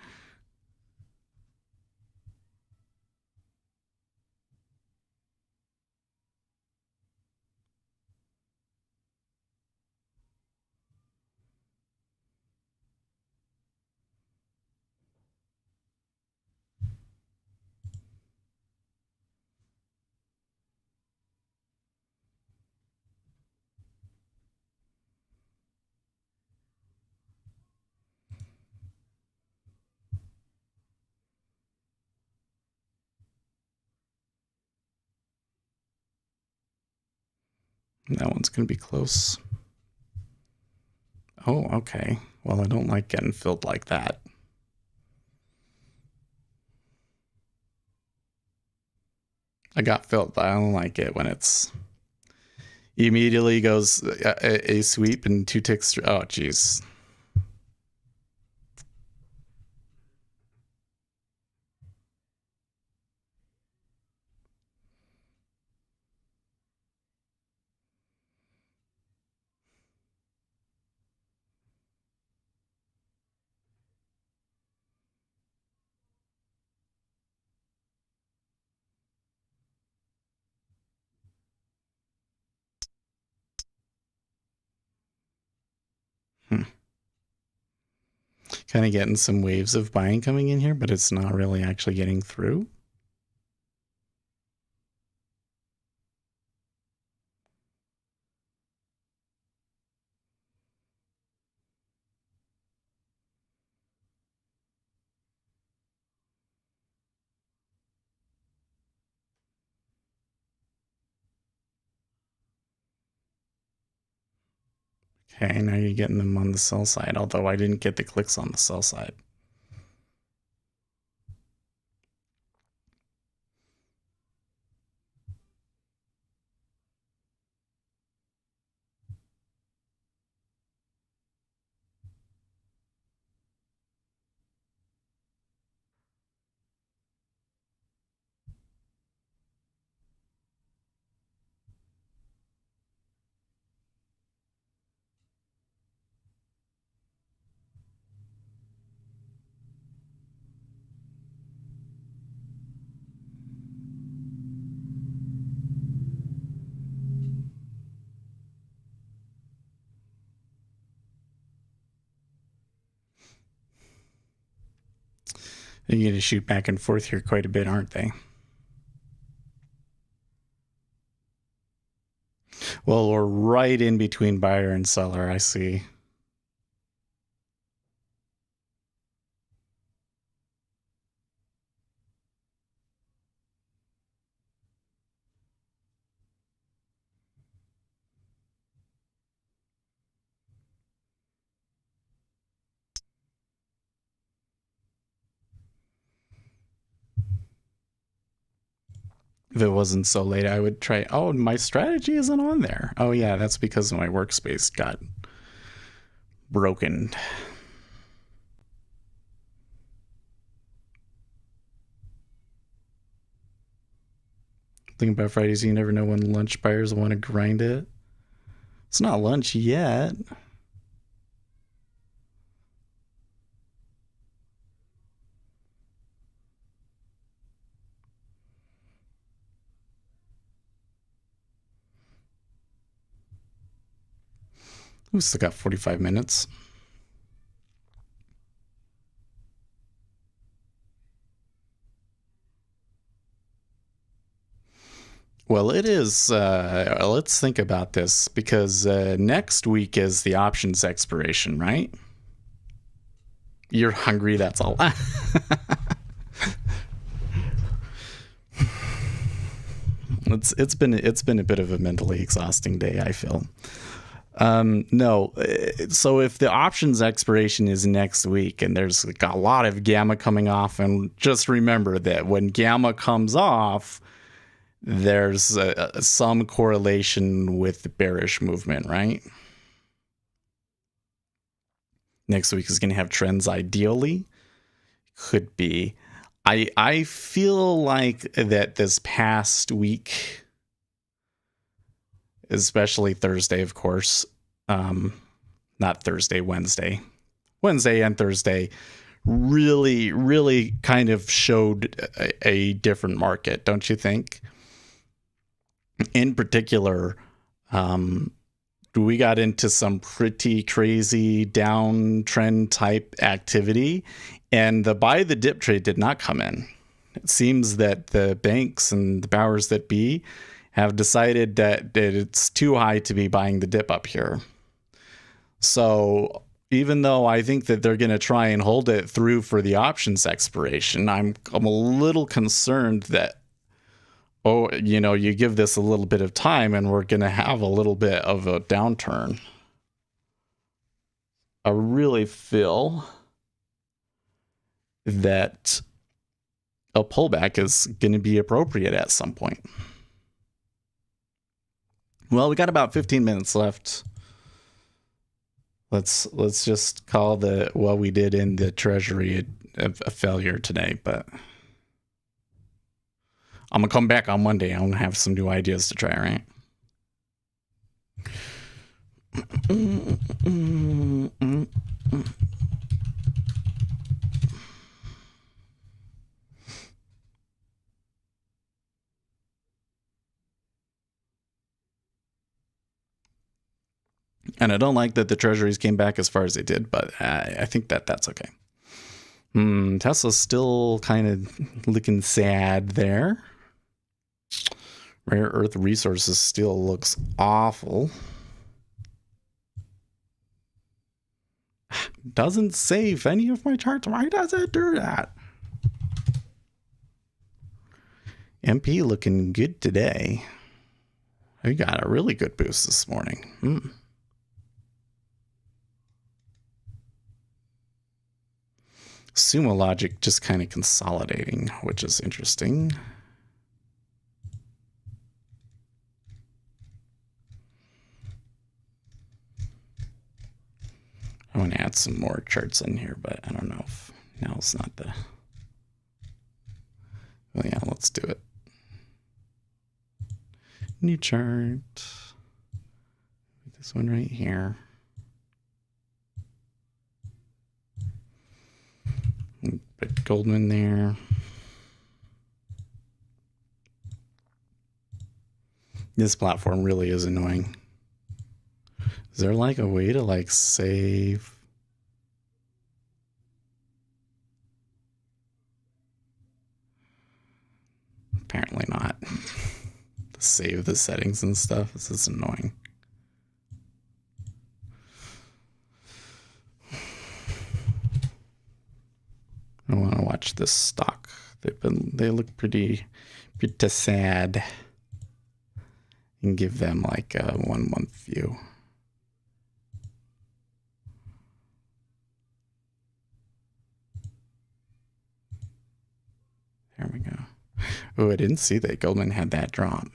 Speaker 2: That one's going to be close. Oh, okay. Well, I don't like getting filled like that. I got filled. I don't like it when it's immediately goes a sweep and 2 ticks. Oh, jeez. Kind of getting some waves of buying coming in here, but it's not really actually getting through. Okay, now you're getting them on the sell side, although I didn't get the clicks on the sell side. They're going to shoot back and forth here quite a bit, aren't they? Well, we're right in between buyer and seller, I see. If it wasn't so late, I would try. Oh, my strategy isn't on there. Oh, yeah, that's because my workspace got broken. Thinking about Fridays, you never know when lunch buyers want to grind it. It's not lunch yet. We've still got 45 minutes. Well, it is. Let's think about this, because next week is the options expiration, right? You're hungry, that's all. It's been a bit of a mentally exhausting day, I feel. No, so if the options expiration is next week and there's like a lot of gamma coming off, and just remember that when gamma comes off, there's some correlation with the bearish movement, right? Next week is going to have trends ideally. Could be. I feel like that this past week, especially Thursday, of course, not Thursday, Wednesday and Thursday, really kind of showed a different market, don't you think? In particular, we got into some pretty crazy downtrend type activity, and the buy the dip trade did not come in. It seems that the banks and the powers that be have decided that it's too high to be buying the dip up here. So even though I think that they're going to try and hold it through for the options expiration, I'm a little concerned that, you give this a little bit of time and we're going to have a little bit of a downturn. I really feel that a pullback is going to be appropriate at some point. Well, we got about 15 minutes left. Let's just call what we did in the Treasury a failure today, but I'm gonna come back on Monday. I'm gonna have some new ideas to try, right? And I don't like that the Treasuries came back as far as they did, but I think that's okay. Tesla's still kind of looking sad there. Rare earth resources still looks awful. Doesn't save any of my charts. Why does it do that? MP looking good today. We got a really good boost this morning. Sumo Logic just kind of consolidating, which is interesting. I want to add some more charts in here, but I don't know if now's not the... Well, yeah, let's do it. New chart. This one right here. Put Goldman there. This platform really is annoying. Is there like a way to save? Apparently not. To save the settings and stuff. This is annoying. I want to watch this stock. They look pretty sad. And give them like a 1 month view. There we go. Oh, I didn't see that Goldman had that drop.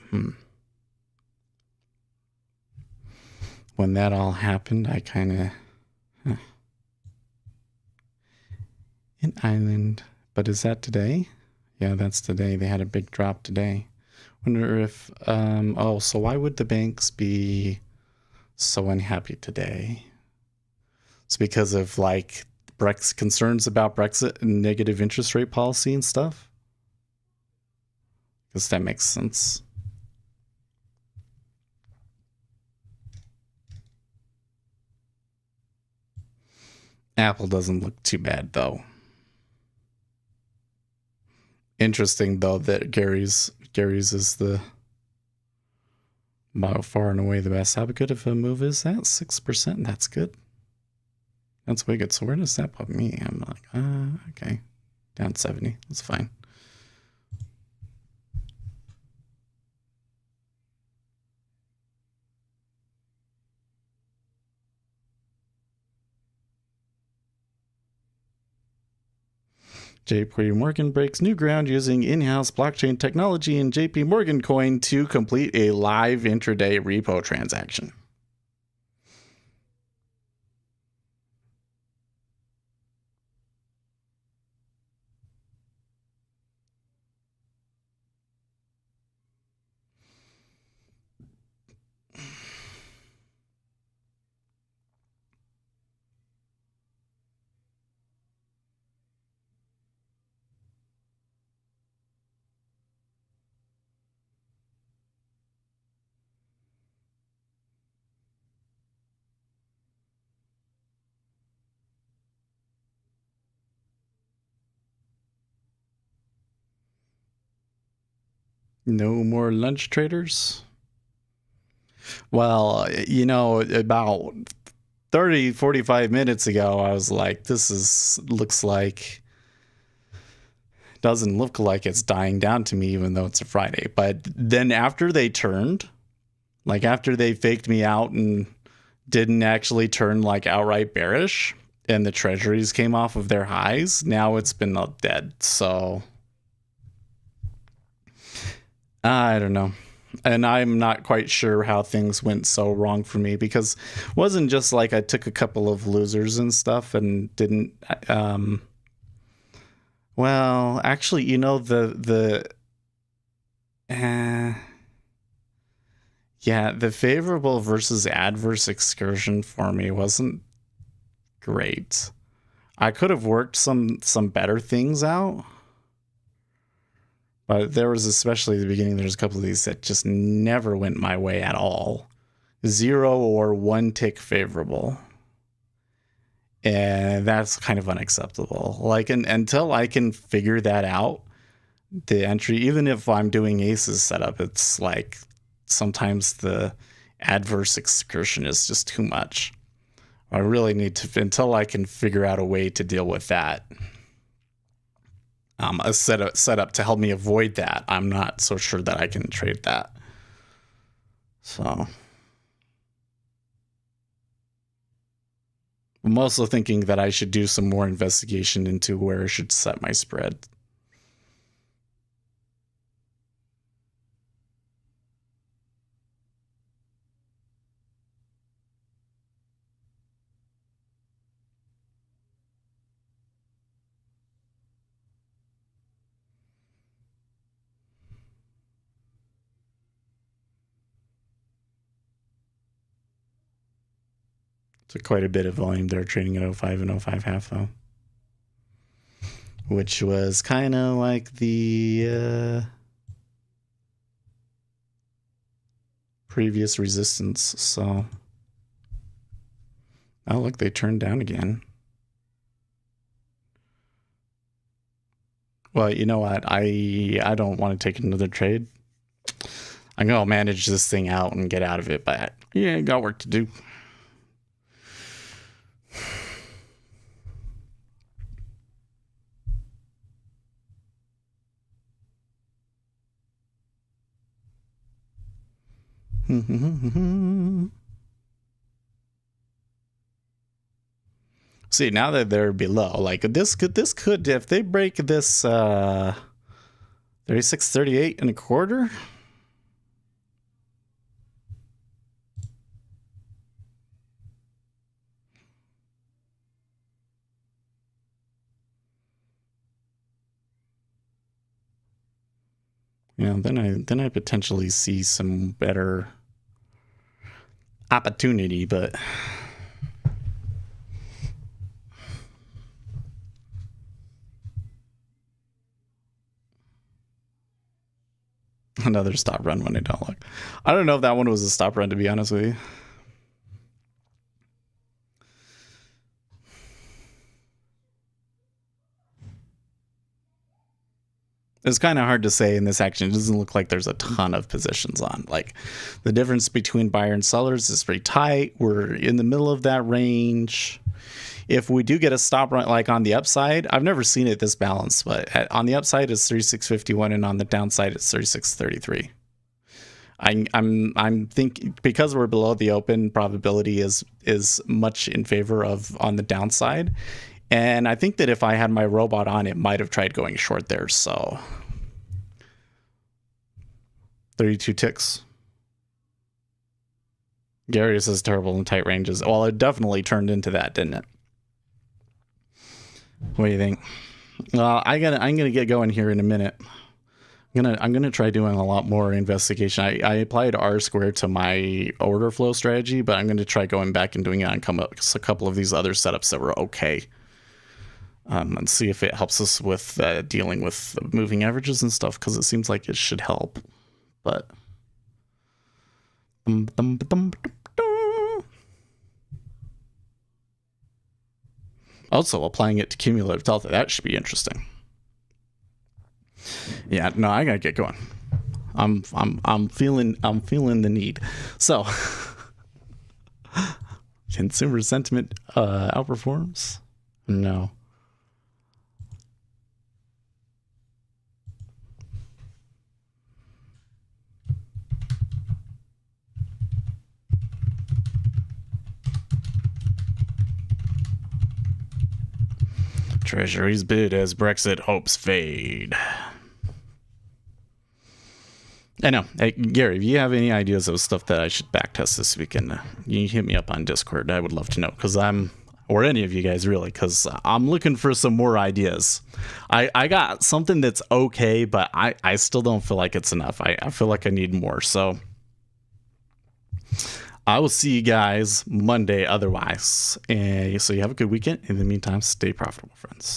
Speaker 2: When that all happened, I kind of... An island. But is that today? Yeah, that's today. They had a big drop today. Wonder if, oh, so why would the banks be so unhappy today? It's because of like Brexit concerns about Brexit and negative interest rate policy and stuff. Because that makes sense. Apple doesn't look too bad though. Interesting though that Gary's is the by far and away the best. How good of a move is that? 6%. That's good. That's way good. So where does that put me? I'm like, okay, down 70. That's fine. JP Morgan breaks new ground using in-house blockchain technology in JP Morgan coin to complete a live intraday repo transaction. No more lunch traders? Well, you know, about 30, 45 minutes ago, I was like, doesn't look like it's dying down to me, even though it's a Friday. But then after they turned, like after they faked me out and didn't actually turn like outright bearish, and the treasuries came off of their highs, now it's been dead. So I don't know. And I'm not quite sure how things went so wrong for me, because it wasn't just like I took a couple of losers and stuff and didn't well, actually, you know, yeah, the favorable versus adverse excursion for me wasn't great. I could have worked some better things out. But there was, especially at the beginning, there's a couple of these that just never went my way at all. 0 or 1 tick favorable. And that's kind of unacceptable. Like, until I can figure that out, the entry, even if I'm doing aces setup, it's like sometimes the adverse excursion is just too much. I really need to, until I can figure out a way to deal with that. A setup to help me avoid that. I'm not so sure that I can trade that. So I'm also thinking that I should do some more investigation into where I should set my spread. So quite a bit of volume there trading at 05 and 05 half though. Which was kind of like the previous resistance. So, oh look, they turned down again. Well, you know what? I don't want to take another trade. I'm gonna manage this thing out and get out of it, but yeah, got work to do. See, now that they're below, like this could if they break this 36.38 and a quarter. then I potentially see some better opportunity, but another stop run when I don't look. I don't know if that one was a stop run, to be honest with you. It's kind of hard to say in this action. It doesn't look like there's a ton of positions on. Like, the difference between buyer and sellers is pretty tight. We're in the middle of that range. If we do get a stop run, like on the upside, I've never seen it this balanced, but on the upside it's 36.51 and on the downside it's 36.33. I'm thinking because we're below the open, probability is much in favor of on the downside. And I think that if I had my robot on, it might have tried going short there. So 32 ticks. Gary says terrible in tight ranges. Well, it definitely turned into that, didn't it? What do you think? Well, I'm gonna get going here in a minute. I'm gonna try doing a lot more investigation. I applied R-squared to my order flow strategy, but I'm gonna try going back and doing it on a couple of these other setups that were okay. And see if it helps us with dealing with moving averages and stuff, because it seems like it should help. But also applying it to cumulative delta, that should be interesting. Yeah, no, I gotta get going. I'm feeling the need. So consumer sentiment outperforms? No. Treasuries bid as Brexit hopes fade. I know. Hey, Gary, if you have any ideas of stuff that I should backtest this weekend, you can hit me up on Discord. I would love to know, because or any of you guys really, because I'm looking for some more ideas. I got something that's okay, but I still don't feel like it's enough. I feel like I need more. So I will see you guys Monday otherwise. And so you have a good weekend. In the meantime, stay profitable, friends.